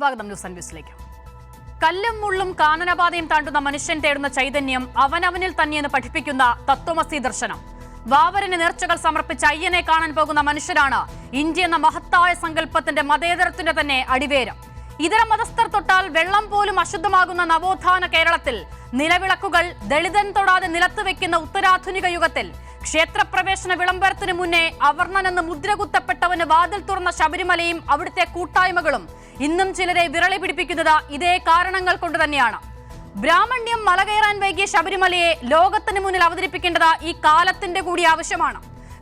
സ്വാഗതം news and വ്യൂസിലേക്ക്. കല്ലും മുള്ളും കാനനപാതയും താണ്ടുന്ന മനുഷ്യൻ തേടുന്ന ചൈതന്യം അവനവനിൽ തന്നെയെന്ന് പഠിപ്പിക്കുന്ന തത്വമസി ദർശനം. വാവരന് നേർച്ചകൾ സമർപ്പിച്ച അയ്യനെ കാണാൻ പോകുന്ന മനുഷ്യരാണ് ഇന്ത്യ എന്ന മഹത്തായ സങ്കല്പത്തിന്റെ മതേതരത്തിന്റെ തന്നെ അടിവേരം. ഇതര മതസ്ഥർ തൊട്ടാൽ വെള്ളം പോലും അശുദ്ധമാകുന്ന നവോത്ഥാന കേരളത്തിൽ നിലവിളക്കുകൾ ദളിതൻ തൊടാതെ നിലത്ത് വെക്കുന്ന ഉത്തരാധുനിക യുഗത്തിൽ ക്ഷേത്രപ്രവേശന വിളംബരത്തിന് മുന്നേ അവർണനെന്ന് മുദ്രകുത്തപ്പെട്ടവന് വാതിൽ തുറന്ന ശബരിമലയും അവിടുത്തെ കൂട്ടായ്മകളും ഇന്നും ചിലരെ വിരളി പിടിപ്പിക്കുന്നത് ഇതേ കാരണങ്ങൾ കൊണ്ട് തന്നെയാണ്. ബ്രാഹ്മണ്യം മലകയറാൻ വൈകിയ ശബരിമലയെ ലോകത്തിന് മുന്നിൽ അവതരിപ്പിക്കേണ്ടത് ഈ കാലത്തിന്റെ കൂടി ആവശ്യമാണ്.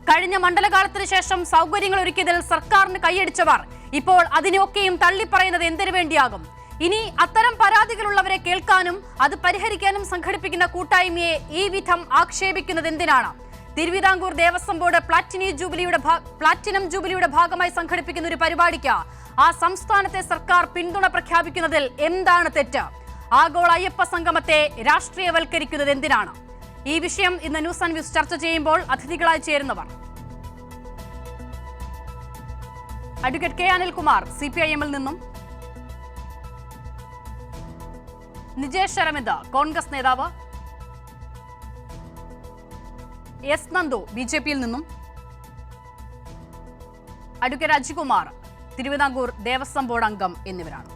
കഴിഞ്ഞ മണ്ഡലകാലത്തിന് ശേഷം സൗകര്യങ്ങൾ ഒരുക്കിയതിൽ സർക്കാരിന് കൈയടിച്ചവർ ഇപ്പോൾ അതിനെയൊക്കെയും തള്ളിപ്പറയുന്നത് എന്തിനു വേണ്ടിയാകും? ഇനി അത്തരം പരാതികളുള്ളവരെ കേൾക്കാനും അത് പരിഹരിക്കാനും സംഘടിപ്പിക്കുന്ന കൂട്ടായ്മയെ ഈ വിധം ആക്ഷേപിക്കുന്നത് എന്തിനാണ്? തിരുവിതാംകൂർ ദേവസ്വം ബോർഡ് പ്ലാറ്റിനം ജൂബിലിയുടെ ഭാഗമായി സംഘടിപ്പിക്കുന്ന ഒരു പരിപാടിക്ക് ആ സംസ്ഥാനത്തെ സർക്കാർ പിന്തുണ പ്രഖ്യാപിക്കുന്നതിൽ എന്താണ് തെറ്റ്? ആഗോള അയ്യപ്പ സംഗമത്തെ രാഷ്ട്രീയവൽക്കരിക്കുന്നത് എന്തിനാണ്? ഈ വിഷയം ഇന്ന് ന്യൂസ് ആൻഡ് വ്യൂസ് ചർച്ച ചെയ്യുമ്പോൾ അതിഥികളായി ചേരുന്നവർ അഡ്വക്കേറ്റ് കെ അനിൽകുമാർ CPIM-ൽ നിന്നും, നിജേഷ് അരവിന്ദ് കോൺഗ്രസ് നേതാവ്, എസ് നന്ദു BJP-യിൽ നിന്നും, അഡ്വക്കേറ്റ് അജികുമാർ തിരുവിതാംകൂർ ദേവസ്വം ബോർഡ് അംഗം എന്നിവരാണ്.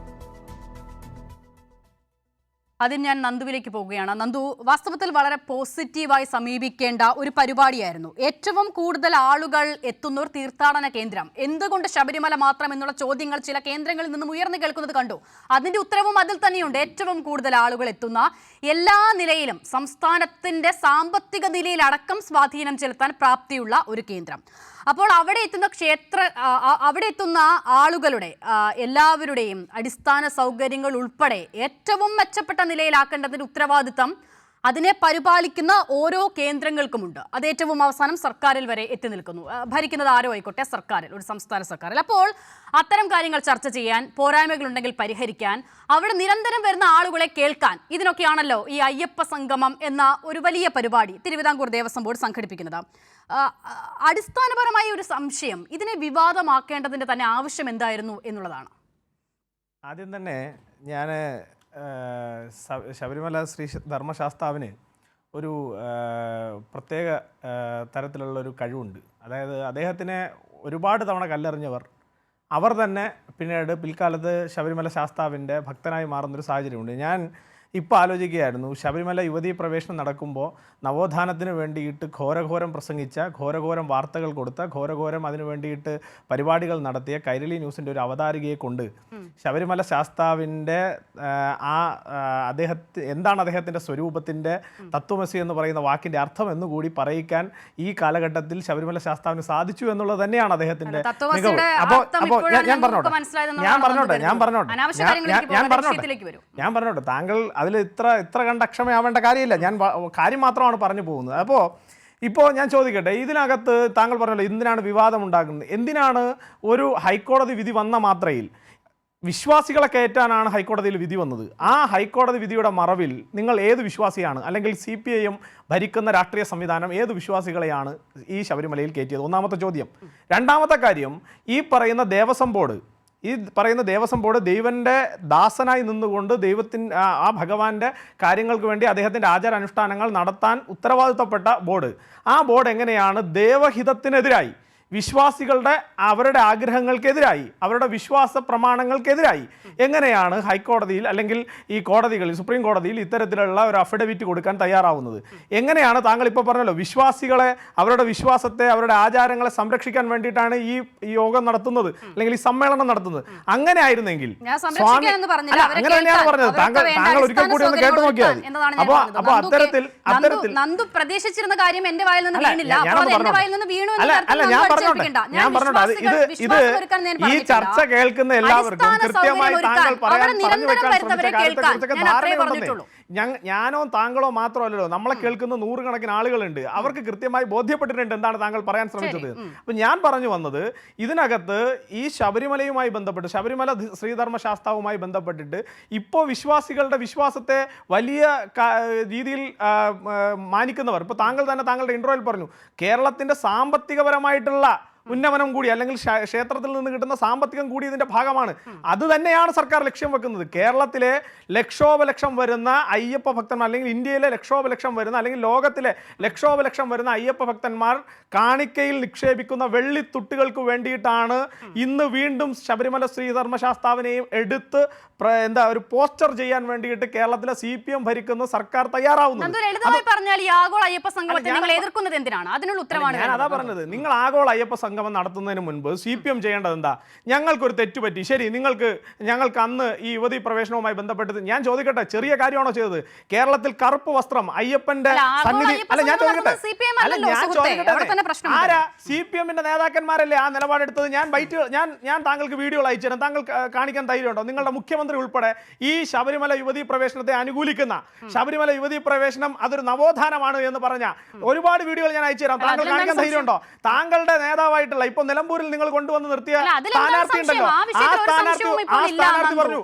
അതിന് ഞാൻ നന്ദുവിലേക്ക് പോവുകയാണ്. നന്ദു, വാസ്തവത്തിൽ വളരെ പോസിറ്റീവായി സമീപിക്കേണ്ട ഒരു പരിപാടിയായിരുന്നു. ഏറ്റവും കൂടുതൽ ആളുകൾ എത്തുന്ന ഒരു തീർത്ഥാടന കേന്ദ്രം, എന്തുകൊണ്ട് ശബരിമല മാത്രം എന്നുള്ള ചോദ്യങ്ങൾ ചില കേന്ദ്രങ്ങളിൽ നിന്നും ഉയർന്നു കേൾക്കുന്നത് കണ്ടു. അതിന്റെ ഉത്തരവും അതിൽ തന്നെയുണ്ട്. ഏറ്റവും കൂടുതൽ ആളുകൾ എത്തുന്ന, എല്ലാ നിലയിലും സംസ്ഥാനത്തിന്റെ സാമ്പത്തിക നിലയിലടക്കം സ്വാധീനം ചെലുത്താൻ പ്രാപ്തിയുള്ള ഒരു കേന്ദ്രം. അപ്പോൾ അവിടെ എത്തുന്ന ആളുകളുടെ എല്ലാവരുടെയും അടിസ്ഥാന സൗകര്യങ്ങൾ ഉൾപ്പെടെ ഏറ്റവും മെച്ചപ്പെട്ട നിലയിലാക്കേണ്ടതിന്റെ ഉത്തരവാദിത്തം അതിനെ പരിപാലിക്കുന്ന ഓരോ കേന്ദ്രങ്ങൾക്കുമുണ്ട്. അത് ഏറ്റവും അവസാനം സർക്കാരിൽ വരെ എത്തി നിൽക്കുന്നു. ഭരിക്കുന്നത് ആരോ ആയിക്കോട്ടെ, സർക്കാരിൽ, ഒരു സംസ്ഥാന സർക്കാരിൽ. അപ്പോൾ അത്തരം കാര്യങ്ങൾ ചർച്ച ചെയ്യാൻ, പോരായ്മകളുണ്ടെങ്കിൽ പരിഹരിക്കാൻ, അവിടെ നിരന്തരം വരുന്ന ആളുകളെ കേൾക്കാൻ, ഇതിനൊക്കെയാണല്ലോ ഈ അയ്യപ്പ സംഗമം എന്ന ഒരു വലിയ പരിപാടി തിരുവിതാംകൂർ ദേവസ്വം ബോർഡ് സംഘടിപ്പിക്കുന്നത്. അടിസ്ഥാനപരമായ ഒരു സംശയം, ഇതിനെ വിവാദമാക്കേണ്ടതിന്റെ തന്നെ ആവശ്യം എന്തായിരുന്നു എന്നുള്ളതാണ്. ആദ്യം തന്നെ ഞാൻ ശബരിമല ശ്രീ ധർമ്മശാസ്താവിന് ഒരു പ്രത്യേക തരത്തിലുള്ളൊരു കഴിവുണ്ട്. അതായത് അദ്ദേഹത്തിനെ ഒരുപാട് തവണ കല്ലെറിഞ്ഞവർ അവർ തന്നെ പിൽക്കാലത്ത് ശബരിമല ശാസ്താവിൻ്റെ ഭക്തനായി മാറുന്നൊരു സാഹചര്യമുണ്ട്. ഞാൻ ഇപ്പോൾ ആലോചിക്കുകയായിരുന്നു, ശബരിമല യുവതീ പ്രവേശനം നടക്കുമ്പോൾ നവോത്ഥാനത്തിന് വേണ്ടിയിട്ട് ഘോരഘോരം പ്രസംഗിച്ച, ഘോരഘോരം വാർത്തകൾ കൊടുത്ത, ഘോരഘോരം അതിനു വേണ്ടിയിട്ട് പരിപാടികൾ നടത്തിയ കൈരളി ന്യൂസിൻ്റെ ഒരു അവതാരികയെ കൊണ്ട് ശബരിമല ശാസ്താവിൻ്റെ എന്താണ് അദ്ദേഹത്തിൻ്റെ സ്വരൂപത്തിൻ്റെ തത്വമസി എന്ന് പറയുന്ന വാക്കിൻ്റെ അർത്ഥം എന്നുകൂടി പറയിക്കാൻ ഈ കാലഘട്ടത്തിൽ ശബരിമല ശാസ്താവിന് സാധിച്ചു എന്നുള്ളത് തന്നെയാണ് അദ്ദേഹത്തിൻ്റെ മികവ്. അപ്പോൾ ഞാൻ പറഞ്ഞോട്ടെ താങ്കൾ അതിൽ ഇത്ര കണ്ട അക്ഷമയാവേണ്ട കാര്യമില്ല. ഞാൻ കാര്യം മാത്രമാണ് പറഞ്ഞു പോകുന്നത്. ഇപ്പോൾ ഞാൻ ചോദിക്കട്ടെ, ഇതിനകത്ത് താങ്കൾ പറഞ്ഞല്ലോ എന്തിനാണ് വിവാദം ഉണ്ടാക്കുന്നത്? എന്തിനാണ് ഒരു ഹൈക്കോടതി വിധി വന്ന മാത്രയിൽ വിശ്വാസികളെ കയറ്റാനാണ് ഹൈക്കോടതിയിൽ വിധി വന്നത്? ആ ഹൈക്കോടതി വിധിയുടെ മറവിൽ നിങ്ങൾ ഏത് വിശ്വാസിയാണ്, അല്ലെങ്കിൽ CPIM ഭരിക്കുന്ന രാഷ്ട്രീയ സംവിധാനം ഏത് വിശ്വാസികളെയാണ് ഈ ശബരിമലയിൽ കയറ്റിയത്? ഒന്നാമത്തെ ചോദ്യം. രണ്ടാമത്തെ കാര്യം, ഈ പറയുന്ന ദേവസ്വം ബോർഡ് ദൈവൻ്റെ ദാസനായി നിന്നുകൊണ്ട് ആ ഭഗവാന്റെ കാര്യങ്ങൾക്ക് വേണ്ടി അദ്ദേഹത്തിൻ്റെ ആചാരാനുഷ്ഠാനങ്ങൾ നടത്താൻ ഉത്തരവാദിത്തപ്പെട്ട ബോർഡ്. ആ ബോർഡ് എങ്ങനെയാണ് ദേവഹിതത്തിനെതിരായി, വിശ്വാസികളുടെ അവരുടെ ആഗ്രഹങ്ങൾക്കെതിരായി, അവരുടെ വിശ്വാസ പ്രമാണങ്ങൾക്കെതിരായി എങ്ങനെയാണ് ഹൈക്കോടതിയിൽ അല്ലെങ്കിൽ ഈ കോടതികളിൽ, സുപ്രീം കോടതിയിൽ ഇത്തരത്തിലുള്ള ഒരു അഫിഡവിറ്റ് കൊടുക്കാൻ തയ്യാറാവുന്നത്? എങ്ങനെയാണ് താങ്കൾ ഇപ്പോൾ പറഞ്ഞല്ലോ വിശ്വാസികളെ, അവരുടെ വിശ്വാസത്തെ, അവരുടെ ആചാരങ്ങളെ സംരക്ഷിക്കാൻ വേണ്ടിയിട്ടാണ് ഈ യോഗം നടത്തുന്നത് അല്ലെങ്കിൽ ഈ സമ്മേളനം നടത്തുന്നത്? അങ്ങനെ ആയിരുന്നെങ്കിൽ അങ്ങനെ തന്നെയാണ് പറഞ്ഞത്. താങ്കൾ ഒരിക്കൽ കൂടി ഒന്ന് കേട്ടു നോക്കിയാൽ അപ്പൊ അത്തരത്തിൽ പ്രതീക്ഷിച്ചിരുന്ന കാര്യം എന്റെ വായിൽ നിന്ന് വീണില്ല. ഞാൻ പറഞ്ഞോട്ടെ ഇത് ഈ ചർച്ച കേൾക്കുന്ന എല്ലാവർക്കും കൃത്യമായി താങ്കൾ പറഞ്ഞു വെക്കാൻ ശ്രമിച്ച കാര്യത്തെക്കുറിച്ചൊക്കെ ധാരണയുണ്ടെന്നേ. ഞാനോ താങ്കളോ മാത്രമല്ലല്ലോ, നമ്മളെ കേൾക്കുന്ന നൂറുകണക്കിന് ആളുകളുണ്ട്. അവർക്ക് കൃത്യമായി ബോധ്യപ്പെട്ടിട്ടുണ്ട് എന്താണ് താങ്കൾ പറയാൻ ശ്രമിച്ചത്. അപ്പം ഞാൻ പറഞ്ഞു വന്നത്, ഇതിനകത്ത് ഈ ശബരിമലയുമായി ബന്ധപ്പെട്ട്, ശബരിമല ശ്രീധർമ്മശാസ്താവുമായി ബന്ധപ്പെട്ടിട്ട് ഇപ്പോൾ വിശ്വാസികളുടെ വിശ്വാസത്തെ വലിയ രീതിയിൽ മാനിക്കുന്നവർ, ഇപ്പോൾ താങ്കൾ തന്നെ താങ്കളുടെ ഇൻട്രോയിൽ പറഞ്ഞു, കേരളത്തിൻ്റെ സാമ്പത്തികപരമായിട്ടുള്ള ഉന്നമനം കൂടി അല്ലെങ്കിൽ ക്ഷേത്രത്തിൽ നിന്ന് കിട്ടുന്ന സാമ്പത്തികം കൂടി ഇതിന്റെ ഭാഗമാണ്. അത് തന്നെയാണ് സർക്കാർ ലക്ഷ്യം വെക്കുന്നത്. കേരളത്തിലെ ലക്ഷോപലക്ഷം വരുന്ന അയ്യപ്പ ഭക്തന്മാർ, അല്ലെങ്കിൽ ഇന്ത്യയിലെ ലക്ഷോപലക്ഷം വരുന്ന, അല്ലെങ്കിൽ ലോകത്തിലെ ലക്ഷോപലക്ഷം വരുന്ന അയ്യപ്പ ഭക്തന്മാർ കാണിക്കയിൽ നിക്ഷേപിക്കുന്ന വെള്ളിത്തുട്ടുകൾക്ക് വേണ്ടിയിട്ടാണ് ഇന്ന് വീണ്ടും ശബരിമല ശ്രീധർമ്മശാസ്താവിനെയും എടുത്ത് ഒരു പോസ്റ്റർ ചെയ്യാൻ വേണ്ടിയിട്ട് കേരളത്തിലെ CPM ഭരിക്കുന്ന സർക്കാർ തയ്യാറാവുന്നത്. പറഞ്ഞാൽ ഈ ആഗോള അയ്യപ്പ സംഗമത്തെ നിങ്ങൾ എതിർക്കുന്നത് എന്തിനാണ്? അതിനുള്ള ഉത്തരവാണ് ഞാൻ അതാ പറഞ്ഞത്. നിങ്ങൾ ആഗോള അയ്യപ്പ സംഗമം നടത്തുന്നതിന് മുൻപ് CPM ചെയ്യേണ്ടത് എന്താ? ഞങ്ങൾക്കൊരു തെറ്റുപറ്റി, ശരി, ഞങ്ങൾക്ക് അന്ന് ഈ യുവതി പ്രവേശനവുമായി ബന്ധപ്പെട്ട് ഞാൻ ചോദിക്കട്ടെ, ചെറിയ കാര്യമാണോ ചെയ്തത്? കേരളത്തിൽ കറുപ്പ് വസ്ത്രം അയ്യപ്പന്റെ സന്നിധി, അല്ല ഞാൻ ചോദിക്കട്ടെ, ആരാ? CPM-ന്റെ നേതാക്കന്മാരല്ലേ ആ നിലപാടെടുത്തത്? ഞാൻ താങ്കൾക്ക് വീഡിയോ അയച്ചു തരാം, താങ്കൾ കാണിക്കാൻ ധൈര്യമുണ്ടോ? നിങ്ങളുടെ മുഖ്യമന്ത്രി ഉൾപ്പെടെ ഈ ശബരിമല യുവതി പ്രവേശനത്തെ അനുകൂലിക്കുന്ന, ശബരിമല യുവതി പ്രവേശനം അതൊരു നവോത്ഥാനമാണ് എന്ന് പറഞ്ഞ ഒരുപാട് വീഡിയോകൾ ഞാൻ അയച്ചു തരാം. താങ്കൾ കാണിക്കാൻ ധൈര്യമുണ്ടോ? താങ്കളുടെ നേതാവായിട്ടുള്ള ഇപ്പോൾ നിലമ്പൂരിൽ നിങ്ങൾ കൊണ്ടുവന്ന് നിർത്തിയ സ്ഥാനാർത്ഥി ഉണ്ടല്ലോ, ആ സ്ഥാനാർത്ഥി പറഞ്ഞു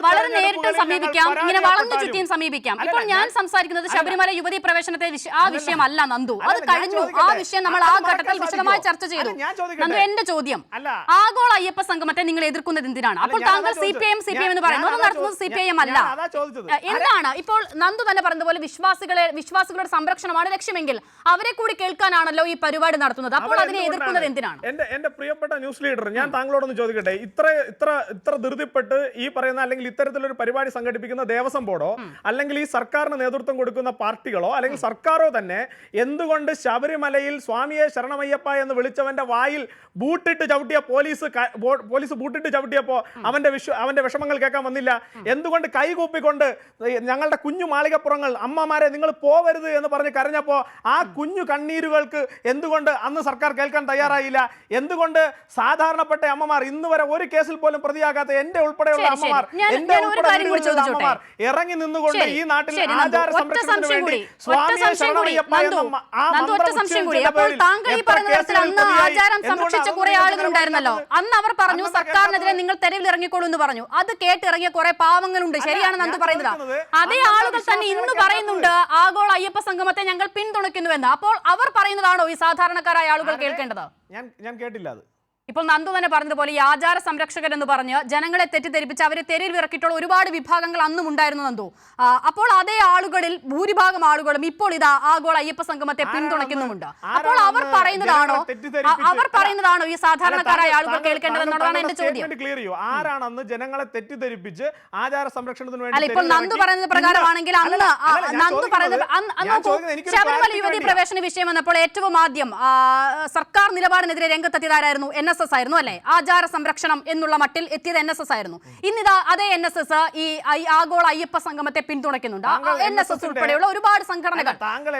വളരെ നേരിട്ട് സമീപിക്കാം, ഇങ്ങനെ വളഞ്ഞു ചുറ്റിയും സമീപിക്കാം. ഇപ്പോൾ ഞാൻ സംസാരിക്കുന്നത് ശബരിമല യുവതി പ്രവേശനത്തെ ആ വിഷയമല്ല നന്ദു, അത് കഴിഞ്ഞു. ആ വിഷയം നമ്മൾ ആ ഘട്ടത്തിൽ വിശദമായി ചർച്ച ചെയ്തു. നന്ദു, എന്റെ ചോദ്യം, ആഗോള അയ്യപ്പ സംഗമത്തെ നിങ്ങൾ എതിർക്കുന്നത് എന്തിനാണ്? അപ്പോൾ താങ്കൾ CPM എന്ന് പറയുന്നു, അത് നടത്തുന്നത് CPIM അല്ല. എന്താണ് ഇപ്പോൾ നന്ദു തന്നെ പറഞ്ഞതുപോലെ വിശ്വാസികളുടെ സംരക്ഷണമാണ് ലക്ഷ്യമെങ്കിൽ അവരെ കൂടി കേൾക്കാനാണല്ലോ ഈ പരിപാടി നടത്തുന്നത്. അപ്പോൾ അതിനെ എതിർക്കുന്നത് എന്തിനാണ്? എന്റെ പ്രിയപ്പെട്ട ന്യൂസ് ലീഡർ, ഞാൻ താങ്കളോടൊന്ന് ചോദിക്കട്ടെ, ഇത്ര ധൃതിപ്പെട്ട് ഈ പറയുന്ന അല്ലെങ്കിൽ ഇത്തരത്തിലൊരു പരിപാടി സംഘടിപ്പിക്കുന്ന ദേവസ്വം ബോർഡോ അല്ലെങ്കിൽ ഈ സർക്കാരിന് നേതൃത്വം കൊടുക്കുന്ന പാർട്ടികളോ അല്ലെങ്കിൽ സർക്കാരോ തന്നെ എന്തുകൊണ്ട് ശബരിമലയിൽ സ്വാമിയെ ശരണമയ്യപ്പ എന്ന് വിളിച്ചവന്റെ വായിൽ ബൂട്ടിട്ട് ചവിട്ടിയ പോലീസ് ബൂട്ടിട്ട് ചവിട്ടിയപ്പോ അവന്റെ വിഷമങ്ങൾ കേൾക്കാൻ വന്നില്ല? എന്തുകൊണ്ട് കൈകൂപ്പിക്കൊണ്ട് ഞങ്ങളുടെ കുഞ്ഞു മാളികപ്പുറങ്ങൾ അമ്മമാരെ നിങ്ങൾ പോവരുത് എന്ന് പറഞ്ഞ് കരഞ്ഞപ്പോ ആ കുഞ്ഞു കണ്ണീരുകൾക്ക് എന്തുകൊണ്ട് അന്ന് സർക്കാർ കേൾക്കാൻ തയ്യാറായില്ല? എന്തുകൊണ്ട് സാധാരണപ്പെട്ട അമ്മമാർ, ഇന്ന് വരെ ഒരു കേസിൽ പോലും പ്രതിയാകാത്ത എന്റെ ഉൾപ്പെടെയുള്ള അമ്മമാർ, ഇറങ്ങി നിന്നുകൊണ്ട് ഈ നാട്ടിൽ ആചാര സംരക്ഷണത്തിന് വേണ്ടി സ്വാമിയെ ശരണമയ്യപ്പ എന്ന ആ ആചാരം സംരക്ഷിച്ച കുറെ ആളുകൾ ഉണ്ടായിരുന്നല്ലോ, അന്ന് അവർ പറഞ്ഞു സർക്കാരിനെതിരെ നിങ്ങൾ തെരുവിൽ ഇറങ്ങിക്കോളൂ എന്ന് പറഞ്ഞു. അത് കേട്ടിറങ്ങിയ കുറെ പാവങ്ങളുണ്ട്, ശരിയാണ് നന്ദു പറയുന്നത്. അതേ ആളുകൾ തന്നെ ഇന്ന് പറയുന്നുണ്ട് ആഗോള അയ്യപ്പ സംഗമത്തെ ഞങ്ങൾ പിന്തുണയ്ക്കുന്നുവെന്ന്. അപ്പോൾ അവർ പറയുന്നതാണോ ഈ സാധാരണക്കാരായ ആളുകൾ കേൾക്കേണ്ടത്? ഞാൻ കേട്ടില്ല അത്. ഇപ്പോൾ നന്ദു തന്നെ പറഞ്ഞതുപോലെ ഈ ആചാര സംരക്ഷകർ എന്ന് പറഞ്ഞ് ജനങ്ങളെ തെറ്റിദ്ധരിപ്പിച്ച് അവരെ തെരുവിൽ ഇറക്കിയിട്ടുള്ള ഒരുപാട് വിഭാഗങ്ങൾ അന്നും ഉണ്ടായിരുന്നു നന്ദു. അപ്പോൾ അതേ ആളുകളിൽ ഭൂരിഭാഗം ആളുകളും ഇപ്പോൾ ഇതാ ആഗോള അയ്യപ്പ സംഗമത്തെ പിന്തുണയ്ക്കുന്നുമുണ്ട്. അപ്പോൾ അവർ പറയുന്നതാണോ ഈ സാധാരണക്കാരായ ആളുകൾ കേൾക്കേണ്ടതെന്നുള്ളതാണ് എന്റെ ചോദ്യം. ആരാണ് അന്ന് ജനങ്ങളെ തെറ്റിദ്ധരിപ്പിച്ച് ആചാര സംരക്ഷണത്തിന് വേണ്ടി? അല്ല, ഇപ്പോൾ നന്ദു പറയുന്നത് പ്രകാരമാണെങ്കിൽ അന്ന് നന്ദു പറയുന്നത് ശബരിമല യുവതി പ്രവേശന വിഷയം വന്നപ്പോൾ ഏറ്റവും ആദ്യം സർക്കാർ നിലപാടിനെതിരെ രംഗത്തെത്തിയതായിരുന്നു NSS ആയിരുന്നു അല്ലെ? ആചാര സംരക്ഷണം എന്നുള്ള മട്ടിൽ എത്തിയത് NSS ആയിരുന്നു. ഇന്നിതാ അതേ NSS ഈ ആഗോള അയ്യപ്പ സംഗമത്തെ പിന്തുണയ്ക്കുന്നുണ്ട്. NSS ഉൾപ്പെടെയുള്ള ഒരുപാട് സംഘടനകൾ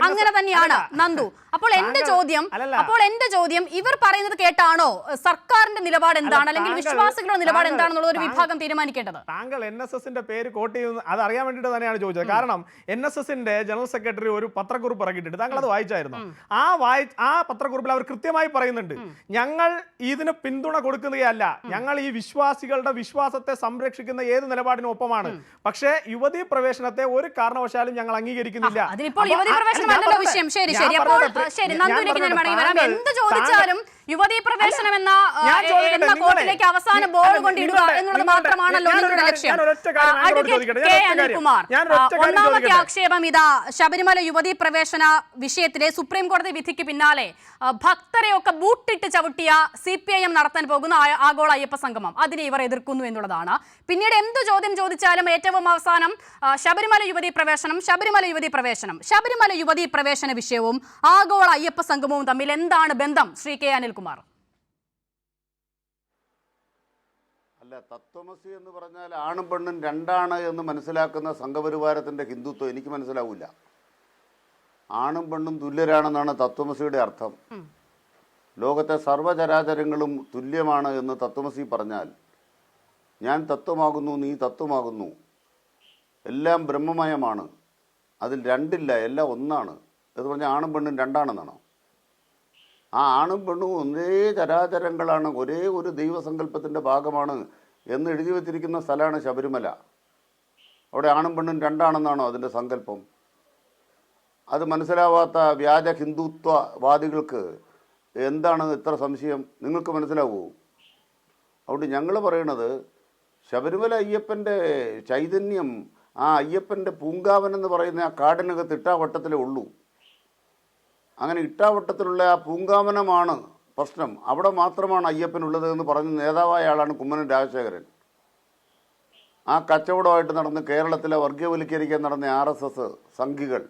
അങ്ങനെ തന്നെയാണ് നന്ദു. അപ്പോൾ എന്റെ ചോദ്യം ഇവർ പറയുന്നത് കേട്ടാണോ സർക്കാരിന്റെ നിലപാട് എന്താണ് അല്ലെങ്കിൽ വിശ്വാസികളുടെ നിലപാട് എന്താണെന്നുള്ള ഒരു വിഭാഗം തീരുമാനിക്കേണ്ടത്? താങ്കൾ NSS-ന്റെ പേര് കോട്ട് ചെയ്യുന്നത് അത് അറിയാൻ വേണ്ടിയിട്ട് തന്നെയാണ് ചോദിച്ചത്. കാരണം NSS-ന്റെ ജനറൽ സെക്രട്ടറി ഒരു പത്രക്കുറിപ്പ് ഇറക്കിയിട്ടുണ്ട്, താങ്കൾ അത് വായിച്ചായിരുന്നു? ആ പത്രക്കുറിപ്പിൽ അവർ കൃത്യമായി പറയുന്നുണ്ട്, ഞങ്ങൾ ഇതിന് പിന്തുണ കൊടുക്കുകയല്ല, ഞങ്ങൾ ഈ വിശ്വാസികളുടെ വിശ്വാസത്തെ സംരക്ഷിക്കുന്ന ഏത് നിലപാടിനും ഒപ്പമാണ്. പക്ഷേ യുവതി പ്രവേശനത്തെ ഒരു കാരണവശാലും ഞങ്ങൾ അംഗീകരിക്കുന്നില്ല. യുവതി പ്രവേശനം എന്ന കോട്ടിലേക്ക് അവസാന ബോൾ കൊണ്ടിടുക എന്നുള്ളത് മാത്രമാണല്ലോ നിങ്ങളുടെ ലക്ഷ്യം. ഒന്നാമത്തെ ആക്ഷേപം ഇതാ, ശബരിമല യുവതി പ്രവേശന വിഷയത്തിലെ സുപ്രീം കോടതി വിധിക്ക് പിന്നാലെ ഭക്തരെയൊക്കെ ബൂട്ടിട്ട് ചവിട്ടിയ CPIM നടത്താൻ പോകുന്ന ആഗോള അയ്യപ്പ സംഗമം അതിനെ ഇവർ എതിർക്കുന്നു എന്നുള്ളതാണ്. പിന്നീട് എന്ത് ചോദ്യം ചോദിച്ചാലും ഏറ്റവും അവസാനം ശബരിമല യുവതി പ്രവേശന വിഷയവും ആഗോള അയ്യപ്പ സംഗമവും തമ്മിൽ എന്താണ് ബന്ധം? ശ്രീ കെ അനിൽകുമാർ. അല്ല, തത്വമസി എന്ന് പറഞ്ഞാൽ ആണും പെണ്ണും രണ്ടാണ് എന്ന് മനസ്സിലാക്കുന്ന സംഘപരിവാരത്തിൻ്റെ ഹിന്ദുത്വം എനിക്ക് മനസ്സിലാവില്ല. ആണും പെണ്ണും തുല്യരാണെന്നാണ് തത്വമസിയുടെ അർത്ഥം. ലോകത്തെ സർവ്വചരാചരങ്ങളും തുല്യമാണ് എന്ന് തത്വമസി പറഞ്ഞാൽ, ഞാൻ തത്വമാകുന്നു, നീ തത്വമാകുന്നു, എല്ലാം ബ്രഹ്മമയമാണ്, അതിൽ രണ്ടില്ല, എല്ലാം ഒന്നാണ് എന്ന് പറഞ്ഞാൽ ആണും പെണ്ണും രണ്ടാണെന്നാണോ? ആ ആണും പെണ്ണും ഒരേ ചരാചരങ്ങളാണ്, ഒരേ ഒരു ദൈവസങ്കല്പത്തിൻ്റെ ഭാഗമാണ് എന്ന് എഴുതി വച്ചിരിക്കുന്ന സ്ഥലമാണ് ശബരിമല. അവിടെ ആണും പെണ്ണും രണ്ടാണെന്നാണോ അതിൻ്റെ സങ്കല്പം? അത് മനസ്സിലാവാത്ത വ്യാജ ഹിന്ദുത്വവാദികൾക്ക് എന്താണ് ഇത്ര സംശയം? നിങ്ങൾക്ക് മനസ്സിലാവുമോ? അതുകൊണ്ട് ഞങ്ങൾ പറയണത് ശബരിമല അയ്യപ്പൻ്റെ ചൈതന്യം, ആ അയ്യപ്പൻ്റെ പൂങ്കാവൻ എന്ന് പറയുന്ന ആ കാടിനകത്ത് ഇട്ടാവട്ടത്തിലേ ഉള്ളൂ. അങ്ങനെ ഇട്ടാവട്ടത്തിലുള്ള ആ പൂങ്കാവനമാണ് പ്രശ്നം. അവിടെ മാത്രമാണ് അയ്യപ്പനുള്ളത് എന്ന് പറഞ്ഞ നേതാവായ ആളാണ് കുമ്മനം രാജശേഖരൻ. ആ കച്ചവടമായിട്ട് നടന്ന് കേരളത്തിലെ വർഗീയവൽക്കരിക്കാൻ നടന്ന RSS സംഘികൾ.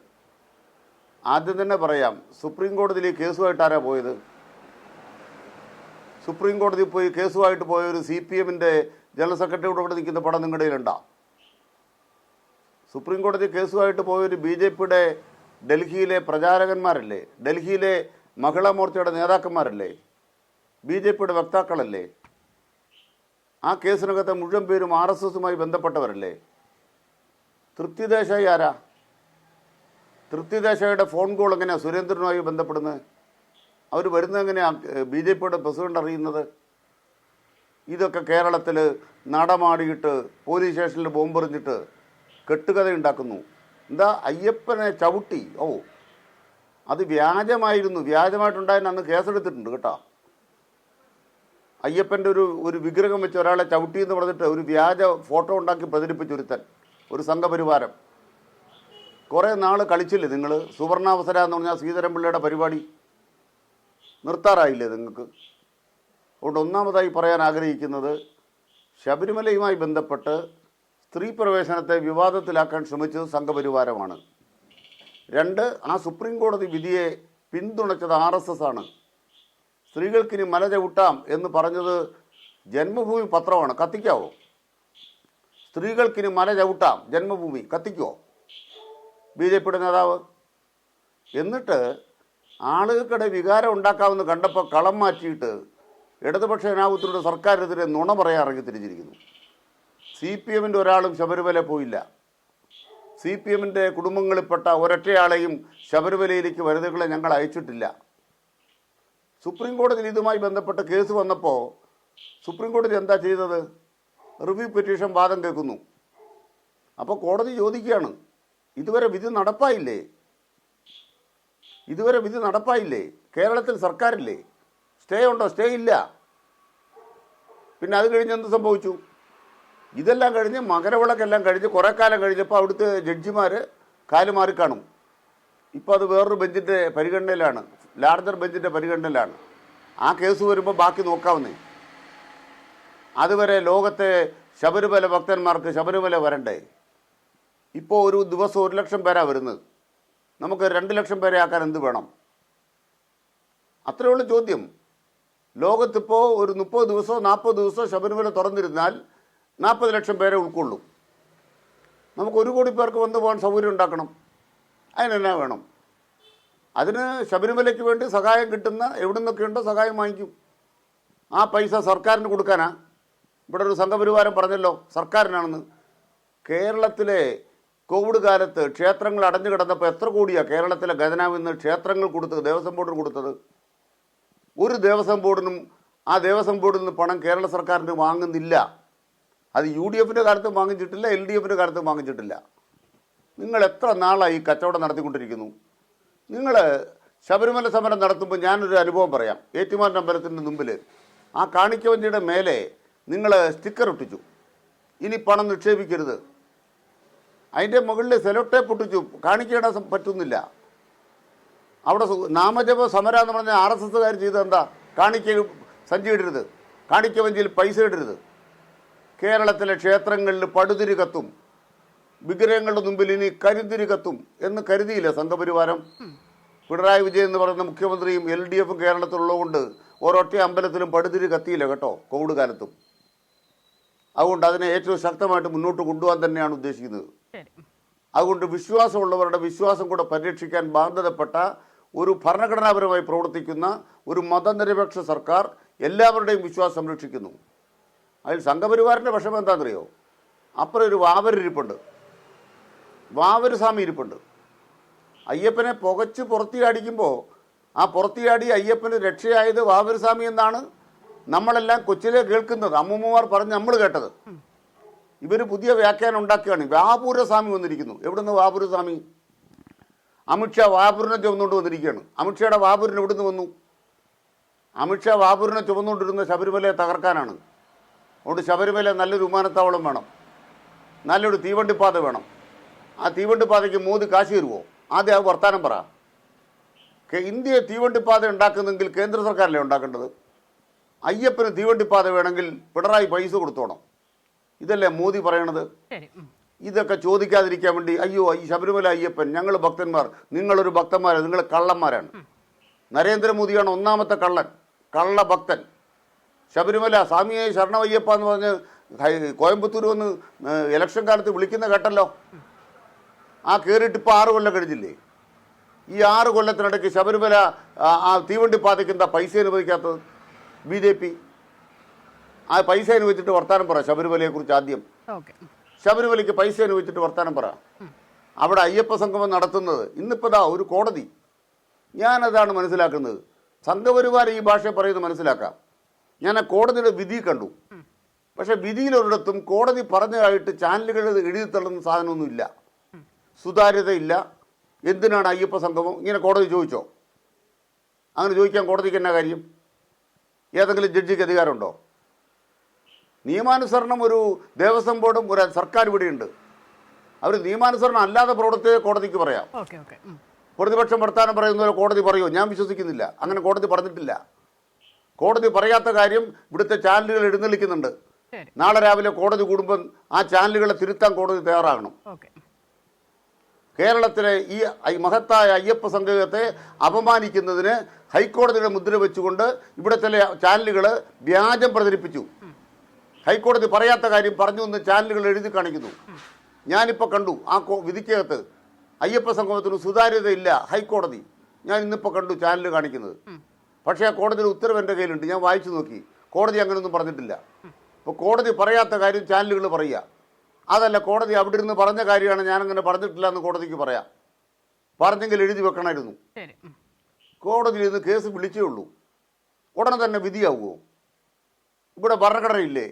ആദ്യം തന്നെ പറയാം, സുപ്രീം കോടതിയിൽ ഈ കേസുമായിട്ട് ആരാ പോയത്? സുപ്രീം കോടതിയിൽ പോയി കേസുമായിട്ട് പോയ ഒരു CPMൻ്റെ ജനറൽ സെക്രട്ടറിയോട് ഇവിടെ നിൽക്കുന്ന പടം നിങ്ങളുടെ കയ്യിലുണ്ടോ? സുപ്രീം കോടതി കേസുമായിട്ട് പോയൊരു BJPയുടെ ഡൽഹിയിലെ പ്രചാരകന്മാരല്ലേ? ഡൽഹിയിലെ മഹിളാ മോർച്ചയുടെ നേതാക്കന്മാരല്ലേ? BJPയുടെ വക്താക്കളല്ലേ? ആ കേസിനകത്തെ മുഴുവൻ പേരും RSSുമായി ബന്ധപ്പെട്ടവരല്ലേ? തൃപ്തി ദേശായി ആരാ? തൃപ്തി ദേശായിയുടെ ഫോൺ കോൾ എങ്ങനെയാണ് സുരേന്ദ്രനുമായി ബന്ധപ്പെടുന്നത്? അവർ വരുന്നത് എങ്ങനെയാണ് BJPയുടെ പ്രസിഡന്റ് അറിയുന്നത്? ഇതൊക്കെ കേരളത്തിൽ നടമാടിയിട്ട് പോലീസ് സ്റ്റേഷനിൽ ബോംബെറിഞ്ഞിട്ട് കെട്ടുകഥ ഉണ്ടാക്കുന്നു. എന്താ അയ്യപ്പനെ ചവിട്ടി? ഓ, അത് വ്യാജമായിരുന്നു. വ്യാജമായിട്ടുണ്ടായതിന് അന്ന് കേസെടുത്തിട്ടുണ്ട് കേട്ടോ. അയ്യപ്പൻ്റെ ഒരു വിഗ്രഹം വെച്ച് ഒരാളെ ചവിട്ടി എന്ന് പറഞ്ഞിട്ട് ഒരു വ്യാജ ഫോട്ടോ ഉണ്ടാക്കി പ്രചരിപ്പിച്ചൊരുത്തൻ, ഒരു സംഘപരിവാരം. കുറേ നാൾ കളിച്ചില്ലേ നിങ്ങൾ? സുവർണാവസര എന്ന് പറഞ്ഞാൽ ശ്രീധരൻപിള്ളയുടെ പരിപാടി നിർത്താറായില്ലേ നിങ്ങൾക്ക്? അതുകൊണ്ട് ഒന്നാമതായി പറയാൻ ആഗ്രഹിക്കുന്നത്, ശബരിമലയുമായി ബന്ധപ്പെട്ട് സ്ത്രീ പ്രവേശനത്തെ വിവാദത്തിലാക്കാൻ ശ്രമിച്ചത് സംഘപരിവാരമാണ്. 2, ആ സുപ്രീം കോടതി വിധിയെ പിന്തുണച്ചത് RSS ആണ്. സ്ത്രീകൾക്കിനി മല ചവിട്ടാം എന്ന് പറഞ്ഞത് ജന്മഭൂമി പത്രമാണ്. കത്തിക്കാവോ? സ്ത്രീകൾക്കിനി മല ചവിട്ടാം, ജന്മഭൂമി കത്തിക്കുമോ BJPയുടെ നേതാവ്? എന്നിട്ട് ആളുകൾക്കിടെ വികാരം ഉണ്ടാക്കാമെന്ന് കണ്ടപ്പോൾ കളം മാറ്റിയിട്ട് ഇടതുപക്ഷ ജനാധിപത്യത്തിലൂടെ സർക്കാരിനെതിരെ നുണ പറയാൻ ഇറങ്ങി തിരിച്ചിരിക്കുന്നു. CPMൻ്റെ ഒരാളും ശബരിമല പോയില്ല. CPMൻ്റെ കുടുംബങ്ങളിൽപ്പെട്ട ഒരൊറ്റയാളെയും ശബരിമലയിലേക്ക് വനിതകളെ ഞങ്ങൾ അയച്ചിട്ടില്ല. സുപ്രീം കോടതിയിൽ ഇതുമായി ബന്ധപ്പെട്ട് കേസ് വന്നപ്പോൾ സുപ്രീം കോടതി എന്താ ചെയ്തത്? റിവ്യൂ പെറ്റീഷൻ വാദം കേൾക്കുന്നു. അപ്പോൾ കോടതി ചോദിക്കുകയാണ്, ഇതുവരെ വിധി നടപ്പായില്ലേ? ഇതുവരെ വിധി നടപ്പായില്ലേ? കേരളത്തിൽ സർക്കാരില്ലേ? സ്റ്റേ ഉണ്ടോ? സ്റ്റേ ഇല്ല. പിന്നെ അത് കഴിഞ്ഞ് എന്ത് സംഭവിച്ചു? ഇതെല്ലാം കഴിഞ്ഞ് മകരവിളക്കെല്ലാം കഴിഞ്ഞ് കുറേ കാലം കഴിഞ്ഞപ്പോൾ അവിടുത്തെ ജഡ്ജിമാർ കാലുമാറി കാണും. ഇപ്പോൾ അത് വേറൊരു ബെഞ്ചിൻ്റെ പരിഗണനയിലാണ്, ലാർജർ ബെഞ്ചിൻ്റെ പരിഗണനയിലാണ്. ആ കേസ് വരുമ്പോൾ ബാക്കി നോക്കാവുന്നേ. അതുവരെ ലോകത്തെ ശബരിമല ഭക്തന്മാർക്ക് ശബരിമല വരണ്ടേ? ഇപ്പോൾ ഒരു ദിവസം 1 ലക്ഷം പേരാണ് വരുന്നത്. നമുക്ക് 2 ലക്ഷം പേരെ ആക്കാൻ എന്ത് വേണം? അത്രയുള്ള ചോദ്യം. ലോകത്തിപ്പോൾ ഒരു 30 ദിവസമോ 40 ദിവസമോ ശബരിമല തുറന്നിരുന്നാൽ 40 ലക്ഷം പേരെ ഉൾക്കൊള്ളും. നമുക്ക് 1 കോടി പേർക്ക് വന്നു പോകാൻ സൗകര്യം ഉണ്ടാക്കണം. അതിനെന്നാ വേണം? അതിന് ശബരിമലയ്ക്ക് വേണ്ടി സഹായം കിട്ടുന്ന എവിടെ നിന്നൊക്കെയുണ്ടോ സഹായം വാങ്ങിക്കും. ആ പൈസ സർക്കാരിന് കൊടുക്കാനാ? ഇവിടെ ഒരു സംഘപരിവാരം പറഞ്ഞല്ലോ സർക്കാരിനാണെന്ന്. കേരളത്തിലെ കോവിഡ് കാലത്ത് ക്ഷേത്രങ്ങൾ അടഞ്ഞു കിടന്നപ്പോൾ എത്ര കോടിയാണ് കേരളത്തിലെ ഖജനാവിൽ നിന്ന് ക്ഷേത്രങ്ങൾ കൊടുത്തത്, ദേവസ്വം ബോർഡിന് കൊടുത്തത്? ഒരു ദേവസ്വം ബോർഡിനും ആ ദേവസ്വം ബോർഡിൽ നിന്ന് പണം കേരള സർക്കാരിന് വാങ്ങുന്നില്ല. അത് UDFൻ്റെ കാലത്ത് വാങ്ങിച്ചിട്ടില്ല, LDFൻ്റെ കാലത്ത് വാങ്ങിച്ചിട്ടില്ല. നിങ്ങൾ എത്ര നാളായി കച്ചവടം നടത്തിക്കൊണ്ടിരിക്കുന്നു? നിങ്ങൾ ശബരിമല സമരം നടത്തുമ്പോൾ ഞാനൊരു അനുഭവം പറയാം. ഏറ്റുമാനൂർ അമ്പലത്തിൻ്റെ മുമ്പിൽ ആ കാണിക്കവഞ്ചിയുടെ മേലെ നിങ്ങൾ സ്റ്റിക്കർ ഒട്ടിച്ചു, ഇനി പണം നിക്ഷേപിക്കരുത്. അതിൻ്റെ മുകളിൽ സെലോ ടേപ്പ് ഒട്ടിച്ചു, കാണിക്കേണ്ട പറ്റുന്നില്ല. അവിടെ നാമജപ സമരം എന്ന് പറഞ്ഞാൽ RSSകാർ ചെയ്തത് എന്താ? കാണിക്ക സഞ്ചി ഇടരുത്, കാണിക്കവഞ്ചിയിൽ പൈസ ഇടരുത്. കേരളത്തിലെ ക്ഷേത്രങ്ങളിൽ പടുതിരി കത്തും, വിഗ്രഹങ്ങളുടെ മുമ്പിൽ ഇനി കരിതിരി കത്തും എന്ന് കരുതിയില്ല സംഘപരിവാരം? പിണറായി വിജയൻ എന്ന് പറയുന്ന മുഖ്യമന്ത്രിയും LDFും കേരളത്തിലുള്ളതുകൊണ്ട് ഒരൊറ്റ അമ്പലത്തിലും പടുതിരി കത്തിയില്ല കേട്ടോ കോവിഡ് കാലത്തും. അതുകൊണ്ട് അതിനെ ഏറ്റവും ശക്തമായിട്ട് മുന്നോട്ട് കൊണ്ടുപോകാൻ തന്നെയാണ് ഉദ്ദേശിക്കുന്നത്. അതുകൊണ്ട് വിശ്വാസമുള്ളവരുടെ വിശ്വാസം കൂടെ പരിരക്ഷിക്കാൻ ബാധ്യതപ്പെട്ട ഒരു ഭരണഘടനാപരമായി പ്രവർത്തിക്കുന്ന ഒരു മതനിരപേക്ഷ സർക്കാർ എല്ലാവരുടെയും വിശ്വാസം സംരക്ഷിക്കുന്നു. അതിൽ സംഘപരിവാറിൻ്റെ വിഷമം എന്താണെന്നറിയോ? അപ്പുറം ഒരു വാവരിരിപ്പുണ്ട്, വാവര് സ്വാമി ഇരിപ്പുണ്ട്. അയ്യപ്പനെ പുകച്ച് പുറത്തിയാടിക്കുമ്പോൾ ആ പുറത്തിയാടി അയ്യപ്പന് രക്ഷയായത് വാവര് സ്വാമി എന്നാണ് നമ്മളെല്ലാം കൊച്ചിലെ കേൾക്കുന്നത്, അമ്മൂമ്മമാർ പറഞ്ഞ് നമ്മൾ കേട്ടത്. ഇവർ പുതിയ വ്യാഖ്യാനം ഉണ്ടാക്കുകയാണ്. വാപൂരസ്വാമി വന്നിരിക്കുന്നു. എവിടുന്ന് വാപൂരസ്വാമി? അമിത്ഷാ വാപൂരിനെ ചുമന്നുകൊണ്ട് വന്നിരിക്കുകയാണ്. അമിത്ഷായുടെ വാപൂരിന് എവിടുന്ന് വന്നു? അമിത്ഷാ വാപൂരിനെ ചുമന്നുകൊണ്ടിരുന്ന ശബരിമലയെ തകർക്കാനാണ്. അതുകൊണ്ട് ശബരിമല നല്ലൊരു വിമാനത്താവളം വേണം, നല്ലൊരു തീവണ്ടിപ്പാത വേണം. ആ തീവണ്ടിപ്പാതയ്ക്ക് മോദി കാശ് തരുമോ? ആദ്യം അത് വർത്താനം പറ. ഇന്ത്യയെ തീവണ്ടിപ്പാത ഉണ്ടാക്കുന്നെങ്കിൽ കേന്ദ്ര സർക്കാരല്ലേ ഉണ്ടാക്കേണ്ടത്? അയ്യപ്പന് തീവണ്ടിപ്പാത വേണമെങ്കിൽ പിണറായി പൈസ കൊടുത്തോണം. ഇതല്ലേ മോദി പറയണത്? ഇതൊക്കെ ചോദിക്കാതിരിക്കാൻ വേണ്ടി അയ്യോ ഈ ശബരിമല അയ്യപ്പൻ, ഞങ്ങൾ ഭക്തന്മാർ, നിങ്ങളൊരു ഭക്തന്മാർ, നിങ്ങൾ കള്ളന്മാരാണ്. നരേന്ദ്രമോദിയാണ് ഒന്നാമത്തെ കള്ളൻ, കള്ളഭക്തൻ. ശബരിമല സ്വാമിയെ ശരണമയ്യപ്പ എന്ന് പറഞ്ഞ് കോയമ്പത്തൂർ വന്ന് ഇലക്ഷൻ കാലത്ത് വിളിക്കുന്ന കേട്ടല്ലോ. ആ കയറിയിട്ട് ഇപ്പോൾ 6 കൊല്ലം കഴിഞ്ഞില്ലേ? ഈ 6 കൊല്ലത്തിനിടയ്ക്ക് ശബരിമല ആ തീവണ്ടിപ്പാതയ്ക്ക് എന്താ പൈസ അനുവദിക്കാത്തത്? BJP ആ പൈസ അനുവദിച്ചിട്ട് വർത്താനം പറ. ശബരിമലയെക്കുറിച്ച് ആദ്യം ശബരിമലയ്ക്ക് പൈസ അനുവദിച്ചിട്ട് വർത്താനം പറ. അവിടെ അയ്യപ്പ സംഗമം നടത്തുന്നത് ഇന്നിപ്പോൾ ഒരു കോടതി. ഞാനതാണ് മനസ്സിലാക്കുന്നത്. സംഘപരിവാർ ഈ ഭാഷ പറയുന്നത് മനസ്സിലാക്കാം. ഞാൻ ആ കോടതിയുടെ വിധി കണ്ടു. പക്ഷേ വിധിയിലൊരിടത്തും കോടതി പറഞ്ഞതായിട്ട് ചാനലുകൾ എഴുതി തള്ളുന്ന സാധനമൊന്നുമില്ല, സുതാര്യതയില്ല. എന്തിനാണ് അയ്യപ്പ സംഗമം ഇങ്ങനെ കോടതി ചോദിച്ചോ? അങ്ങനെ ചോദിക്കാൻ കോടതിക്ക് എന്നാ കാര്യം? ഏതെങ്കിലും ജഡ്ജിക്ക് അധികാരമുണ്ടോ? നിയമാനുസരണം ഒരു ദേവസ്വം ബോർഡും ഒരു സർക്കാർ ഇവിടെയുണ്ട്. അവർ നിയമാനുസരണം അല്ലാതെ പ്രവർത്തിയെ കോടതിക്ക് പറയാം. പ്രതിപക്ഷം വർത്താനം പറയുന്നവരെ കോടതി പറയുമോ? ഞാൻ വിശ്വസിക്കുന്നില്ല. അങ്ങനെ കോടതി പറഞ്ഞിട്ടില്ല. കോടതി പറയാത്ത കാര്യം ഇവിടുത്തെ ചാനലുകൾ എഴുന്നള്ളിക്കുന്നുണ്ട്. നാളെ രാവിലെ കോടതി കൂടുമ്പോൾ ആ ചാനലുകളെ തിരുത്താൻ കോടതി തയ്യാറാകണം. കേരളത്തിലെ ഈ മഹത്തായ അയ്യപ്പ സംഘത്തെ അപമാനിക്കുന്നതിന് ഹൈക്കോടതിയുടെ മുദ്ര വെച്ചുകൊണ്ട് ഇവിടുത്തെ ചാനലുകൾ വ്യാജം പ്രചരിപ്പിച്ചു. ഹൈക്കോടതി പറയാത്ത കാര്യം പറഞ്ഞു എന്ന് ചാനലുകൾ എഴുതി കാണിക്കുന്നു. ഞാനിപ്പോൾ കണ്ടു ആ വിധിക്കകത്ത് അയ്യപ്പ സംഗമത്തിന് സുതാര്യതയില്ല ഹൈക്കോടതി. ഞാൻ ഇന്നിപ്പോൾ കണ്ടു ചാനൽ കാണിക്കുന്നത്. പക്ഷേ ആ കോടതിയുടെ ഉത്തരവ് എൻ്റെ കയ്യിലുണ്ട്, ഞാൻ വായിച്ചു നോക്കി. കോടതി അങ്ങനെയൊന്നും പറഞ്ഞിട്ടില്ല. അപ്പോൾ കോടതി പറയാത്ത കാര്യം ചാനലുകൾ പറയുക, അതല്ല കോടതി അവിടെ ഇരുന്ന് പറഞ്ഞ കാര്യമാണ് ഞാനങ്ങനെ പറഞ്ഞിട്ടില്ല എന്ന് കോടതിക്ക് പറയാം. പറഞ്ഞെങ്കിൽ എഴുതി വെക്കണമായിരുന്നു. കോടതിയിൽ നിന്ന് കേസ് വിളിച്ചേ ഉള്ളൂ, ഉടനെ തന്നെ വിധിയാവുമോ? ഇവിടെ ഭരണഘടനയില്ലേ?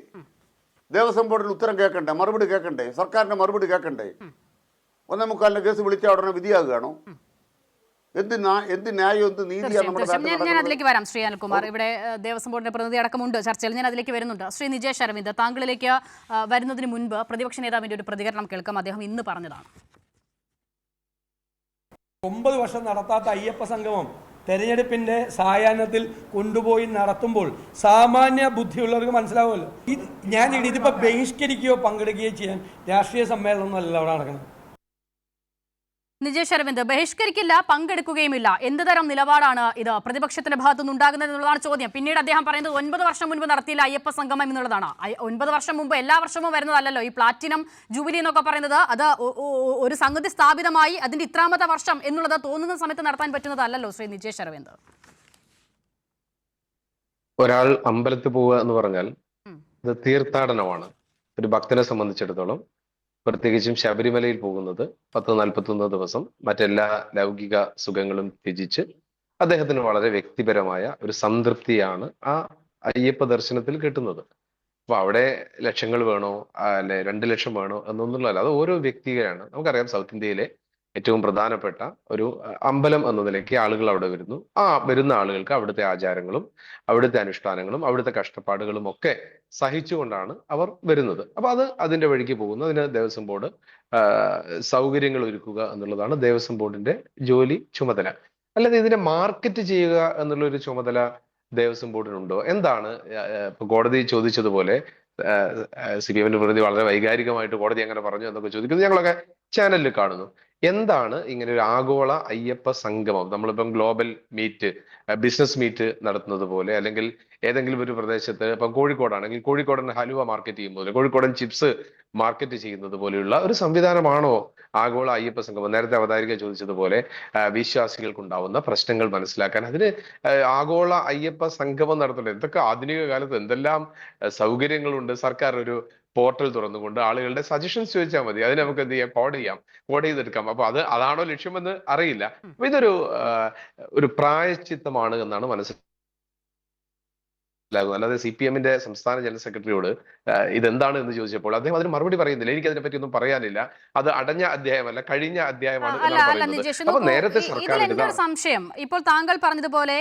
ദേവസ്വം ബോർഡിൽ ഉത്തരം കേൾക്കണ്ടേ, മറുപടി കേൾക്കണ്ടേ, സർക്കാരിൻ്റെ മറുപടി കേൾക്കണ്ടേ? 1.25 കേസ് വിളിച്ചാൽ ഉടനെ വിധിയാകുകയാണോ? എന്ത് ന്യായം, എന്ത് നീതിയാണ്? ഞാൻ അതിലേക്ക് വരാം. ശ്രീ അനിൽകുമാർ, ഇവിടെ ദേവസ്വം ബോർഡിന്റെ പ്രതിനിധി അടക്കമുണ്ട് ചർച്ചയിൽ. ഞാൻ അതിലേക്ക് വരുന്നുണ്ട്. ശ്രീ നിജേഷ് അരവിന്ദ്, താങ്കളിലേക്ക് വരുന്നതിന് മുൻപ് പ്രതിപക്ഷ നേതാവിന്റെ ഒരു പ്രതികരണം കേൾക്കാം. അദ്ദേഹം ഇന്ന് പറഞ്ഞതാണ്. 9 വർഷം നടത്താത്ത അയ്യപ്പ സംഗമം തെരഞ്ഞെടുപ്പിന്റെ സായാഹ്നത്തിൽ കൊണ്ടുപോയി നടത്തുമ്പോൾ സാമാന്യ ബുദ്ധിയുള്ളവർക്ക് മനസ്സിലാവുമല്ലോ. ഞാൻ ഇതിപ്പോ ബഹിഷ്കരിക്കുകയോ പങ്കെടുക്കുകയോ ചെയ്യാൻ രാഷ്ട്രീയ സമ്മേളനം അല്ല അവിടെ നടക്കുന്നത്. നിജേഷ് അരവിന്ദ്, ബഹിഷ്കരിക്കില്ല, പങ്കെടുക്കുകയുമില്ല. എന്ത് തരം നിലപാടാണ് ഇത് പ്രതിപക്ഷത്തിന്റെ ഭാഗത്തുനിന്ന് ഉണ്ടാകുന്നത് എന്നുള്ളതാണ് ചോദ്യം. പിന്നീട് അദ്ദേഹം പറയുന്നത് 9 വർഷം മുൻപ് നടത്തിയില്ല അയ്യപ്പ സംഗമം എന്നുള്ളതാണ്. 9 വർഷം മുമ്പ് എല്ലാ വർഷവും വരുന്നതല്ലോ ഈ പ്ലാറ്റിനം ജൂബിലി എന്നൊക്കെ പറയുന്നത്. അത് ഒരു സംഗതി സ്ഥാപിതമായി അതിന്റെ ഇത്രാമത്തെ വർഷം എന്നുള്ളത് തോന്നുന്ന സമയത്ത് നടത്താൻ പറ്റുന്നതല്ലോ ശ്രീ നിജേഷ് അരവിന്ദ്. ഒരാൾ അമ്പലത്തിൽ പോവുക എന്ന് പറഞ്ഞാൽ ഇത് തീർത്ഥാടനമാണ്. ഒരു ഭക്തനെ സംബന്ധിച്ചിടത്തോളം, പ്രത്യേകിച്ചും ശബരിമലയിൽ പോകുന്നത് 10-41 ദിവസം മറ്റെല്ലാ ലൗകിക സുഖങ്ങളും ത്യജിച്ച് അദ്ദേഹത്തിന് വളരെ വ്യക്തിപരമായ ഒരു സംതൃപ്തിയാണ് ആ അയ്യപ്പ ദർശനത്തിൽ കിട്ടുന്നത്. അപ്പൊ അവിടെ ലക്ഷങ്ങൾ വേണോ അല്ലെ 2 ലക്ഷം വേണോ എന്നൊന്നുമില്ല, അത് ഓരോ വ്യക്തിയാണ്. നമുക്കറിയാം സൗത്ത് ഇന്ത്യയിലെ ഏറ്റവും പ്രധാനപ്പെട്ട ഒരു അമ്പലം എന്ന നിലയ്ക്ക് ആളുകൾ അവിടെ വരുന്നു. ആ വരുന്ന ആളുകൾക്ക് അവിടുത്തെ ആചാരങ്ങളും അവിടുത്തെ അനുഷ്ഠാനങ്ങളും അവിടുത്തെ കഷ്ടപ്പാടുകളും ഒക്കെ സഹിച്ചുകൊണ്ടാണ് അവർ വരുന്നത്. അപ്പൊ അത് അതിന്റെ വഴിക്ക് പോകുന്നു. അതിന് ദേവസ്വം ബോർഡ് സൗകര്യങ്ങൾ ഒരുക്കുക എന്നുള്ളതാണ് ദേവസ്വം ബോർഡിന്റെ ജോലി, ചുമതല. അല്ലാതെ ഇതിനെ മാർക്കറ്റ് ചെയ്യുക എന്നുള്ളൊരു ചുമതല ദേവസ്വം ബോർഡിനുണ്ടോ? എന്താണ് ഇപ്പൊ കോടതി ചോദിച്ചതുപോലെ CPM-ന്റെ പ്രതിനിധി വളരെ വൈകാരികമായിട്ട് കോടതി അങ്ങനെ പറഞ്ഞു എന്നൊക്കെ ചോദിക്കുന്നത് ഞങ്ങളൊക്കെ ചാനലിൽ കാണുന്നു. എന്താണ് ഇങ്ങനെ ഒരു ആഗോള അയ്യപ്പ സംഗമം? നമ്മളിപ്പം ഗ്ലോബൽ മീറ്റ്, ബിസിനസ് മീറ്റ് നടത്തുന്നത് പോലെ, അല്ലെങ്കിൽ ഏതെങ്കിലും ഒരു പ്രദേശത്ത് ഇപ്പം കോഴിക്കോടാണെങ്കിൽ കോഴിക്കോടൻ ഹലുവ മാർക്കറ്റ് ചെയ്യുമ്പോൾ, കോഴിക്കോടൻ ചിപ്സ് മാർക്കറ്റ് ചെയ്യുന്നത് പോലെയുള്ള ഒരു സംവിധാനമാണോ ആഗോള അയ്യപ്പ സംഗമം? നേരത്തെ അവതാരിക ചോദിച്ചതുപോലെ വിശ്വാസികൾക്കുണ്ടാവുന്ന പ്രശ്നങ്ങൾ മനസ്സിലാക്കാൻ അതിന് ആഗോള അയ്യപ്പ സംഗമം നടത്തുന്നത്. എന്തൊക്കെ ആധുനിക കാലത്ത് എന്തെല്ലാം സൗകര്യങ്ങളുണ്ട്. സർക്കാർ ഒരു പോർട്ടൽ തുറന്നുകൊണ്ട് ആളുകളുടെ സജഷൻസ് ചോദിച്ചാൽ മതി, അതിന് നമുക്ക് എന്ത് ചെയ്യാം, കോഡ് ചെയ്തെടുക്കാം. അപ്പൊ അതാണോ ലക്ഷ്യമെന്ന് അറിയില്ല. അപ്പൊ ഇതൊരു പ്രായശ്ചിത്തമാണ് എന്നാണ് മനസ്സിലാക്കുന്നത്. അല്ലാതെ CPM-ന്റെ സംസ്ഥാന ജനറൽ സെക്രട്ടറിയോട് ഇതെന്താണ് എന്ന് ചോദിച്ചപ്പോൾ അദ്ദേഹം അതിന് മറുപടി പറയുന്നില്ല. എനിക്ക് അതിനെപ്പറ്റി ഒന്നും പറയാനില്ല, അത് അടഞ്ഞ അധ്യായമല്ല, കഴിഞ്ഞ അധ്യായമാണ് അല്ല എന്നാണ് അല്ല പറയുന്നത്. നിജേഷ്, അപ്പൊ നോക്കൂ, നേരത്തെ ഇതിൽ സർക്കാർ എനിക്കൊരു സംശയം. ഇപ്പോൾ താങ്കൾ പറഞ്ഞതുപോലെ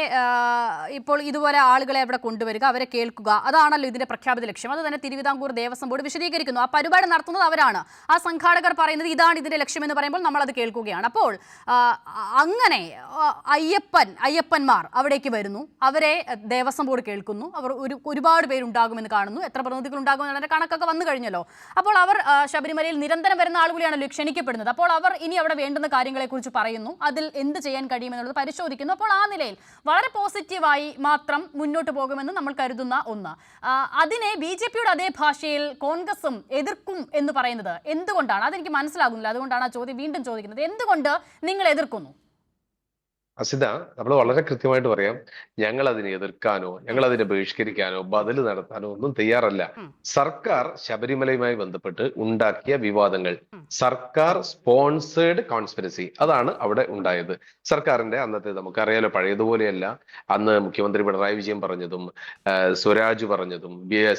ഇപ്പോൾ ഇതുപോലെ ആളുകളെ അവിടെ കൊണ്ടുവരിക, അവരെ കേൾക്കുക, അതാണല്ലോ ഇതിന്റെ പ്രഖ്യാപിത ലക്ഷ്യം. അത് തന്നെ തിരുവിതാംകൂർ ദേവസ്വം ബോർഡ് വിശദീകരിക്കുന്നു. ആ പരിപാടി നടത്തുന്നത് അവരാണ്. ആ സംഘാടകർ പറയുന്നത് ഇതാണ് ഇതിന്റെ ലക്ഷ്യം എന്ന് പറയുമ്പോൾ നമ്മൾ അത് കേൾക്കുകയാണ്. അപ്പോൾ അങ്ങനെ അയ്യപ്പന്മാർ അവിടേക്ക് വരുന്നു, അവരെ ദേവസ്വം ബോർഡ് കേൾക്കുന്നു, അവർ ഒരുപാട് പേരുണ്ടാകുമെന്ന് കാണുന്നു, എത്ര പ്രതിനിധികൾ ഉണ്ടാകുമെന്നുള്ള കണക്കൊക്കെ വന്നു കഴിഞ്ഞല്ലോ. അപ്പോൾ അവർ ശബരിമലയിൽ നിരന്തരം വരുന്ന ആളുകളെയാണല്ലോ ക്ഷണിക്കപ്പെടുന്നത്. അപ്പോൾ അവർ ഇനി അവിടെ വേണ്ടുന്ന കാര്യങ്ങളെക്കുറിച്ച് പറയുന്നു, അതിൽ എന്ത് ചെയ്യാൻ കഴിയുമെന്നുള്ളത് പരിശോധിക്കുന്നു. അപ്പോൾ ആ നിലയിൽ വളരെ പോസിറ്റീവായി മാത്രം മുന്നോട്ട് പോകുമെന്ന് നമ്മൾ കരുതുന്ന ഒന്ന്. അതിനെ BJP-യുടെ അതേ ഭാഷയിൽ കോൺഗ്രസും എതിർക്കും എന്ന് പറയുന്നത് എന്തുകൊണ്ടാണ്? അതെനിക്ക് മനസ്സിലാകുന്നില്ല. അതുകൊണ്ടാണ് ആ ചോദ്യം വീണ്ടും ചോദിക്കുന്നത്. എന്തുകൊണ്ട് നിങ്ങൾ എതിർക്കുന്നു? അസിത, നമ്മൾ വളരെ കൃത്യമായിട്ട് പറയാം, ഞങ്ങൾ അതിനെ എതിർക്കാനോ ഞങ്ങൾ അതിനെ ബഹിഷ്കരിക്കാനോ ബദൽ നടത്താനോ ഒന്നും തയ്യാറല്ല. സർക്കാർ ശബരിമലയുമായി ബന്ധപ്പെട്ട് ഉണ്ടാക്കിയ വിവാദങ്ങൾ, സർക്കാർ സ്പോൺസേഡ് കോൺസ്പിരസി, അതാണ് അവിടെ ഉണ്ടായത്. സർക്കാരിന്റെ അന്നത്തെ നമുക്കറിയാലോ, പഴയതുപോലെയല്ല. അന്ന് മുഖ്യമന്ത്രി പിണറായി വിജയൻ പറഞ്ഞതും സ്വരാജ് പറഞ്ഞതും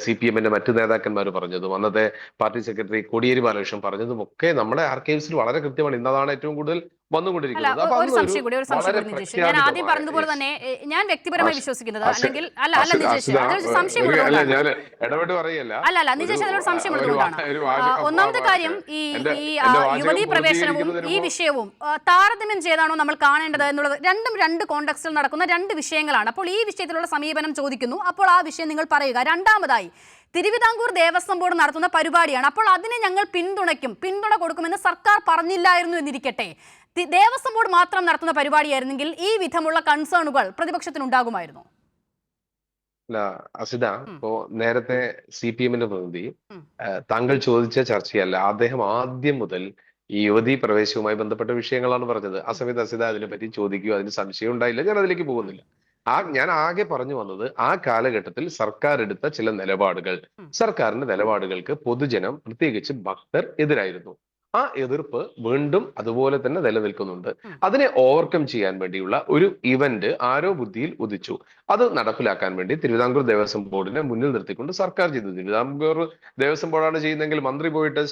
CPM-ന്റെ മറ്റു നേതാക്കന്മാർ പറഞ്ഞതും അന്നത്തെ പാർട്ടി സെക്രട്ടറി കോടിയേരി ബാലകൃഷ്ണൻ പറഞ്ഞതും ഒക്കെ നമ്മുടെ ആർക്കൈവ്സിൽ വളരെ കൃത്യമാണ്. ഇന്നതാണ് ഏറ്റവും കൂടുതൽ വന്നുകൊണ്ടിരിക്കുന്നത്. ഒരു സംശയം കൂടി നിജേഷ്, ഞാൻ ആദ്യം പറഞ്ഞതുപോലെ തന്നെ ഞാൻ വ്യക്തിപരമായി വിശ്വസിക്കുന്നത്, അല്ലെങ്കിൽ നിജേഷ് അതൊരു സംശയം നിജേഷ് അതിനൊരു സംശയം ഉള്ളതുകൊണ്ടാണ്. ഒന്നാമത്തെ കാര്യം, ഈ യുവതീ പ്രവേശനവും ഈ വിഷയവും താരതമ്യം ചെയ്താണോ നമ്മൾ കാണേണ്ടത് എന്നുള്ളത്, രണ്ടും രണ്ട് കോണ്ടെക്സ്റ്റിൽ നടക്കുന്ന രണ്ട് വിഷയങ്ങളാണ്. അപ്പോൾ ഈ വിഷയത്തിലുള്ള സമീപനം ചോദിക്കുന്നു, അപ്പോൾ ആ വിഷയം നിങ്ങൾ പറയുക. രണ്ടാമതായി, തിരുവിതാംകൂർ ദേവസ്വം ബോർഡ് നടത്തുന്ന പരിപാടിയാണ്, അപ്പോൾ അതിനെ ഞങ്ങൾ പിന്തുണ കൊടുക്കുമെന്ന് സർക്കാർ പറഞ്ഞില്ലായിരുന്നു എന്നിരിക്കട്ടെ. ദേവസ്വം ബോർഡ് മാത്രം നടത്തുന്ന പരിപാടിയായിരുന്നെങ്കിൽ ഈ വിധമുള്ള കൺസേണുകൾ പ്രതിപക്ഷത്തിനുണ്ടാകുമായിരുന്നു. അല്ല അസിത, ഇപ്പോ നേരത്തെ CPM-ന്റെ പ്രതിനിധി താങ്കൾ ചോദിച്ച ചർച്ചയല്ല, അദ്ദേഹം ആദ്യം മുതൽ ഈ യുവതീ പ്രവേശവുമായി ബന്ധപ്പെട്ട വിഷയങ്ങളാണ് പറഞ്ഞത്. ആ സമയത്ത് അസിത അതിനെപ്പറ്റി ചോദിക്കുകയോ അതിന് സംശയം ഉണ്ടായില്ല. ഞാൻ അതിലേക്ക് പോകുന്നില്ല. ഞാൻ ആകെ പറഞ്ഞു വന്നത്, ആ കാലഘട്ടത്തിൽ സർക്കാർ എടുത്ത ചില നിലപാടുകൾ, സർക്കാരിന്റെ നിലപാടുകൾക്ക് പൊതുജനം, പ്രത്യേകിച്ച് ഭക്തർ എതിരായിരുന്നു. ആ എതിർപ്പ് വീണ്ടും അതുപോലെ തന്നെ നിലനിൽക്കുന്നുണ്ട്. അതിനെ ഓവർകം ചെയ്യാൻ വേണ്ടിയുള്ള ഒരു ഇവന്റ് ആരോ ബുദ്ധിയിൽ ഉദിച്ചു. അത് നടപ്പിലാക്കാൻ വേണ്ടി തിരുവിതാംകൂർ ദേവസ്വം ബോർഡിനെ മുന്നിൽ നിർത്തിക്കൊണ്ട് സർക്കാർ ചെയ്തു. തിരുവിതാംകൂർ ദേവസ്വം ബോർഡാണ് ചെയ്യുന്നതെങ്കിൽ മന്ത്രി പോയിട്ട്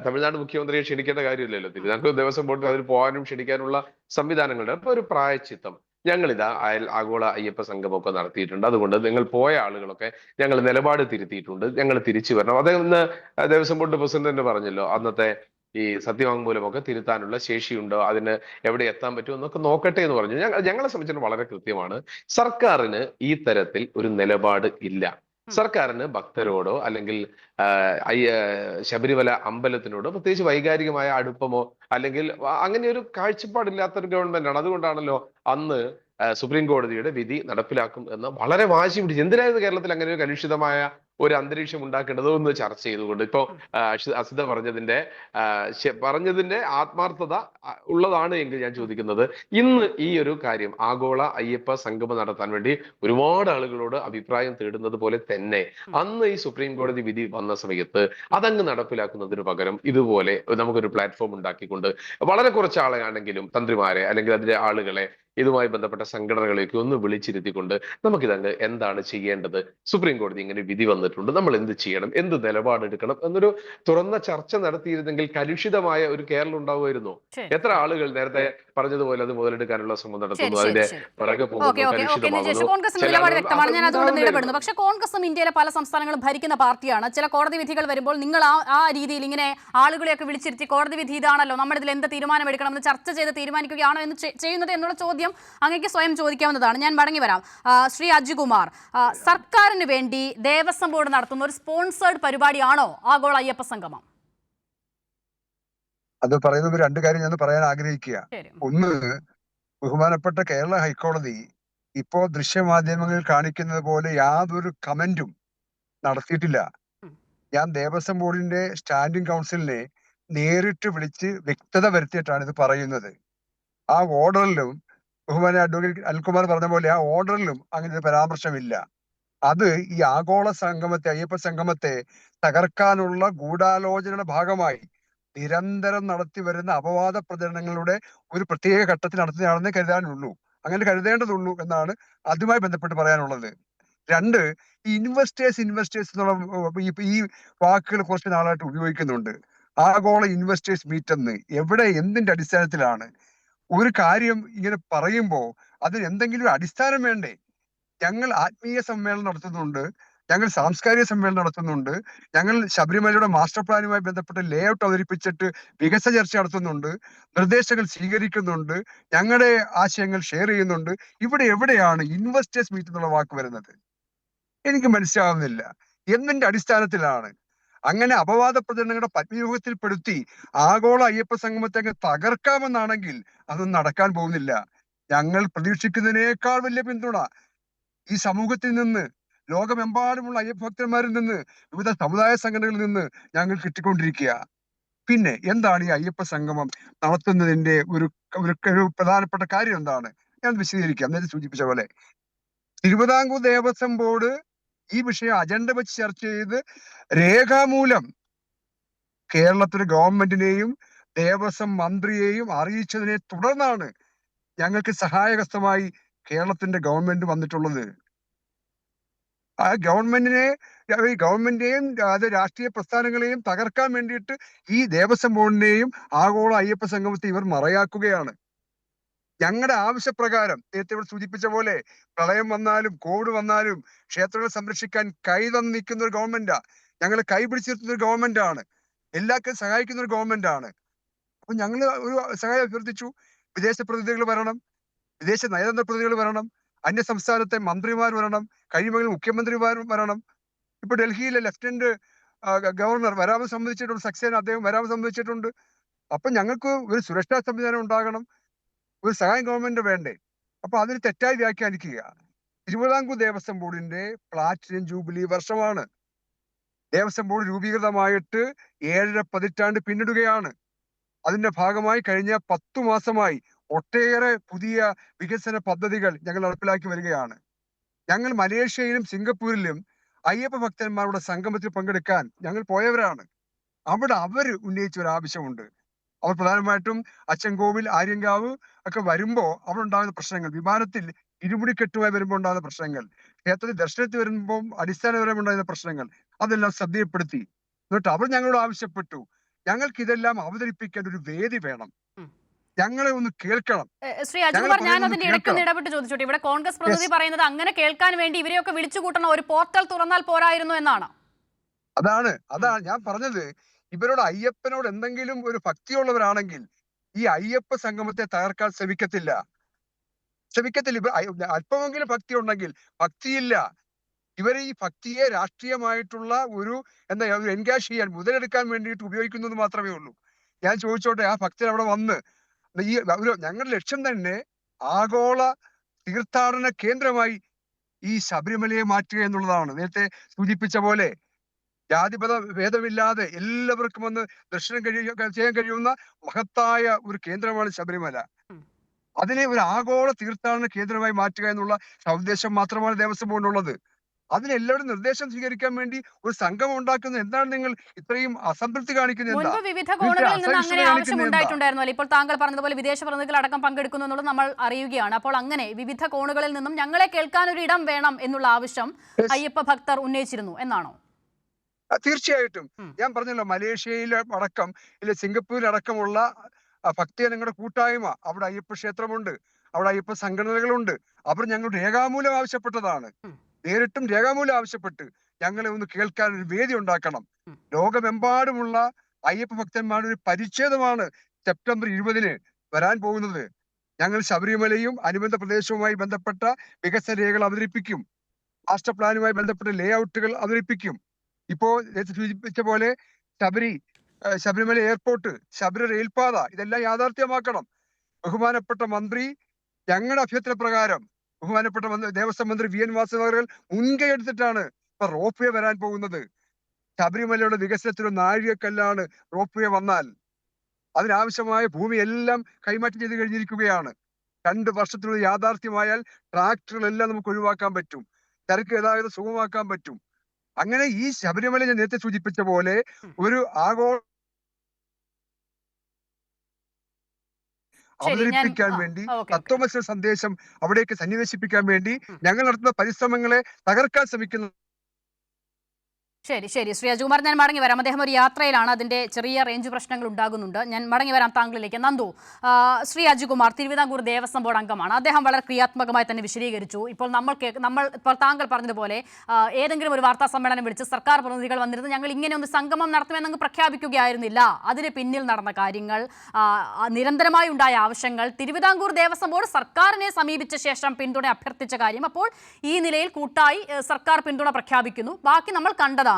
തമിഴ്നാട് മുഖ്യമന്ത്രിയെ ക്ഷണിക്കേണ്ട കാര്യമില്ലല്ലോ. തിരുവിതാംകൂർ ദേവസ്വം ബോർഡിൽ അതിൽ പോകാനും ക്ഷണിക്കാനുള്ള സംവിധാനങ്ങളുണ്ട്. അപ്പൊ ഒരു പ്രായച്ചിത്തം, ഞങ്ങളിതാ ആഗോള അയ്യപ്പ സംഗമമൊക്കെ നടത്തിയിട്ടുണ്ട്, അതുകൊണ്ട് നിങ്ങൾ പോയ ആളുകളൊക്കെ ഞങ്ങൾ നിലപാട് തിരുത്തിയിട്ടുണ്ട്, ഞങ്ങൾ തിരിച്ചു വരണം. അദ്ദേഹം ഇന്ന് ദേവസ്വം ബോർഡ് പ്രസിഡന്റ് തന്നെ പറഞ്ഞല്ലോ, അന്നത്തെ ഈ സത്യവാങ്മൂലമൊക്കെ തിരുത്താനുള്ള ശേഷിയുണ്ടോ, അതിന് എവിടെ എത്താൻ പറ്റുമോ എന്നൊക്കെ നോക്കട്ടെ എന്ന് പറഞ്ഞു. ഞങ്ങളെ സംബന്ധിച്ചിടത്തോളം വളരെ കൃത്യമാണ്, സർക്കാരിന് ഈ തരത്തിൽ ഒരു നിലപാട് ഇല്ല. സർക്കാരിന് ഭക്തരോടോ അല്ലെങ്കിൽ ശബരിമല അമ്പലത്തിനോടോ പ്രത്യേകിച്ച് വൈകാരികമായ അടുപ്പമോ അല്ലെങ്കിൽ അങ്ങനെ ഒരു കാഴ്ചപ്പാടില്ലാത്തൊരു ഗവൺമെന്റാണ്. അതുകൊണ്ടാണല്ലോ അന്ന് സുപ്രീം കോടതിയുടെ വിധി നടപ്പിലാക്കും എന്ന് വളരെ വാശി പിടിച്ചു. എന്തിനായിരുന്നു കേരളത്തിൽ അങ്ങനെ ഒരു കലുഷിതമായ ഒരു അന്തരീക്ഷം ഉണ്ടാക്കേണ്ടത് ഒന്ന് ചർച്ച ചെയ്തുകൊണ്ട്. ഇപ്പോ അസിത പറഞ്ഞതിന്റെ ആത്മാർത്ഥത ഉള്ളതാണ് എങ്കിൽ ഞാൻ ചോദിക്കുന്നത്, ഇന്ന് ഈ ഒരു കാര്യം ആഗോള അയ്യപ്പ സംഗമം നടത്താൻ വേണ്ടി ഒരുപാട് ആളുകളോട് അഭിപ്രായം തേടുന്നത് പോലെ തന്നെ അന്ന് ഈ സുപ്രീം കോടതി വിധി വന്ന സമയത്ത് അതങ്ങ് നടപ്പിലാക്കുന്നതിന് പകരം ഇതുപോലെ നമുക്കൊരു പ്ലാറ്റ്ഫോം ഉണ്ടാക്കിക്കൊണ്ട് വളരെ കുറച്ച് ആളെയാണെങ്കിലും തന്ത്രിമാരെ അല്ലെങ്കിൽ അതിലെ ആളുകളെ, ഇതുമായി ബന്ധപ്പെട്ട സംഘടനകളെയൊക്കെ ഒന്ന് വിളിച്ചിരുത്തിക്കൊണ്ട് നമുക്കിതങ്ങ് എന്താണ് ചെയ്യേണ്ടത്, സുപ്രീം കോടതി ഇങ്ങനെ വിധി വന്നിട്ടുണ്ട്, നമ്മൾ എന്ത് ചെയ്യണം, എന്ത് നിലപാടെടുക്കണം എന്നൊരു തുറന്ന ചർച്ച നടത്തിയിരുന്നെങ്കിൽ കലുഷിതമായ ഒരു കേരളം ഉണ്ടാവുമായിരുന്നു. എത്ര ആളുകൾ നേരത്തെ പറഞ്ഞതുപോലെ അത് മുതലെടുക്കാനുള്ള ശ്രമം നടത്തുന്നു, അതിന്റെ പിറകെ പോകുന്നു. പക്ഷെ കോൺഗ്രസും ഇന്ത്യയിലെ പല സംസ്ഥാനങ്ങളും ഭരിക്കുന്ന പാർട്ടിയാണ്. ചില കോടതി വിധികൾ വരുമ്പോൾ നിങ്ങൾ ആ രീതിയിൽ ഇങ്ങനെ ആളുകളെയൊക്കെ വിളിച്ചിരുത്തി കോടതി വിധി ഇതാണല്ലോ, നമ്മൾ ഇതിൽ എന്ത് തീരുമാനം എടുക്കണം എന്ന് ചർച്ച ചെയ്ത് തീരുമാനിക്കുകയാണോ എന്ന് ചെയ്യുന്നത് എന്നുള്ള ചോദ്യം അങ്ങേക്ക് സ്വയം ചോദിക്കാവുന്നതാണ്. ഞാൻ മടങ്ങി വരാം. ശ്രീ അജികുമാർ, സർക്കാരിന് വേണ്ടി ദേവസ്വം ബോർഡ് നടത്തുന്ന ഒരു സ്പോൺസേഡ് പരിപാടിയാണോ ആഗോള അയ്യപ്പ സംഗമം? അത് പറയുന്നത് രണ്ട് കാര്യം ഞാൻ പറയാൻ ആഗ്രഹിക്കുക. ഒന്ന്, ബഹുമാനപ്പെട്ട കേരള ഹൈക്കോടതി ഇപ്പോ ദൃശ്യമാധ്യമങ്ങളിൽ കാണിക്കുന്നത് പോലെ യാതൊരു കമന്റും നടത്തിയിട്ടില്ല. ഞാൻ ദേവസ്വം ബോർഡിന്റെ സ്റ്റാൻഡിംഗ് കൗൺസിലിനെ നേരിട്ട് വിളിച്ച് വ്യക്തത വരുത്തിയിട്ടാണ് ഇത് പറയുന്നത്. ആ ഓർഡറിലും ബഹുമാന അഡ്വക്കേറ്റ് അനിൽകുമാർ പറഞ്ഞ പോലെ ആ ഓർഡറിലും അങ്ങനെ ഒരു പരാമർശമില്ല. അത് ഈ ആഗോള സംഗമത്തെ, അയ്യപ്പ സംഗമത്തെ തകർക്കാനുള്ള ഗൂഢാലോചനയുടെ ഭാഗമായി നിരന്തരം നടത്തി വരുന്ന അപവാദ പ്രചരണങ്ങളുടെ ഒരു പ്രത്യേക ഘട്ടത്തിൽ നടത്തുന്നതാണെന്ന് കരുതാനുള്ളൂ, അങ്ങനെ കരുതേണ്ടതുള്ളൂ എന്നാണ് അതുമായി ബന്ധപ്പെട്ട് പറയാനുള്ളത്. രണ്ട്, ഈ ഇൻവെസ്റ്റേഴ്സ് എന്നുള്ള ഈ വാക്കുകൾ കുറച്ച് നാളായിട്ട് ഉപയോഗിക്കുന്നുണ്ട്. ആഗോള ഇൻവെസ്റ്റേഴ്സ് മീറ്റ് എന്ന് എവിടെ, എന്തിന്റെ അടിസ്ഥാനത്തിലാണ്? ഒരു കാര്യം ഇങ്ങനെ പറയുമ്പോൾ അതിന് എന്തെങ്കിലും ഒരു അടിസ്ഥാനം വേണ്ടേ? ഞങ്ങൾ ആത്മീയ സമ്മേളനം നടത്തുന്നുണ്ട്, ഞങ്ങൾ സാംസ്കാരിക സമ്മേളനം നടത്തുന്നുണ്ട്, ഞങ്ങൾ ശബരിമലയുടെ മാസ്റ്റർ പ്ലാനുമായി ബന്ധപ്പെട്ട് ലേ ഔട്ട് അവതരിപ്പിച്ചിട്ട് വികസന ചർച്ച നടത്തുന്നുണ്ട്, നിർദ്ദേശങ്ങൾ സ്വീകരിക്കുന്നുണ്ട്, ഞങ്ങളുടെ ആശയങ്ങൾ ഷെയർ ചെയ്യുന്നുണ്ട്. ഇവിടെ എവിടെയാണ് ഇൻവെസ്റ്റേഴ്സ് മീറ്റ് എന്നുള്ള വാക്ക് വരുന്നത്? എനിക്ക് മനസ്സിലാവുന്നില്ല. എന്തിന്റെ അടിസ്ഥാനത്തിലാണ്? അങ്ങനെ അപവാദ പ്രചരണങ്ങളുടെ പത്മవ్യൂഹത്തിൽപ്പെടുത്തി ആഗോള അയ്യപ്പ സംഗമത്തെ അങ്ങ് തകർക്കാമെന്നാണെങ്കിൽ അതൊന്നും നടക്കാൻ പോകുന്നില്ല. ഞങ്ങൾ പ്രതീക്ഷിക്കുന്നതിനേക്കാൾ വലിയ പിന്തുണ ഈ സമൂഹത്തിൽ നിന്ന്, ലോകമെമ്പാടുമുള്ള അയ്യപ്പ ഭക്തന്മാരിൽ നിന്ന്, വിവിധ സമുദായ സംഘടനകളിൽ നിന്ന് ഞങ്ങൾ കിട്ടിക്കൊണ്ടിരിക്കുക. പിന്നെ എന്താണ് ഈ അയ്യപ്പ സംഗമം നടത്തുന്നതിന്റെ ഒരു പ്രധാനപ്പെട്ട കാര്യം എന്താണ്? ഞാൻ വിശദീകരിക്കാം. നേരത്തെ സൂചിപ്പിച്ച പോലെ തിരുവിതാംകൂർ ദേവസ്വം ബോർഡ് ഈ വിഷയം അജണ്ട വെച്ച് ചർച്ച ചെയ്ത് രേഖാമൂലം കേരളത്തിലെ ഗവൺമെന്റിനെയും ദേവസ്വം മന്ത്രിയെയും അറിയിച്ചതിനെ തുടർന്നാണ് ഞങ്ങൾക്ക് സഹായഹസ്തമായി കേരളത്തിന്റെ ഗവൺമെന്റ് വന്നിട്ടുള്ളത്. ആ ഗവൺമെന്റിനെയും അത് രാഷ്ട്രീയ പ്രസ്ഥാനങ്ങളെയും തകർക്കാൻ വേണ്ടിയിട്ട് ഈ ദേവസ്വം ബോർഡിനെയും ആഗോള അയ്യപ്പ സംഗമത്തെ ഇവർ മറയാക്കുകയാണ്. ഞങ്ങളുടെ ആവശ്യപ്രകാരം നേരത്തെ ഇവിടെ സൂചിപ്പിച്ച പോലെ പ്രളയം വന്നാലും കോവിഡ് വന്നാലും ക്ഷേത്രങ്ങളെ സംരക്ഷിക്കാൻ കൈതന്ന് നിൽക്കുന്ന ഒരു ഗവൺമെന്റാ, ഞങ്ങളെ കൈ പിടിച്ചു നിർത്തുന്ന ഒരു ഗവൺമെന്റ് ആണ്, എല്ലാവർക്കും സഹായിക്കുന്ന ഒരു ഗവൺമെന്റ് ആണ്. അപ്പൊ ഞങ്ങൾ ഒരു സഹായം അഭ്യർത്ഥിച്ചു. വിദേശ പ്രതിനിധികൾ വരണം, വിദേശ നയതന്ത്ര പ്രതിനിധികൾ വരണം, അന്യ സംസ്ഥാനത്തെ മന്ത്രിമാർ വരണം, കഴിയുമെങ്കിൽ മുഖ്യമന്ത്രിമാർ വരണം. ഇപ്പൊ ഡൽഹിയിലെ ലഫ്റ്റനന്റ് ഗവർണർ വരാമെന്ന് സംബന്ധിച്ചിട്ടുണ്ട്, സക്സേന അദ്ദേഹം വരാമെന്ന് സംബന്ധിച്ചിട്ടുണ്ട്. അപ്പൊ ഞങ്ങൾക്ക് ഒരു സുരക്ഷാ സംവിധാനം ഉണ്ടാകണം, ഒരു സഹായം ഗവൺമെന്റ് വേണ്ടേ? അപ്പൊ അതിന് തെറ്റായി വ്യാഖ്യാനിക്കുക. തിരുവിതാംകൂർ ദേവസ്വം ബോർഡിന്റെ പ്ലാറ്റിനം ജൂബിലി വർഷമാണ്. ദേവസ്വം ബോർഡ് രൂപീകൃതമായിട്ട് 7.5 പതിറ്റാണ്ട് പിന്നിടുകയാണ്. അതിന്റെ ഭാഗമായി കഴിഞ്ഞ 10 മാസമായി ഒട്ടേറെ പുതിയ വികസന പദ്ധതികൾ ഞങ്ങൾ നടപ്പിലാക്കി വരികയാണ്. ഞങ്ങൾ മലേഷ്യയിലും സിംഗപ്പൂരിലും അയ്യപ്പ ഭക്തന്മാരുടെ സംഗമത്തിൽ പങ്കെടുക്കാൻ ഞങ്ങൾ പോയവരാണ്. അവിടെ അവർ ഉന്നയിച്ച ഒരു ആവശ്യമുണ്ട്. അവർ പ്രധാനമായിട്ടും അച്ചൻകോവിൽ, ആര്യങ്കാവ് ഒക്കെ വരുമ്പോ അവിടെ ഉണ്ടാകുന്ന പ്രശ്നങ്ങൾ, വിമാനത്തിൽ ഇരുമുടിക്കെട്ടുമായി വരുമ്പോൾ ഉണ്ടാകുന്ന പ്രശ്നങ്ങൾ, ക്ഷേത്രത്തിൽ ദർശനത്തിൽ വരുമ്പോൾ അടിസ്ഥാനപരമായി ഉണ്ടാകുന്ന പ്രശ്നങ്ങൾ, അതെല്ലാം ശ്രദ്ധയപ്പെടുത്തി. എന്നിട്ട് അവർ ഞങ്ങളോട് ആവശ്യപ്പെട്ടു, ഞങ്ങൾക്ക് ഇതെല്ലാം അവതരിപ്പിക്കാൻ ഒരു വേദി വേണം, ഞങ്ങളെ ഒന്ന് കേൾക്കണം. ശ്രീ അജികുമാർ, ഞാൻ അതിന്റെ ഇടയ്ക്കൊന്ന് ഇടപെട്ട് ചോദിച്ചോട്ടെ. ഇവിടെ കോൺഗ്രസ് പ്രതിനിധി പറയുന്നത് അങ്ങനെ കേൾക്കാൻ വേണ്ടി ഇവരെയൊക്കെ വിളിച്ചു കൂട്ടണം, ഒരു പോർട്ടൽ തുറന്നാൽ പോരായിരുന്നു എന്നാണ്. അതാണ് ഞാൻ പറഞ്ഞത്. ഇവരോട് അയ്യപ്പനോട് എന്തെങ്കിലും ഒരു ഭക്തിയുള്ളവരാണെങ്കിൽ ഈ അയ്യപ്പ സംഗമത്തെ തകർക്കാൻ ശ്രമിക്കത്തില്ല. ഇവർ അല്പമെങ്കിലും ഭക്തി ഉണ്ടെങ്കിൽ, ഭക്തിയില്ല. ഇവരെ ഈ ഭക്തിയെ രാഷ്ട്രീയമായിട്ടുള്ള ഒരു എൻഗാഷ് ചെയ്യാൻ, മുതലെടുക്കാൻ വേണ്ടിയിട്ട് ഉപയോഗിക്കുന്നത് മാത്രമേ ഉള്ളൂ. ഞാൻ ചോദിച്ചോട്ടെ, ആ ഭക്തർ അവിടെ വന്ന് ഞങ്ങളുടെ ലക്ഷ്യം തന്നെ ആഗോള തീർത്ഥാടന കേന്ദ്രമായി ഈ ശബരിമലയെ മാറ്റുക എന്നുള്ളതാണ്. നേരത്തെ സൂചിപ്പിച്ച പോലെ ജാതിപത ഭേദമില്ലാതെ എല്ലാവർക്കും വന്ന് ദർശനം ചെയ്യാൻ കഴിയുന്ന മഹത്തായ ഒരു കേന്ദ്രമാണ് ശബരിമല. അതിനെ ഒരു ആഗോള തീർത്ഥാടന കേന്ദ്രമായി മാറ്റുക എന്നുള്ള ഉദ്ദേശം മാത്രമാണ് ദേവസ്വം ബോർഡിനുള്ളത്. അതിനെല്ലാവരും നിർദ്ദേശം സ്വീകരിക്കാൻ വേണ്ടി ഒരു സംഘം ഉണ്ടാക്കുന്നത് എന്താണ്? നിങ്ങൾ ഇത്രയും അസംതൃപ്തി കാണിക്കുന്നത്? മുൻപ് വിവിധ കോണുകളിൽ നിന്ന് അങ്ങനെ ആവശ്യം ഉണ്ടായിട്ടുണ്ടായിരുന്നല്ലോ. ഇപ്പോൾ താങ്കൾ പറഞ്ഞതുപോലെ വിദേശ പ്രതിനിധികൾ അടക്കം പങ്കെടുക്കുന്നു എന്നുള്ളത് നമ്മൾ അറിയുകയാണ്. അപ്പോൾ അങ്ങനെ വിവിധ കോണുകളിൽ നിന്നും ഞങ്ങളെ കേൾക്കാൻ ഒരു ഇടം വേണം എന്നുള്ള ആവശ്യം അയ്യപ്പ ഭക്തർ ഉന്നയിച്ചിരുന്നു എന്നാണോ? തീർച്ചയായിട്ടും. ഞാൻ പറഞ്ഞല്ലോ, മലേഷ്യയിൽ അടക്കം ഇല്ല സിംഗപ്പൂരിൽ അടക്കമുള്ള ഭക്തജനങ്ങളുടെ കൂട്ടായ്മ, അവിടെ അയ്യപ്പ ക്ഷേത്രമുണ്ട്, അവിടെ അയ്യപ്പ സംഘടനകളുണ്ട്. അവർ ഞങ്ങൾ രേഖാമൂലം ആവശ്യപ്പെട്ടതാണ്. നേരിട്ടും രേഖാമൂലം ആവശ്യപ്പെട്ട് ഞങ്ങളെ ഒന്ന് കേൾക്കാൻ ഒരു വേദി ഉണ്ടാക്കണം. ലോകമെമ്പാടുമുള്ള അയ്യപ്പ ഭക്തന്മാരുടെ ഒരു പരിച്ഛേദമാണ് സെപ്റ്റംബർ 20-ന് വരാൻ പോകുന്നത്. ഞങ്ങൾ ശബരിമലയും അനുബന്ധ പ്രദേശവുമായി ബന്ധപ്പെട്ട വികസന രേഖകൾ അവതരിപ്പിക്കും, മാസ്റ്റർ പ്ലാനുമായി ബന്ധപ്പെട്ട ലേ ഔട്ടുകൾ അവതരിപ്പിക്കും. ഇപ്പോ സൂചിപ്പിച്ച പോലെ ശബരിമല എയർപോർട്ട്, ശബരി റെയിൽപാത, ഇതെല്ലാം യാഥാർത്ഥ്യമാക്കണം. ബഹുമാനപ്പെട്ട മന്ത്രി ഞങ്ങളുടെ അഭ്യർത്ഥന പ്രകാരം, ബഹുമാനപ്പെട്ട ദേവസ്വം മന്ത്രി വി എൻ വാസവൻ മുൻകൈ എടുത്തിട്ടാണ് ഇപ്പൊ റോപ്പ് വേ വരാൻ പോകുന്നത്. ശബരിമലയുടെ വികസനത്തിന് നാഴികക്കല്ലാണ് റോപ്പ് വേ വന്നാൽ. അതിനാവശ്യമായ ഭൂമി എല്ലാം കൈമാറ്റം ചെയ്ത് കഴിഞ്ഞിരിക്കുകയാണ്. 2 വർഷത്തിനുള്ളിൽ യാഥാർത്ഥ്യമായാൽ ട്രാക്ടറുകളെല്ലാം നമുക്ക് ഒഴിവാക്കാൻ പറ്റും, ചരക്ക് ഗതാഗതം സുഗമമാക്കാൻ പറ്റും. അങ്ങനെ ഈ ശബരിമല ഞാൻ നേരത്തെ സൂചിപ്പിച്ച പോലെ ഒരു ആഗോള അവതരിപ്പിക്കാൻ വേണ്ടി, തത്വമസി സന്ദേശം അവിടേക്ക് സന്നിവേശിപ്പിക്കാൻ വേണ്ടി ഞങ്ങൾ നടത്തുന്ന പരിശ്രമങ്ങളെ തകർക്കാൻ ശ്രമിക്കുന്നു. ശരി ശരി ശ്രീ അജുകുമാർ, ഞാൻ മടങ്ങി വരാം. അദ്ദേഹം ഒരു യാത്രയിലാണ്, അതിന്റെ ചെറിയ റേഞ്ച് പ്രശ്നങ്ങൾ ഉണ്ടാകുന്നുണ്ട്. ഞാൻ മടങ്ങി വരാം താങ്കളിലേക്ക്. നന്ദു, ശ്രീ അജുകുമാർ തിരുവിതാംകൂർ ദേവസ്വം ബോർഡ് അംഗമാണ്. അദ്ദേഹം വളരെ ക്രിയാത്മകമായി തന്നെ വിശദീകരിച്ചു. ഇപ്പോൾ ഇപ്പോൾ താങ്കൾ പറഞ്ഞതുപോലെ ഏതെങ്കിലും ഒരു വാർത്താ സമ്മേളനം വിളിച്ച് സർക്കാർ പ്രതിനിധികൾ വന്നിരുന്ന് ഞങ്ങൾ ഇങ്ങനെ ഒന്ന് സംഗമം നടത്തുമെന്നങ്ങ് പ്രഖ്യാപിക്കുകയായിരുന്നില്ല. അതിന് പിന്നിൽ നടന്ന കാര്യങ്ങൾ, നിരന്തരമായി ഉണ്ടായ ആവശ്യങ്ങൾ, തിരുവിതാംകൂർ ദേവസ്വം ബോർഡ് സർക്കാരിനെ സമീപിച്ച ശേഷം പിന്തുണ അഭ്യർത്ഥിച്ച കാര്യം, അപ്പോൾ ഈ നിലയിൽ കൂട്ടായി സർക്കാർ പിന്തുണ പ്രഖ്യാപിക്കുന്നു. ബാക്കി നമ്മൾ കണ്ടതാണ്.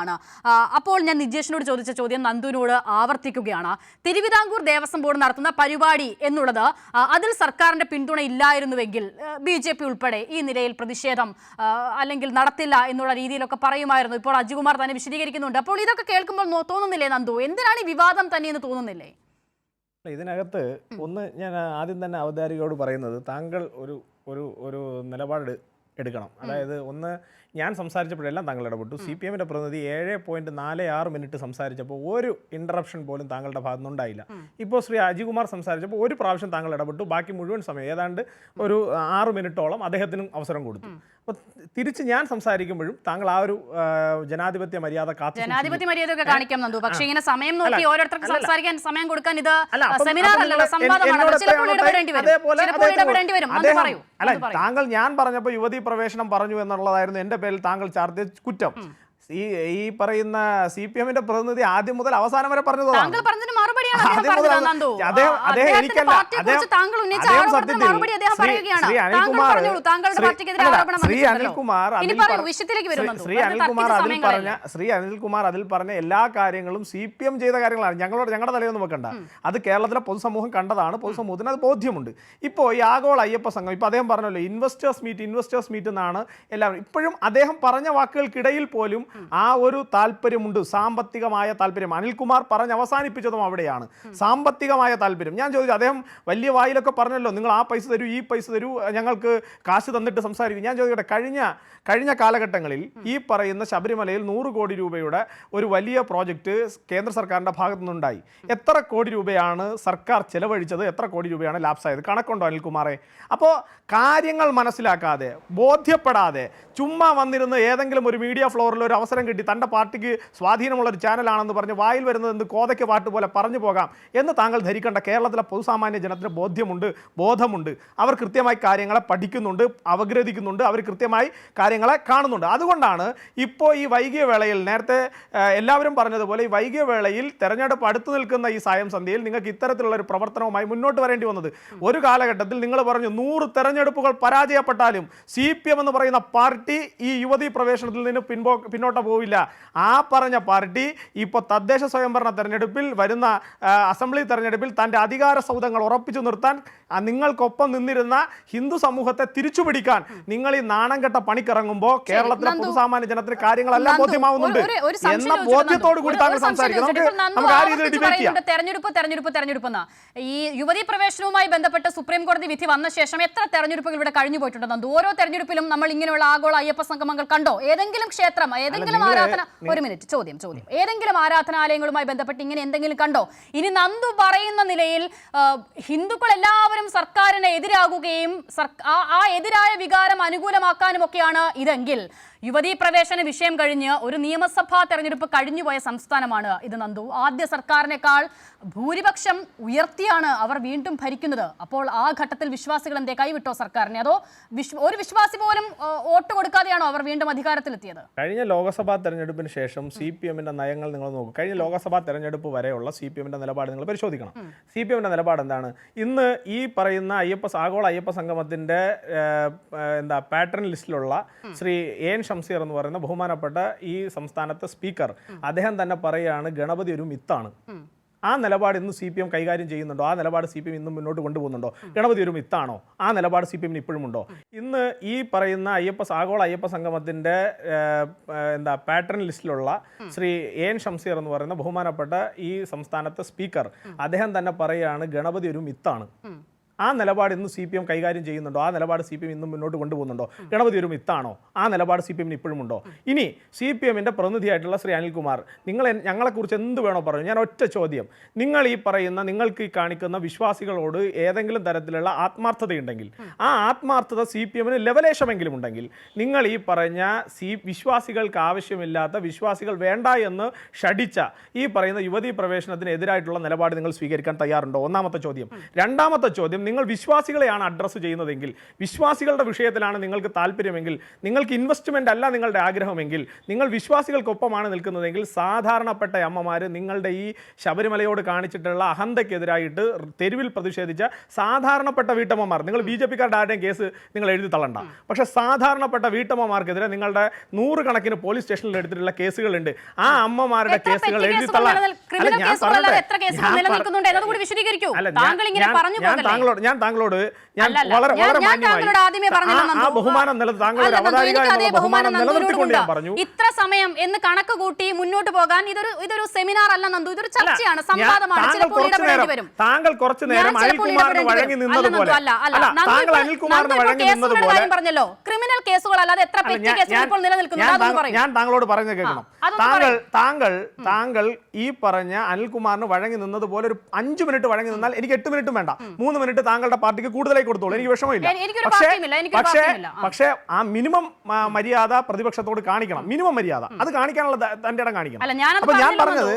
അപ്പോൾ ഞാൻ നിജേഷിനോട് ചോദിച്ച ചോദ്യം നന്ദുവിനോട് ആവർത്തിക്കുകയാണ്. തിരുവിതാംകൂർ ദേവസ്വം ബോർഡ് നടത്തുന്ന പരിപാടി എന്നുള്ളത് അതിൽ സർക്കാരിന്റെ പിന്തുണ ഇല്ലായിരുന്നുവെങ്കിൽ BJP ഉൾപ്പെടെ ഈ നിലയിൽ പ്രതിഷേധം അല്ലെങ്കിൽ നടത്തില്ല എന്നുള്ള രീതിയിലൊക്കെ പറയുമായിരുന്നു. ഇപ്പോൾ അജുകുമാർ തന്നെ വിശദീകരിക്കുന്നുണ്ട്. അപ്പോൾ ഇതൊക്കെ കേൾക്കുമ്പോൾ തോന്നുന്നില്ലേ നന്ദു, എന്തിനാണ് ഈ വിവാദം തന്നെയെന്ന് തോന്നുന്നില്ലേ? ഇതിനകത്ത് ഒന്ന് ഞാൻ ആദ്യം തന്നെ അവതാരികയോട് പറയുന്നത്, താങ്കൾ ഒരു നിലപാട് എടുക്കണം. അതായത് ഒന്ന്, ഞാൻ സംസാരിച്ചപ്പോഴെല്ലാം താങ്കൾ ഇടപെട്ടു. CPM-ന്റെ പ്രതിനിധി 7.46 മിനിറ്റ് സംസാരിച്ചപ്പോൾ ഒരു ഇൻറ്ററപ്ഷൻ പോലും താങ്കളുടെ ഭാഗത്തുനിന്ന് ഉണ്ടായില്ല. ഇപ്പോൾ ശ്രീ അജികുമാർ സംസാരിച്ചപ്പോൾ ഒരു പ്രാവശ്യം താങ്കൾ ഇടപെട്ടു. ബാക്കി മുഴുവൻ സമയം ഏതാണ്ട് ഒരു 6 മിനിറ്റോളം അദ്ദേഹത്തിനും അവസരം കൊടുത്തു. അപ്പോൾ തിരിച്ച് ഞാൻ സംസാരിക്കുമ്പോഴും താങ്കൾ ആ ഒരു ജനാധിപത്യ മര്യാദ ജനാധിപത്യ മര്യാദയൊക്കെ കാണിക്കാൻ നന്ദു. പക്ഷേ ഇങ്ങനെ സമയം നോക്കി ഓരോരുത്തർക്ക് സംസാരിക്കാൻ സമയം കൊടുക്കാൻ ഇത് സെമിനാർ അല്ലല്ലോ, സംവാദമാണ്. ചിലപ്പോൾ ഇടപെടേണ്ടി വരും. അല്ല, താങ്കൾ ഞാൻ പറഞ്ഞപ്പോൾ യുവതീ പ്രവേശനം പറഞ്ഞു എന്നുള്ളതായിരുന്നു എൻ്റെ പേരിൽ താങ്കൾ ചാർത്തിയ കുറ്റം. ഈ പറയുന്ന CPM-ന്റെ പ്രതിനിധി ആദ്യം മുതൽ അവസാനം വരെ പറഞ്ഞതാണ്. ശ്രീ അനിൽകുമാർ അതിൽ പറഞ്ഞ എല്ലാ കാര്യങ്ങളും CPM ചെയ്ത കാര്യങ്ങളാണ്. ഞങ്ങളുടെ തലയൊന്നും വെക്കണ്ട. അത് കേരളത്തിലെ പൊതുസമൂഹം കണ്ടതാണ്. പൊതുസമൂഹത്തിന് അത് ബോധ്യമുണ്ട്. ഇപ്പോൾ ഈ ആഗോള അയ്യപ്പ സംഘം, ഇപ്പൊ അദ്ദേഹം പറഞ്ഞല്ലോ ഇൻവെസ്റ്റേഴ്സ് മീറ്റ് എന്നാണ് എല്ലാവരും. ഇപ്പോഴും അദ്ദേഹം പറഞ്ഞ വാക്കുകൾക്കിടയിൽ പോലും ആ ഒരു താല്പര്യമുണ്ട്, സാമ്പത്തികമായ താല്പര്യം. അനിൽകുമാർ പറഞ്ഞ് അവസാനിപ്പിച്ചതും അവിടെയാണ്, സാമ്പത്തികമായ താല്പര്യം. ഞാൻ ചോദിച്ചു, അദ്ദേഹം വലിയ വായിലൊക്കെ പറഞ്ഞല്ലോ നിങ്ങൾ ആ പൈസ തരൂ, ഈ പൈസ തരൂ, ഞങ്ങൾക്ക് കാശ് തന്നിട്ട് സംസാരിക്കും. ഞാൻ ചോദിക്കട്ടെ, കഴിഞ്ഞ കാലഘട്ടങ്ങളിൽ ഈ പറയുന്ന ശബരിമലയിൽ 100 കോടി രൂപയുടെ ഒരു വലിയ പ്രോജക്റ്റ് കേന്ദ്ര സർക്കാരിൻ്റെ ഭാഗത്തു നിന്നുണ്ടായി. എത്ര കോടി രൂപയാണ് സർക്കാർ ചെലവഴിച്ചത്? എത്ര കോടി രൂപയാണ് ലാപ്സ് ആയത്? കണക്കുണ്ടോ അനിൽകുമാറെ? അപ്പോൾ കാര്യങ്ങൾ മനസ്സിലാക്കാതെ, ബോധ്യപ്പെടാതെ, ചുമ്മാ വന്നിരുന്ന് ഏതെങ്കിലും ഒരു മീഡിയ ഫ്ലോറിൽ ഒരു അവസരം കിട്ടി തൻ്റെ പാർട്ടിക്ക് സ്വാധീനമുള്ള ഒരു ചാനലാണെന്ന് പറഞ്ഞ് വായിൽ വരുന്നത് എന്ത് കോതയ്ക്ക് പാട്ട് പോലെ പറഞ്ഞു പോകാം എന്ന് താങ്കൾ ധരിക്കേണ്ട. കേരളത്തിലെ പൊതുസാമാന്യ ജനത്തിന് ബോധമുണ്ട്. അവർ കൃത്യമായി കാര്യങ്ങളെ പഠിക്കുന്നുണ്ട്, അവഗ്രഹിക്കുന്നുണ്ട്, അവർ കൃത്യമായി കാര്യങ്ങളെ കാണുന്നുണ്ട്. അതുകൊണ്ടാണ് ഇപ്പോൾ ഈ വൈകിയ വേളയിൽ, നേരത്തെ എല്ലാവരും പറഞ്ഞതുപോലെ ഈ വൈകിയ വേളയിൽ തെരഞ്ഞെടുപ്പ് അടുത്തു നിൽക്കുന്ന ഈ സായം സന്ധ്യയിൽ നിങ്ങൾക്ക് ഇത്തരത്തിലുള്ള ഒരു പ്രവർത്തനവുമായി മുന്നോട്ട് വരേണ്ടി വന്നത്. ഒരു കാലഘട്ടത്തിൽ നിങ്ങൾ പറഞ്ഞു 100 തെരഞ്ഞെടുപ്പുകൾ പരാജയപ്പെട്ടാലും CPM എന്ന് പറയുന്ന പാർട്ടി ഈ യുവതീ പ്രവേശനത്തിൽ നിന്ന് പിന്നോട്ട് പോവില്ല. ആ പറഞ്ഞ പാർട്ടി ഇപ്പോൾ തദ്ദേശ സ്വയംഭരണ തെരഞ്ഞെടുപ്പിൽ, വരുന്ന അസംബ്ലി തെരഞ്ഞെടുപ്പിൽ തൻ്റെ അധികാര സൗധങ്ങൾ ഉറപ്പിച്ചു നിർത്താൻ നിങ്ങൾക്കൊപ്പം നിന്നിരുന്ന ഹിന്ദു സമൂഹത്തെ തിരിച്ചുപിടിക്കാൻ നിങ്ങൾ ഈ നാണം കെട്ട പണിക്കിറങ്ങുമ്പോൾ കേരളത്തിലെ പൊതുസാമാന്യ ജനത്തിന് കാര്യങ്ങളെല്ലാം ബോധ്യമാവുന്നുണ്ട് എന്ന ബോധ്യത്തോടു കൂടി താങ്കൾ സംസാരിക്കും. നമുക്ക് ആ രീതിയിൽ ഡിബേറ്റ് ചെയ്യാം. തെരഞ്ഞെടുപ്പ് ഈ യുവതീ പ്രവേശനവുമായി ബന്ധപ്പെട്ട് സുപ്രീം കോടതി വിധി വന്ന ശേഷം എത്ര തെരഞ്ഞെടുപ്പുകൾ ഇവിടെ കഴിഞ്ഞു പോയിട്ടുണ്ടെന്ന്? ഓരോ തെരഞ്ഞെടുപ്പിലും നമ്മൾ ഇങ്ങനെയുള്ള ആഗോള അയ്യപ്പ സംഗമങ്ങൾ കണ്ടോ? ഏതെങ്കിലും ക്ഷേത്രം, ഏതെങ്കിലും ആരാധന, ഒരു മിനിറ്റ്, ചോദ്യം ഏതെങ്കിലും ആരാധനാലയങ്ങളുമായി ബന്ധപ്പെട്ട് ഇങ്ങനെ എന്തെങ്കിലും കണ്ടോ? ഇനി നന്ദു പറയുന്ന നിലയിൽ ഹിന്ദുക്കൾ എല്ലാവരും സർക്കാരിന് എതിരാകുകയും ആ എതിരായ വികാരം അനുകൂലമാക്കാനും ഒക്കെയാണ് ഇതെങ്കിൽ, യുവതീ പ്രവേശന വിഷയം കഴിഞ്ഞ് ഒരു നിയമസഭാ തെരഞ്ഞെടുപ്പ് കഴിഞ്ഞുപോയ സംസ്ഥാനമാണ് ഇത് നന്ദു. ആദ്യ സർക്കാരിനേക്കാൾ ഭൂരിപക്ഷം ഉയർത്തിയാണ് അവർ വീണ്ടും ഭരിക്കുന്നത്. അപ്പോൾ ആ ഘട്ടത്തിൽ വിശ്വാസികൾ എന്തേ കൈവിട്ടോ സർക്കാരിനെ? അതോ ഒരു വിശ്വാസി പോലും വോട്ട് കൊടുക്കാതെയാണോ അവർ വീണ്ടും അധികാരത്തിലെത്തിയത്? കഴിഞ്ഞ ലോക്സഭാ തെരഞ്ഞെടുപ്പിന് ശേഷം CPM-ന്റെ നയങ്ങൾ നിങ്ങൾ നോക്കും. കഴിഞ്ഞ ലോക്സഭാ തെരഞ്ഞെടുപ്പ് വരെയുള്ള CPM-ന്റെ നിലപാട് നിങ്ങൾ പരിശോധിക്കണം. CPM-ന്റെ നിലപാട് എന്താണ്? ഇന്ന് ഈ പറയുന്ന ആഗോള അയ്യപ്പ സംഗമത്തിന്റെ പാറ്റേൺ ലിസ്റ്റിലുള്ള ശ്രീ എൻ ഷംസീർ എന്ന് പറയുന്ന ബഹുമാനപ്പെട്ട ഈ സംസ്ഥാനത്തെ സ്പീക്കർ, അദ്ദേഹം തന്നെ പറയുകയാണ് ഗണപതി ഒരു മിത്താണ്. ആ നിലപാട് ഇന്ന് CPM കൈകാര്യം ചെയ്യുന്നുണ്ടോ? ആ നിലപാട് CPM ഇന്നും മുന്നോട്ട് കൊണ്ടുപോകുന്നുണ്ടോ? ഗണപതി ഒരു മിത്താണോ? ആ നിലപാട് CPM-ന് ഇപ്പോഴും ഉണ്ടോ? ഇന്ന് ഈ പറയുന്ന ആഗോള അയ്യപ്പ സംഗമത്തിന്റെ പാറ്റേൺ ലിസ്റ്റിലുള്ള ശ്രീ എൻ ഷംസീർ എന്ന് പറയുന്ന ബഹുമാനപ്പെട്ട ഈ സംസ്ഥാനത്തെ സ്പീക്കർ, അദ്ദേഹം തന്നെ പറയുകയാണ് ഗണപതി ഒരു മിത്താണ്. ആ നിലപാട് ഇന്ന് CPM കൈകാര്യം ചെയ്യുന്നുണ്ടോ? ആ നിലപാട് CPM ഇന്നും മുന്നോട്ട് കൊണ്ടുപോകുന്നുണ്ടോ? ഗണപതി ഒരു മിത്താണോ? ആ നിലപാട് CPM ഇപ്പോഴും ഉണ്ടോ? ഇനി CPM-ന്റെ പ്രതിനിധിയായിട്ടുള്ള ശ്രീ അനിൽകുമാർ, നിങ്ങൾ ഞങ്ങളെക്കുറിച്ച് എന്ത് വേണോ പറഞ്ഞു? ഞാൻ ഒറ്റ ചോദ്യം, നിങ്ങൾ ഈ പറയുന്ന, നിങ്ങൾക്ക് ഈ കാണിക്കുന്ന വിശ്വാസികളോട് ഏതെങ്കിലും തരത്തിലുള്ള ആത്മാർത്ഥതയുണ്ടെങ്കിൽ, ആ ആത്മാർത്ഥത CPM-ന് ലെവലേശമെങ്കിലും ഉണ്ടെങ്കിൽ, നിങ്ങൾ ഈ പറഞ്ഞ വിശ്വാസികൾക്ക് ആവശ്യമില്ലാത്ത, വിശ്വാസികൾ വേണ്ട എന്ന് ഷടിച്ച ഈ പറയുന്ന യുവതീ പ്രവേശനത്തിന് എതിരായിട്ടുള്ള നിലപാട് നിങ്ങൾ സ്വീകരിക്കാൻ തയ്യാറുണ്ടോ? ഒന്നാമത്തെ ചോദ്യം. രണ്ടാമത്തെ ചോദ്യം, നിങ്ങൾ വിശ്വാസികളെയാണ് അഡ്രസ്സ് ചെയ്യുന്നതെങ്കിൽ, വിശ്വാസികളുടെ വിഷയത്തിലാണ് നിങ്ങൾക്ക് താല്പര്യമെങ്കിൽ, നിങ്ങൾക്ക് ഇൻവെസ്റ്റ്മെന്റ് അല്ല നിങ്ങളുടെ ആഗ്രഹമെങ്കിൽ, നിങ്ങൾ വിശ്വാസികൾക്കൊപ്പമാണ് നിൽക്കുന്നതെങ്കിൽ, സാധാരണപ്പെട്ട അമ്മമാർ നിങ്ങളുടെ ഈ ശബരിമലയോട് കാണിച്ചിട്ടുള്ള അഹന്തയ്ക്കെതിരായിട്ട് തെരുവിൽ പ്രതിഷേധിച്ച സാധാരണപ്പെട്ട വീട്ടമ്മമാർ, നിങ്ങൾ BJP-ക്കാരുടെ ആരുടെയും കേസ് നിങ്ങൾ എഴുതി തള്ളണ്ട, പക്ഷെ സാധാരണപ്പെട്ട വീട്ടമ്മമാർക്കെതിരെ നിങ്ങളുടെ 100 കണക്കിന് പോലീസ് സ്റ്റേഷനിൽ എടുത്തിട്ടുള്ള കേസുകളുണ്ട്. ആ അമ്മമാരുടെ കേസുകൾ എഴുതി തള്ളാൻ ഞാൻ താങ്കളോട് ബഹുമാനം നിലനിർത്തിക്കൊണ്ട് ഞാൻ പറഞ്ഞു, ഇത്ര സമയം എന്ന് കണക്ക് കൂട്ടി മുന്നോട്ട് പോകാൻ ഇതൊരു സെമിനാർ അല്ല നന്ദു, ഇതൊരു ചർച്ചയാണ്, സംവാദമാണ്. താങ്കൾ കുറച്ചു നേരം അനിൽകുമാറിന് വഴങ്ങി നിന്നതുപോലെ പറഞ്ഞല്ലോ, ക്രിമിനൽ കേസുകൾ അല്ലാതെ എത്ര പെറ്റി കേസുകൾ ഇപ്പോൾ നിലനിൽക്കുന്നു? ഞാൻ താങ്കളോട് പറഞ്ഞു കേൾക്കണം. താങ്കൾ ഈ പറഞ്ഞ അനിൽകുമാറിന് വഴങ്ങി നിന്നതുപോലെ ഒരു 5 മിനിറ്റ് വഴങ്ങി നിന്നാൽ എനിക്ക് 8 മിനിറ്റും വേണ്ട, 3 മിനിറ്റ് താങ്കളുടെ പാർട്ടിക്ക് കൂടുതലായി കൊടുത്തോളൂ, എനിക്ക് വിഷമമില്ല. പക്ഷേ ആ മിനിമം മര്യാദ പ്രതിപക്ഷത്തോട് കാണിക്കണം, മിനിമം മര്യാദ അത് കാണിക്കാനുള്ള തന്റെ ഇടം കാണിക്കണം. അപ്പൊ ഞാൻ പറഞ്ഞത്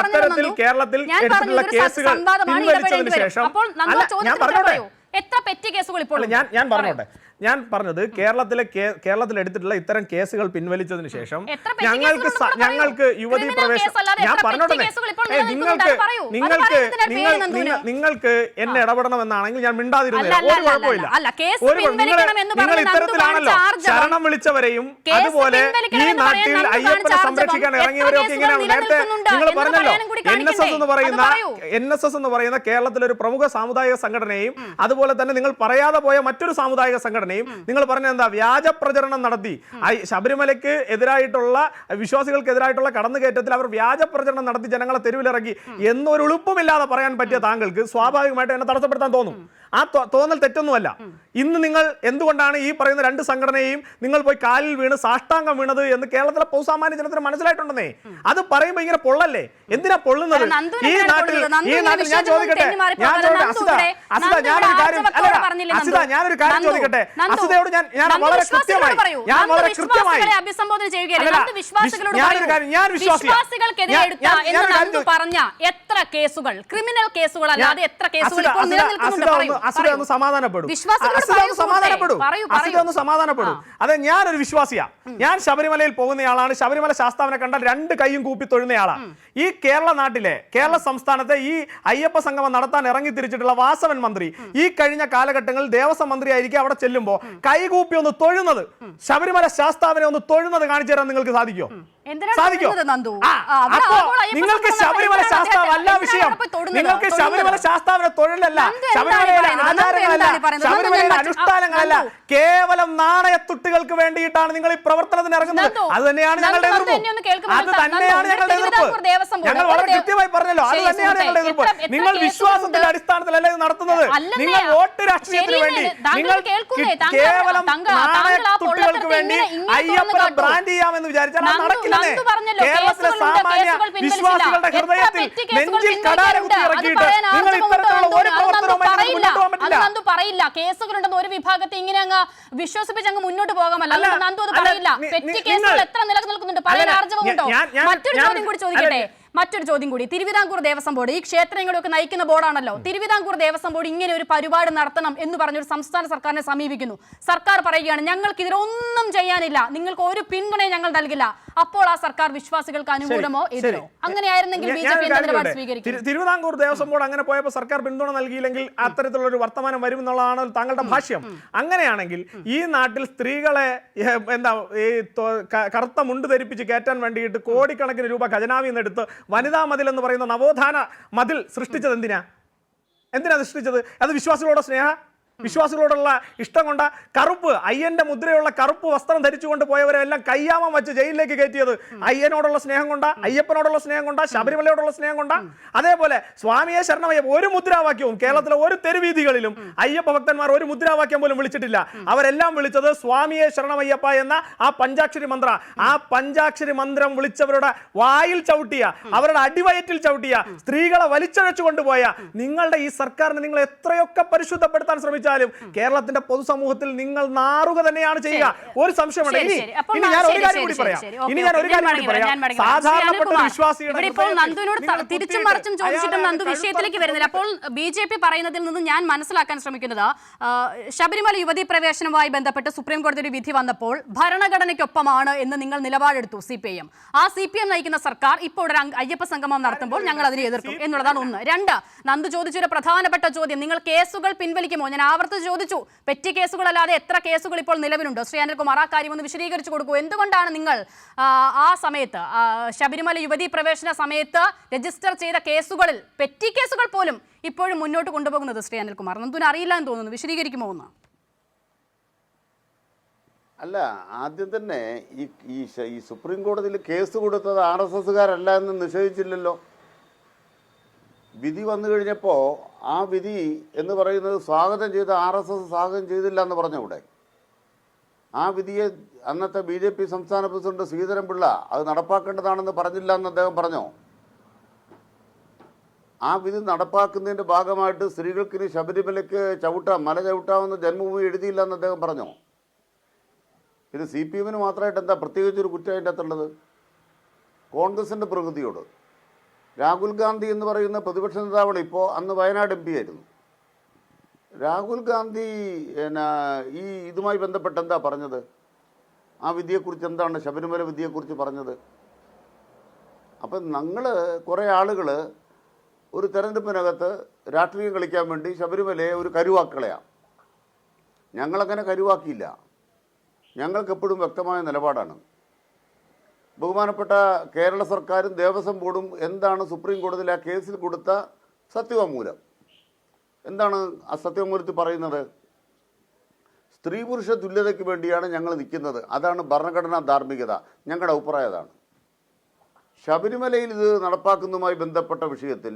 അത്തരത്തിൽ കേരളത്തിൽ എടുത്തിട്ടുള്ള കേസുകൾ പിൻവലിച്ചതിന് ശേഷം ഞാൻ പറഞ്ഞോട്ടെ, എത്ര പെറ്റി കേസുകൾ ഇപ്പോൾ ഞാൻ പറഞ്ഞത് കേരളത്തിൽ എടുത്തിട്ടുള്ള ഇത്തരം കേസുകൾ പിൻവലിച്ചതിന് ശേഷം ഞങ്ങൾക്ക് യുവതീ പ്രവേശനം, ഞാൻ പറഞ്ഞോട്ടെ, നിങ്ങൾക്ക് എന്നെ ഇടപെടണമെന്നാണെങ്കിൽ ഞാൻ മിണ്ടാതിരുന്നില്ല, ഒരു കുഴപ്പമില്ല. നിങ്ങൾ ഇത്തരത്തിലാണല്ലോ ശരണം വിളിച്ചവരെയും അതുപോലെ ഈ നാട്ടിൽ അയ്യപ്പനെ സംരക്ഷിക്കാൻ ഇറങ്ങിയവരെയും ഒക്കെ ഇങ്ങനെയാണ്. നേരത്തെ നിങ്ങൾ പറഞ്ഞല്ലോ NSS എന്ന് പറയുന്ന കേരളത്തിലെ ഒരു പ്രമുഖ സാമുദായിക സംഘടനയും അതുപോലെ തന്നെ നിങ്ങൾ പറയാതെ പോയ മറ്റൊരു സാമുദായിക സംഘടനയും നിങ്ങൾ പറഞ്ഞ എന്താ, വ്യാജ പ്രചരണം നടത്തി ശബരിമലയ്ക്ക് എതിരായിട്ടുള്ള, വിശ്വാസികൾക്കെതിരായിട്ടുള്ള കടന്നുകയറ്റത്തിൽ അവർ വ്യാജ പ്രചരണം നടത്തി ജനങ്ങളെ തെരുവിലിറങ്ങി എന്നൊരു എളുപ്പമില്ലാതെ പറയാൻ പറ്റിയ താങ്കൾക്ക് സ്വാഭാവികമായിട്ട് എന്നെ തടസ്സപ്പെടുത്താൻ തോന്നും. ആ തോന്നൽ തെറ്റൊന്നുമല്ല. ഇന്ന് നിങ്ങൾ എന്തുകൊണ്ടാണ് ഈ പറയുന്ന 2 സംഘടനയും നിങ്ങൾ പോയി കാലിൽ വീണ് സാഷ്ടാംഗം വീണത് എന്ന് കേരളത്തിലെ പൊതുസാമാന്യ ജനത്തിന് മനസ്സിലായിട്ടുണ്ടെന്നേ. അത് പറയുമ്പോ ഇങ്ങനെ പൊള്ളല്ലേ? എന്തിനാ പൊള്ളുന്നത്? ഈ നാട്ടിൽ ഞാൻ ചോദിക്കട്ടെ, ഞാനൊരു കാര്യം ചോദിക്കട്ടെ, അസിതയോട് ഞാൻ വളരെ കൃത്യമായി അഭിസംബോധന ചെയ്യുകയാണ്. പറഞ്ഞ എത്ര കേസുകൾ, ക്രിമിനൽ കേസുകൾ അല്ലാതെ എത്ര കേസുകൾ ഇപ്പോൾ നിലനിൽക്കുന്നുണ്ട്? സമാധാനപ്പെടൂ. അതെ, ഞാനൊരു വിശ്വാസിയാ, ഞാൻ ശബരിമലയിൽ പോകുന്നയാളാണ്. ശബരിമല ശാസ്താവിനെ കണ്ടാൽ 2 കൈയും കൂപ്പി തൊഴുന്നയാളാണ്. ഈ കേരള സംസ്ഥാനത്തെ ഈ അയ്യപ്പ സംഗമം നടത്താൻ ഇറങ്ങി തിരിച്ചിട്ടുള്ള വാസവൻ മന്ത്രി ഈ കഴിഞ്ഞ കാലഘട്ടങ്ങളിൽ ദേവസ്വം മന്ത്രി ആയിരിക്കും അവിടെ ചെല്ലുമ്പോ കൈകൂപ്പി ഒന്ന് തൊഴുന്നത്, ശബരിമല ശാസ്താവിനെ ഒന്ന് തൊഴുന്നത് കാണിച്ചു തരാൻ നിങ്ങൾക്ക് സാധിക്കോ? നിങ്ങൾക്ക് ശബരിമല ശാസ്താവ് അല്ല വിഷയം, നിങ്ങൾക്ക് ശബരിമല ശാസ്താവിനെ തൊഴിലല്ല, ശബരിമലയിലെ ആചാരങ്ങളല്ല, ശബരിമലയിലെ അനുഷ്ഠാനങ്ങളല്ല, കേവലം നാണയത്തുട്ടുകൾക്ക് വേണ്ടിയിട്ടാണ് നിങ്ങൾ ഈ പ്രവർത്തനത്തിന് ഇറങ്ങുന്നത്. അത് തന്നെയാണ് ഞങ്ങളുടെ എതിർപ്പ്. ഞങ്ങൾ വളരെ കൃത്യമായി പറഞ്ഞല്ലോ, അത് തന്നെയാണ് ഞങ്ങളുടെ എതിർപ്പ്. നിങ്ങൾ വിശ്വാസത്തിന്റെ അടിസ്ഥാനത്തിലല്ല ഇത് നടത്തുന്നത്, നിങ്ങൾ വോട്ട് രാഷ്ട്രീയത്തിന് വേണ്ടി, നിങ്ങൾ കേവലം നാണയത്തുട്ടുകൾക്ക് വേണ്ടി അയ്യപ്പനെ ബ്രാൻഡ് ചെയ്യാമെന്ന് വിചാരിച്ചാൽ അത് നടക്കില്ല. കേരളത്തിലെ സാമാന്യ വിശ്വാസികളുടെ ഹൃദയത്തിൽ നെഞ്ചിൽ കടാര കുത്തി ഇറക്കിയിട്ട് നിങ്ങൾ ഇത്തരത്തിലുള്ള ഒരു പ്രവർത്തനവും പറയില്ല. കേസുകളുണ്ടെന്ന് ഒരു വിഭാഗത്തെ ഇങ്ങനെ അങ്ങ് വിശ്വസിപ്പിച്ച് അങ്ങ് മുന്നോട്ട് പോകാമല്ല. നന്ദു അത് പറയില്ല. പെറ്റി കേസുകൾ എത്ര നിലനിൽക്കുന്നുണ്ട്, പറയാൻ ആർജവമുണ്ടോ? മറ്റൊരു ചോദ്യം കൂടി. തിരുവിതാംകൂർ ദേവസ്വം ബോർഡ് ഈ ക്ഷേത്രങ്ങളെയൊക്കെ നയിക്കുന്ന ബോർഡാണല്ലോ. തിരുവിതാംകൂർ ദേവസ്വം ബോർഡ് ഇങ്ങനെ ഒരു പരിപാടി നടത്തണം എന്ന് പറഞ്ഞൊരു സംസ്ഥാന സർക്കാരിനെ സമീപിക്കുന്നു. സർക്കാർ പറയുകയാണ് ഞങ്ങൾക്ക് ഇതിലൊന്നും ചെയ്യാനില്ല, നിങ്ങൾക്ക് ഒരു പിന്തുണയും ഞങ്ങൾ നൽകില്ല. അപ്പോൾ ആ സർക്കാർ വിശ്വാസികൾക്ക് അനുകൂലമോ എതിരോ? അങ്ങനെയായിരുന്നെങ്കിൽ BJP നിലപാട് സ്വീകരിക്കും. തിരുവിതാംകൂർ ദേവസ്വം ബോർഡ് അങ്ങനെ പോയപ്പോൾ സർക്കാർ പിന്തുണ നൽകിയില്ലെങ്കിൽ അത്തരത്തിലുള്ള ഒരു വർത്തമാനം വരും എന്നുള്ളതാണ് താങ്കളുടെ ഭാഷ്യം. അങ്ങനെയാണെങ്കിൽ ഈ നാട്ടിൽ സ്ത്രീകളെ കറുത്ത മുണ്ട് ധരിപ്പിച്ച് കയറ്റാൻ വേണ്ടിയിട്ട് കോടിക്കണക്കിന് രൂപ ഖജനാവിൽ നിന്ന് എടുത്ത് വനിതാ മതിൽ എന്ന് പറയുന്ന നവോത്ഥാന മതിൽ സൃഷ്ടിച്ചത് എന്തിനാ സൃഷ്ടിച്ചത്? അത് വിശ്വാസികളോട് വിശ്വാസികളോടുള്ള ഇഷ്ടം കൊണ്ടാ? കറുപ്പ് അയ്യന്റെ മുദ്രയുള്ള കറുപ്പ് വസ്ത്രം ധരിച്ചുകൊണ്ട് പോയവരെല്ലാം കയ്യാമം വെച്ച് ജയിലിലേക്ക് കയറ്റിയത് അയ്യനോടുള്ള സ്നേഹം കൊണ്ടാ, അയ്യപ്പനോടുള്ള സ്നേഹം കൊണ്ടാ, ശബരിമലയോടുള്ള സ്നേഹം കൊണ്ടാ? അതേപോലെ സ്വാമിയെ ശരണമയ്യപ്പ ഒരു മുദ്രാവാക്യവും കേരളത്തിലെ ഒരു തെരുവീതികളിലും അയ്യപ്പ ഭക്തന്മാർ ഒരു മുദ്രാവാക്യം പോലും വിളിച്ചിട്ടില്ല. അവരെല്ലാം വിളിച്ചത് സ്വാമിയെ ശരണമയ്യപ്പ എന്ന ആ പഞ്ചാക്ഷരി മന്ത്ര. ആ പഞ്ചാക്ഷരി മന്ത്രം വിളിച്ചവരുടെ വായിൽ ചവിട്ടിയ, അവരുടെ അടിവയറ്റിൽ ചവിട്ടിയ, സ്ത്രീകളെ വലിച്ചഴച്ചു കൊണ്ടുപോയ നിങ്ങളുടെ ഈ സർക്കാരിനെ നിങ്ങൾ എത്രയൊക്കെ പരിശുദ്ധപ്പെടുത്താൻ ശ്രമിച്ചാലും കേരളത്തിന്റെ പൊതുസമൂഹത്തിൽ നിങ്ങൾ നാറുക തന്നെയാണ് ചെയ്യുക. ഒരു സംശയമുണ്ട്. ഇനി ഞാൻ ഒരു കാര്യം കൂടി പറയാം. സാധാരണപ്പെട്ട വിശ്വാസിയുടെ തിരിച്ചും മറിച്ചും ചോദിച്ചിട്ടും നന്ദു വിഷയത്തിലേക്ക് വരുന്നില്ല. അപ്പോൾ BJP പറയുന്നതിൽ നിന്ന് ഞാൻ മനസ്സിലാക്കാൻ ശ്രമിക്കുന്നത് ശബരിമല യുവതീ പ്രവേശനവുമായി ബന്ധപ്പെട്ട് സുപ്രീം കോടതിയുടെ വിധി വന്നപ്പോൾ ഭരണഘടനയ്ക്കൊപ്പമാണ് എന്ന് നിങ്ങൾ നിലപാടെടുത്തു CPIM. ആ CPM നയിക്കുന്ന സർക്കാർ ഇപ്പോൾ ഒരു അയ്യപ്പ സംഗമം നടത്തുമ്പോൾ ഞങ്ങൾ അതിനെ എതിർക്കും എന്നുള്ളതാണ് ഒന്ന്. രണ്ട്, നന്ദു ചോദിച്ചൊരു പ്രധാനപ്പെട്ട ചോദ്യം, നിങ്ങൾ കേസുകൾ പിൻവലിക്കുമോ? ഞാൻ ആവർത്തിച്ച് ചോദിച്ചു. പെറ്റി കേസുകളല്ലാതെ എത്ര കേസുകൾ ഇപ്പോൾ നിലവിലുണ്ടോ? ശ്രീ അനിൽകുമാർ, ആ കാര്യം ഒന്ന് വിശദീകരിച്ചു കൊടുക്കൂ. എന്തുകൊണ്ടാണ് നിങ്ങൾ ആ സമയത്ത് ശബരിമല യുവതീ പ്രവേശന സമയത്ത് രജിസ്റ്റർ ചെയ്ത കേസുകളിൽ പെറ്റി കേസുകൾ പോലും ഇപ്പോഴും മുന്നോട്ട് കൊണ്ടുപോകുന്നത്? ശ്രീ അനിൽകുമാർ, നന്ദുവിന് അറിയില്ല എന്ന് തോന്നുന്നു, വിശദീകരിക്കുമോ എന്ന്? അല്ല, ആദ്യം തന്നെ ഈ സുപ്രീം കോടതിയിൽ കേസ് കൊടുത്തത് RSSകാരല്ല എന്ന് നിഷേധിച്ചില്ലല്ലോ. വിധി വന്നു കഴിഞ്ഞപ്പോൾ ആ വിധി എന്ന് പറയുന്നത് സ്വാഗതം ചെയ്ത് RSS സ്വാഗതം ചെയ്തില്ല എന്ന് പറഞ്ഞു. ഇവിടെ ആ വിധിയെ അന്നത്തെ BJP സംസ്ഥാന പ്രസിഡന്റ് ശ്രീധരൻപിള്ള അത് നടപ്പാക്കേണ്ടതാണെന്ന് പറഞ്ഞില്ല എന്ന് അദ്ദേഹം പറഞ്ഞോ? ആ വിധി നടപ്പാക്കുന്നതിൻ്റെ ഭാഗമായിട്ട് സ്ത്രീകൾക്കിനി ശബരിമലയ്ക്ക് മല ചവിട്ടാമെന്ന് ജന്മഭൂമി എഴുതിയില്ല എന്ന് അദ്ദേഹം പറഞ്ഞോ? ഇത് CPMന് മാത്രമായിട്ട് എന്താ പ്രത്യേകിച്ചൊരു കുറ്റം അതിൻ്റെ അകത്തുള്ളത്? കോൺഗ്രസിൻ്റെ പ്രകൃതിയോട് രാഹുൽ ഗാന്ധി എന്ന് പറയുന്ന പ്രതിപക്ഷ നേതാവാണ്. ഇപ്പോൾ അന്ന് വയനാട് MP ആയിരുന്നു. രാഹുൽ ഗാന്ധി ഈ ഇതുമായി ബന്ധപ്പെട്ട് എന്താ പറഞ്ഞത്? ആ വിധിയെക്കുറിച്ച് എന്താണ് ശബരിമല വിധിയെക്കുറിച്ച് പറഞ്ഞത്? അപ്പം ഞങ്ങൾ കുറേ ആളുകൾ ഒരു തെരഞ്ഞെടുപ്പിനകത്ത് രാഷ്ട്രീയം കളിക്കാൻ വേണ്ടി ശബരിമലയെ ഒരു കരുവാക്കളയാണ്. ഞങ്ങളങ്ങനെ കരുവാക്കിയില്ല. ഞങ്ങൾക്ക് എപ്പോഴും വ്യക്തമായ നിലപാടാണ്. ബഹുമാനപ്പെട്ട കേരള സർക്കാരും ദേവസ്വം ബോർഡും എന്താണ് സുപ്രീം കോടതിയിൽ ആ കേസിൽ കൊടുത്ത സത്യവാങ്മൂലം, എന്താണ് ആ സത്യവാങ്മൂലത്തിൽ പറയുന്നത്? സ്ത്രീ പുരുഷ തുല്യതയ്ക്ക് വേണ്ടിയാണ് ഞങ്ങൾ നിൽക്കുന്നത്. അതാണ് ഭരണഘടനാ ധാർമ്മികത. ഞങ്ങളുടെ അഭിപ്രായം അതാണ്. ശബരിമലയിൽ ഇത് നടപ്പാക്കുന്നതുമായി ബന്ധപ്പെട്ട വിഷയത്തിൽ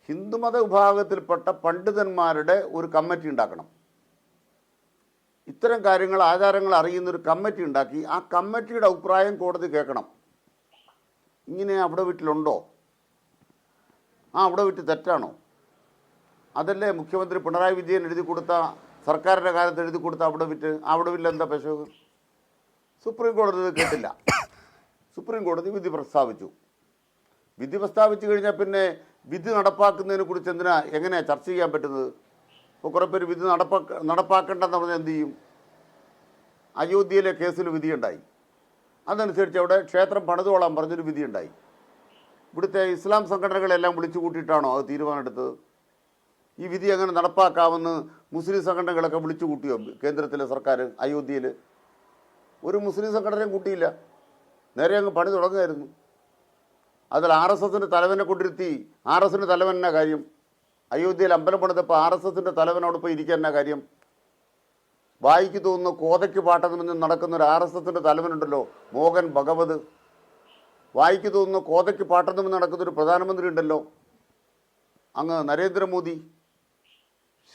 ഹിന്ദുമത വിഭാഗത്തിൽപ്പെട്ട പണ്ഡിതന്മാരുടെ ഒരു കമ്മിറ്റി ഉണ്ടാക്കണം. ഇത്തരം കാര്യങ്ങൾ, ആചാരങ്ങൾ അറിയുന്നൊരു കമ്മിറ്റി ഉണ്ടാക്കി ആ കമ്മിറ്റിയുടെ അഭിപ്രായം കോടതി കേൾക്കണം. ഇങ്ങനെ അവിടെ വീട്ടിലുണ്ടോ? അവിടെ വീട്ടിൽ തെറ്റാണോ? അതല്ലേ മുഖ്യമന്ത്രി പിണറായി വിജയൻ എഴുതി കൊടുത്ത, സർക്കാരിൻ്റെ കാലത്ത് എഴുതി കൊടുത്ത അവിടെ വില്ല എന്താ പെശക്? സുപ്രീം കോടതി ഇത് കേട്ടില്ല. സുപ്രീം കോടതി വിധി പ്രസ്താവിച്ചു. വിധി പ്രസ്താവിച്ചു കഴിഞ്ഞാൽ പിന്നെ വിധി നടപ്പാക്കുന്നതിനെ കുറിച്ച് എങ്ങനെയാണ് ചർച്ച ചെയ്യാൻ പറ്റുന്നത്? ഇപ്പോൾ കുറേ പേര് വിധി നടപ്പാക്കേണ്ടെന്ന് പറഞ്ഞാൽ എന്ത് ചെയ്യും? അയോധ്യയിലെ കേസിൽ വിധിയുണ്ടായി. അതനുസരിച്ച് അവിടെ ക്ഷേത്രം പണിതോളാൻ പറഞ്ഞൊരു വിധിയുണ്ടായി. ഇവിടുത്തെ ഇസ്ലാം സംഘടനകളെല്ലാം വിളിച്ചു കൂട്ടിയിട്ടാണോ അത് തീരുമാനമെടുത്തത്? ഈ വിധി എങ്ങനെ നടപ്പാക്കാമെന്ന് മുസ്ലിം സംഘടനകളൊക്കെ വിളിച്ചു കൂട്ടിയോ കേന്ദ്രത്തിലെ സർക്കാർ? അയോധ്യയിൽ ഒരു മുസ്ലിം സംഘടനയും കൂട്ടിയില്ല. നേരെ അങ്ങ് പണി തുടങ്ങുമായിരുന്നു. അതിൽ RSSൻ്റെ തലവനെ കൊണ്ടിരുത്തി. RSSൻ്റെ തലവൻ എന്നാ കാര്യം? അയോധ്യയിൽ അമ്പലം പണിതപ്പോൾ RSSൻ്റെ തലവനോട് പോയി ഇരിക്കാൻ എന്നാ കാര്യം? വായിക്ക് തോന്നുന്ന കോതയ്ക്ക് പാട്ടെന്ന് നടക്കുന്ന ഒരു RSSൻ്റെ തലവനുണ്ടല്ലോ, മോഹൻ ഭഗവത്. വായിക്ക് തോന്നുന്ന കോതയ്ക്ക് പാട്ടെന്ന് നടക്കുന്നൊരു പ്രധാനമന്ത്രി ഉണ്ടല്ലോ, അങ്ങ് നരേന്ദ്രമോദി.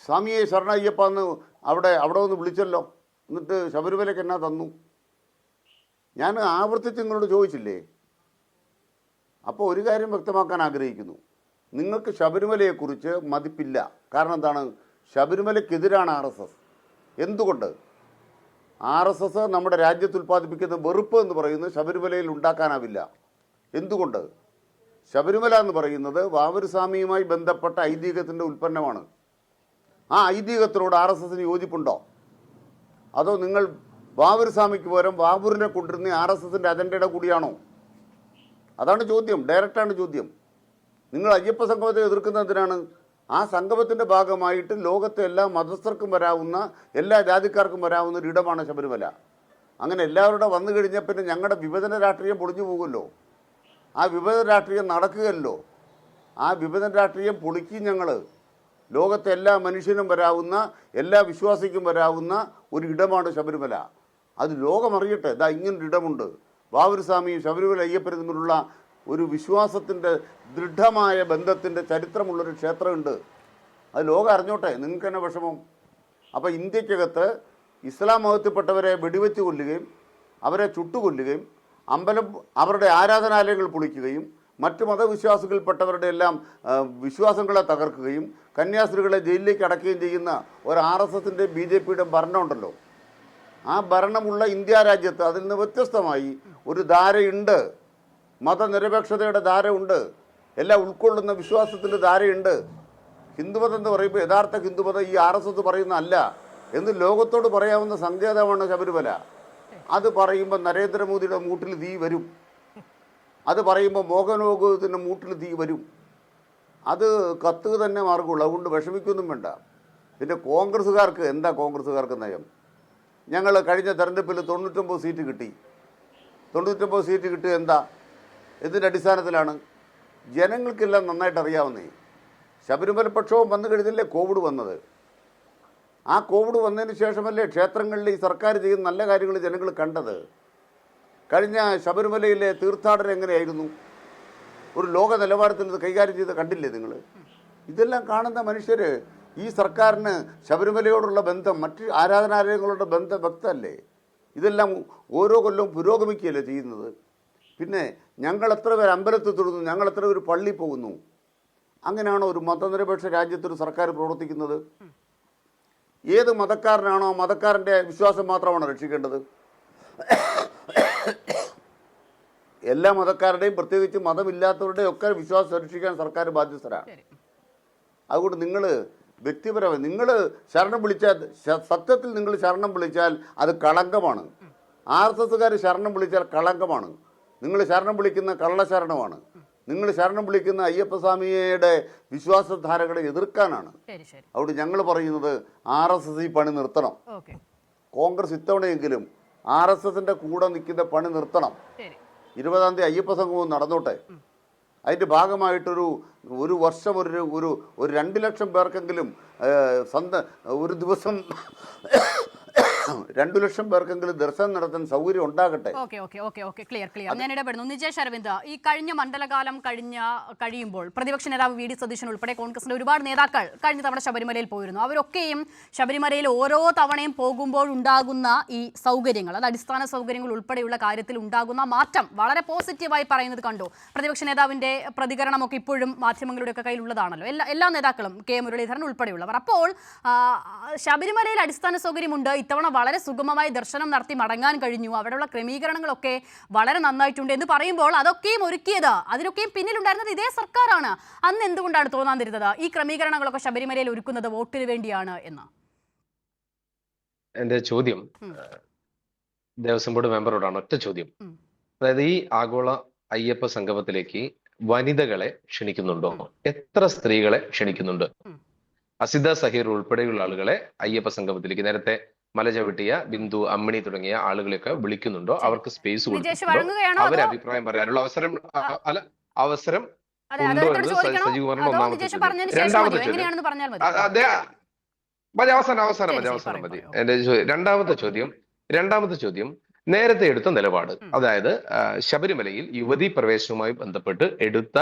സ്വാമിയെ ശരണയ്യപ്പ എന്ന് അവിടെ ഒന്ന് വിളിച്ചല്ലോ. എന്നിട്ട് ശബരിമലയ്ക്ക് എന്നാ തന്നു? ഞാൻ ആവർത്തിച്ച് നിങ്ങളോട് ചോദിച്ചില്ലേ? അപ്പോൾ ഒരു കാര്യം വ്യക്തമാക്കാൻ ആഗ്രഹിക്കുന്നു. നിങ്ങൾക്ക് ശബരിമലയെക്കുറിച്ച് മതിപ്പില്ല. കാരണം എന്താണ്? ശബരിമലയ്ക്കെതിരാണ് RSS. എന്തുകൊണ്ട്? RSS നമ്മുടെ രാജ്യത്ത് ഉൽപ്പാദിപ്പിക്കുന്ന വെറുപ്പ് എന്ന് പറയുന്നത് ശബരിമലയിൽ ഉണ്ടാക്കാനാവില്ല. എന്തുകൊണ്ട്? ശബരിമല എന്ന് പറയുന്നത് വാവൂർസ്വാമിയുമായി ബന്ധപ്പെട്ട ഐതിഹ്യത്തിൻ്റെ ഉൽപ്പന്നമാണ്. ആ ഐതിഹ്യത്തിനോട് RSSന് യോജിപ്പുണ്ടോ? അതോ നിങ്ങൾ വാവൂർസ്വാമിക്ക് പകരം വാവൂരിനെ കൊണ്ടിരുന്ന RSSൻ്റെ അജണ്ടയുടെ കൂടിയാണോ? അതാണ് ചോദ്യം. ഡയറക്റ്റാണ് ചോദ്യം. നിങ്ങൾ അയ്യപ്പ സംഗമത്തെ എതിർക്കുന്നത് എന്തിനാണ്? ആ സംഗമത്തിൻ്റെ ഭാഗമായിട്ട് ലോകത്തെ എല്ലാ മതസ്ഥർക്കും വരാവുന്ന, എല്ലാ ജാതിക്കാർക്കും വരാവുന്ന ഒരു ഇടമാണ് ശബരിമല. അങ്ങനെ എല്ലാവരുടെ വന്നു കഴിഞ്ഞാൽ പിന്നെ ഞങ്ങളുടെ വിഭജന രാഷ്ട്രീയം പൊളിഞ്ഞു പോകുമല്ലോ. ആ വിഭജന രാഷ്ട്രീയം നടക്കുകയല്ലോ. ആ വിഭജന രാഷ്ട്രീയം പൊളിക്കും ഞങ്ങൾ. ലോകത്തെ എല്ലാ മനുഷ്യനും വരാവുന്ന, എല്ലാ വിശ്വാസിക്കും വരാവുന്ന ഒരു ഇടമാണ് ശബരിമല. അത് ലോകമറിയട്ടെ, ഇതാ ഇങ്ങനൊരു ഇടമുണ്ട്. വാവൂർസ്വാമിയും ശബരിമല അയ്യപ്പനും തമ്മിലുള്ള ഒരു വിശ്വാസത്തിൻ്റെ ദൃഢമായ ബന്ധത്തിൻ്റെ ചരിത്രമുള്ളൊരു ക്ഷേത്രമുണ്ട്. അത് ലോകം അറിഞ്ഞോട്ടെ, നിങ്ങൾക്ക് തന്നെ വിഷമം. അപ്പോൾ ഇന്ത്യക്കകത്ത് ഇസ്ലാം മതത്തിൽപ്പെട്ടവരെ വെടിവെച്ച് കൊല്ലുകയും അവരെ ചുട്ടുകൊല്ലുകയും അവരുടെ ആരാധനാലയങ്ങൾ പൊളിക്കുകയും മറ്റ് മതവിശ്വാസികൾപ്പെട്ടവരുടെ എല്ലാം വിശ്വാസങ്ങളെ തകർക്കുകയും കന്യാസ്ത്രീകളെ ജയിലിലേക്ക് അടക്കുകയും ചെയ്യുന്ന ഒരു RSSൻ്റെ BJPയുടെ ഭരണമുണ്ടല്ലോ. ആ ഭരണമുള്ള ഇന്ത്യ രാജ്യത്ത് അതിൽ നിന്ന് വ്യത്യസ്തമായി ഒരു ധാരയുണ്ട്. മതനിരപേക്ഷതയുടെ ധാരയുണ്ട്. എല്ലാം ഉൾക്കൊള്ളുന്ന വിശ്വാസത്തിൻ്റെ ധാരയുണ്ട്. ഹിന്ദുമതം എന്ന് പറയുമ്പോൾ യഥാർത്ഥ ഹിന്ദുമതം ഈ RSS പറയുന്ന അല്ല എന്ന് ലോകത്തോട് പറയാവുന്ന സങ്കേതമാണ് ശബരിമല. അത് പറയുമ്പോൾ നരേന്ദ്രമോദിയുടെ മൂട്ടിൽ തീ വരും. അത് പറയുമ്പോൾ മോഹനോഗത്തിൻ്റെ മൂട്ടിൽ തീ വരും. അത് കത്തുക തന്നെ മാർഗമുള്ളൂ. അതുകൊണ്ട് വിഷമിക്കൊന്നും വേണ്ട. പിന്നെ കോൺഗ്രസ്സുകാർക്ക് എന്താ കോൺഗ്രസ്സുകാർക്ക് നയം? ഞങ്ങൾ കഴിഞ്ഞ തെരഞ്ഞെടുപ്പിൽ 99 സീറ്റ് കിട്ടി. 99 സീറ്റ് കിട്ടുക എന്താ? എന്തിൻ്റെ അടിസ്ഥാനത്തിലാണ്? ജനങ്ങൾക്കെല്ലാം നന്നായിട്ട് അറിയാവുന്നേ. ശബരിമല പക്ഷവും വന്നു കഴിഞ്ഞല്ലേ കോവിഡ് വന്നത്. ആ കോവിഡ് വന്നതിന് ശേഷമല്ലേ ക്ഷേത്രങ്ങളിൽ ഈ സർക്കാർ ചെയ്യുന്ന നല്ല കാര്യങ്ങൾ ജനങ്ങൾ കണ്ടത്. കഴിഞ്ഞ ശബരിമലയിലെ തീർത്ഥാടനം എങ്ങനെയായിരുന്നു? ഒരു ലോക നിലവാരത്തിൽ ഇത് കൈകാര്യം ചെയ്ത് കണ്ടില്ലേ നിങ്ങൾ? ഇതെല്ലാം കാണുന്ന മനുഷ്യർ ഈ സർക്കാരിന് ശബരിമലയോടുള്ള ബന്ധം മറ്റ് ആരാധനാലയങ്ങളുടെ ബന്ധം വ്യക്തമല്ലേ? ഇതെല്ലാം ഓരോ കൊല്ലവും പുരോഗമിക്കുകയല്ലേ ചെയ്യുന്നത്. പിന്നെ ഞങ്ങൾ എത്ര പേർ അമ്പലത്തിൽ തൊടുന്നു, ഞങ്ങൾ എത്ര പേർ പള്ളി പോകുന്നു? അങ്ങനെയാണോ ഒരു മതനിരപേക്ഷ രാജ്യത്തൊരു സർക്കാർ പ്രവർത്തിക്കുന്നത്? ഏത് മതക്കാരനാണോ മതക്കാരൻ്റെ വിശ്വാസം മാത്രമാണോ രക്ഷിക്കേണ്ടത്? എല്ലാ മതക്കാരുടെയും പ്രത്യേകിച്ച് മതമില്ലാത്തവരുടെയും ഒക്കെ വിശ്വാസം രക്ഷിക്കാൻ സർക്കാർ ബാധ്യസ്ഥരാണ്. അതുകൊണ്ട് നിങ്ങൾ വ്യക്തിപരമായി നിങ്ങൾ ശരണം വിളിച്ചാൽ, സത്യത്തിൽ നിങ്ങൾ ശരണം വിളിച്ചാൽ അത് കളങ്കമാണ്. RSSകാർ ശരണം വിളിച്ചാൽ കളങ്കമാണ്. നിങ്ങൾ ശരണം വിളിക്കുന്ന കള്ളശരണമാണ്. നിങ്ങൾ ശരണം വിളിക്കുന്ന അയ്യപ്പസ്വാമിയുടെ വിശ്വാസധാരകളെ എതിർക്കാനാണ്. അതുകൊണ്ട് ഞങ്ങൾ പറയുന്നത് RSS ഈ പണി നിർത്തണം. കോൺഗ്രസ് ഇത്തവണയെങ്കിലും RSSൻ്റെ കൂടെ നിൽക്കുന്ന പണി നിർത്തണം. 20-ാം തീയതി അയ്യപ്പ സംഗമം നടന്നോട്ടെ. അതിൻ്റെ ഭാഗമായിട്ടൊരു വർഷം ഒരു 2 ലക്ഷം പേർക്കെങ്കിലും ഒരു ദിവസം 2 ലക്ഷം പേർക്കെങ്കിലും ദർശനം നടത്താൻ സൗകര്യം ഉണ്ടാകട്ടെ. ക്ലിയർ. ഞാൻ ഇടപെടുന്നു. നിജേഷ് അരവിന്ദ്, ഈ കഴിഞ്ഞ മണ്ഡലകാലം കഴിയുമ്പോൾ പ്രതിപക്ഷ നേതാവ് VD സതീശൻ ഉൾപ്പെടെ കോൺഗ്രസിന്റെ ഒരുപാട് നേതാക്കൾ കഴിഞ്ഞ തവണ ശബരിമലയിൽ പോയിരുന്നു. അവരൊക്കെയും ശബരിമലയിൽ ഓരോ തവണയും പോകുമ്പോൾ ഉണ്ടാകുന്ന ഈ സൗകര്യങ്ങൾ, അത് അടിസ്ഥാന സൗകര്യങ്ങൾ ഉൾപ്പെടെയുള്ള കാര്യത്തിൽ ഉണ്ടാകുന്ന മാറ്റം വളരെ പോസിറ്റീവായി പറയുന്നത് കണ്ടു. പ്രതിപക്ഷ നേതാവിന്റെ പ്രതികരണമൊക്കെ ഇപ്പോഴും മാധ്യമങ്ങളുടെയൊക്കെ കയ്യിലുള്ളതാണല്ലോ. എല്ലാ നേതാക്കളും, K മുരളീധരൻ ഉൾപ്പെടെയുള്ളവർ. അപ്പോൾ ശബരിമലയിൽ അടിസ്ഥാന സൗകര്യമുണ്ട്. ഇത്തവണ വളരെ സുഗമമായി ദർശനം നടത്തി മടങ്ങാൻ കഴിഞ്ഞു. അവിടെയുള്ള ക്രമീകരണങ്ങളൊക്കെ വളരെ നന്നായിട്ടുണ്ട് എന്ന് പറയുമ്പോൾ അതൊക്കെയും ഒരുക്കിയത്, അതിനൊക്കെയും പിന്നിലുണ്ടായിരുന്നത് ഇതേ സർക്കാരാണ്. അന്ന് എന്തുകൊണ്ടാണ് തോന്നാതിരുന്നത് ഈ ക്രമീകരണങ്ങളൊക്കെ ശബരിമലയിൽ ഒരുക്കുന്നത് വോട്ടിന് വേണ്ടിയാണ് എന്ന്? എന്റെ ചോദ്യം ദേവസ്വം ബോർഡ് മെമ്പറോടാണ്. ഒറ്റ ചോദ്യം. അതായത് ഈ ആഗോള അയ്യപ്പ സംഗമത്തിലേക്ക് വനിതകളെ ക്ഷണിക്കുന്നുണ്ടോ? എത്ര സ്ത്രീകളെ ക്ഷണിക്കുന്നുണ്ട്? അസിത സഹീർ ഉൾപ്പെടെയുള്ള ആളുകളെ അയ്യപ്പ സംഗമത്തിലേക്ക്, നേരത്തെ മല ചവിട്ടിയ ബിന്ദു, അമ്മിണി തുടങ്ങിയ ആളുകളെയൊക്കെ വിളിക്കുന്നുണ്ടോ? അവർക്ക് സ്പേസ് കൊടുക്കുന്നുണ്ടോ? അവരെ അഭിപ്രായം പറയാനുള്ള അവസരം ഉണ്ടോ എന്ന് സജീവരണം ഒന്നാമത്തെ ചോദ്യം. രണ്ടാമത്തെ ചോദ്യം അവസാനം മതി. എന്റെ രണ്ടാമത്തെ ചോദ്യം നേരത്തെ എടുത്ത നിലപാട്, അതായത് ശബരിമലയിൽ യുവതീ പ്രവേശനവുമായി ബന്ധപ്പെട്ട് എടുത്ത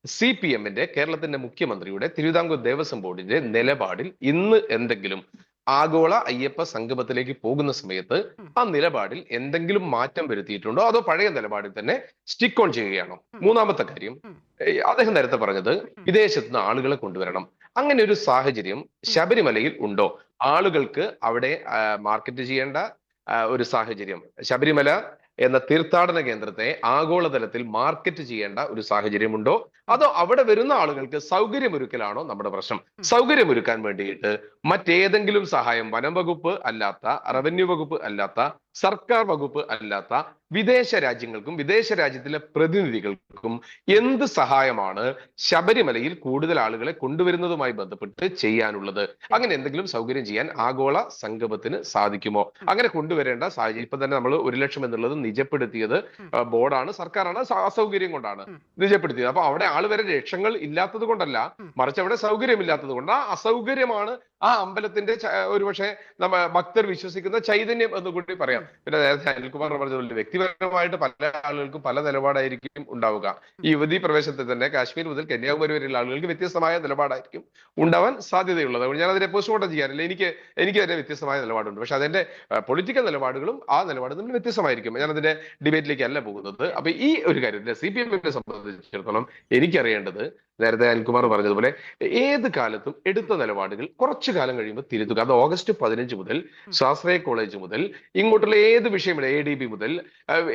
CPMന്റെ, കേരളത്തിന്റെ മുഖ്യമന്ത്രിയുടെ, തിരുവിതാംകൂർ ദേവസ്വം ബോർഡിന്റെ നിലപാടിൽ ഇന്ന് എന്തെങ്കിലും ആഗോള അയ്യപ്പ സംഗമത്തിലേക്ക് പോകുന്ന സമയത്ത് ആ നിലപാടിൽ എന്തെങ്കിലും മാറ്റം വരുത്തിയിട്ടുണ്ടോ, അതോ പഴയ നിലപാടിൽ തന്നെ സ്റ്റിക്ക് ഓൺ ചെയ്യുകയാണോ? മൂന്നാമത്തെ കാര്യം, അദ്ദേഹം നേരത്തെ പറഞ്ഞത് വിദേശത്ത് നിന്ന് ആളുകളെ കൊണ്ടുവരണം. അങ്ങനെ ഒരു സാഹചര്യം ശബരിമലയിൽ ഉണ്ടോ? ആളുകൾക്ക് അവിടെ മാർക്കറ്റ് ചെയ്യേണ്ട ഒരു സാഹചര്യം, ശബരിമല എന്ന തീർത്ഥാടന കേന്ദ്രത്തെ ആഗോളതലത്തിൽ മാർക്കറ്റ് ചെയ്യേണ്ട ഒരു സാഹചര്യമുണ്ടോ? അതോ അവിടെ വരുന്ന ആളുകൾക്ക് സൗകര്യമൊരുക്കലാണോ നമ്മുടെ പ്രശ്നം? സൗകര്യമൊരുക്കാൻ വേണ്ടിയിട്ട് മറ്റേതെങ്കിലും സഹായം വനം വകുപ്പ് അല്ലാത്ത, റവന്യൂ വകുപ്പ് അല്ലാത്ത, സർക്കാർ വകുപ്പ് അല്ലാത്ത വിദേശ രാജ്യങ്ങൾക്കും വിദേശ രാജ്യത്തിലെ പ്രതിനിധികൾക്കും എന്ത് സഹായമാണ് ശബരിമലയിൽ കൂടുതൽ ആളുകളെ കൊണ്ടുവരുന്നതുമായി ബന്ധപ്പെട്ട് ചെയ്യാനുള്ളത്? അങ്ങനെ എന്തെങ്കിലും സൗകര്യം ചെയ്യാൻ ആഗോള സംഗമത്തിന് സാധിക്കുമോ? അങ്ങനെ കൊണ്ടുവരേണ്ട സാഹചര്യം ഇപ്പൊ തന്നെ നമ്മൾ 1 ലക്ഷം എന്നുള്ളത് നിജപ്പെടുത്തിയത് ബോർഡാണ്, സർക്കാരാണ്, അസൗകര്യം കൊണ്ടാണ് നിജപ്പെടുത്തിയത്. അപ്പൊ അവിടെ ആള് വരെ ലക്ഷങ്ങൾ ഇല്ലാത്തത് കൊണ്ടല്ല, മറിച്ച് അവിടെ സൗകര്യമില്ലാത്തത് കൊണ്ട് ആ അസൗകര്യമാണ് ആ അമ്പലത്തിന്റെ ഒരുപക്ഷെ ഭക്തർ വിശ്വസിക്കുന്ന ചൈതന്യം എന്ന് കൂടി പറയാം. പിന്നെ നേരത്തെ അനിൽകുമാർ പറഞ്ഞതുപോലെ വ്യക്തിപരമായിട്ട് പല ആളുകൾക്കും പല നിലപാടായിരിക്കും ഉണ്ടാവുക. ഈ യുവതീ പ്രവേശനത്തിൽ തന്നെ കാശ്മീർ മുതൽ കന്യാകുമാരി വരെയുള്ള ആളുകൾക്ക് വ്യത്യസ്തമായ നിലപാടായിരിക്കും ഉണ്ടാവാൻ സാധ്യതയുള്ളത്. അതുകൊണ്ട് ഞാൻ അതിനെ പോസ്റ്റ്മോർട്ടം ചെയ്യാറില്ല. എനിക്ക് തന്നെ വ്യത്യസ്തമായ നിലപാടുണ്ട്. പക്ഷെ അതിന്റെ പൊളിറ്റിക്കൽ നിലപാടുകളും ആ നിലപാടും തമ്മിൽ വ്യത്യസ്തമായിരിക്കും. ഞാൻ അതിന്റെ ഡിബേറ്റിലേക്കല്ല പോകുന്നത്. അപ്പൊ ഈ ഒരു കാര്യത്തിൽ CPM-നെ സംബന്ധിച്ചിടത്തോളം എനിക്കറിയേണ്ടത്, നേരത്തെ അനിൽകുമാർ പറഞ്ഞതുപോലെ ഏത് കാലത്തും എടുത്ത നിലപാടുകൾ കുറച്ചു കാലം കഴിയുമ്പോൾ തിരുത്തുക. അത് ഓഗസ്റ്റ് 15 മുതൽ സ്വാശ്രയ കോളേജ് മുതൽ ഇങ്ങോട്ടുള്ള ഏത് വിഷയം, ADB മുതൽ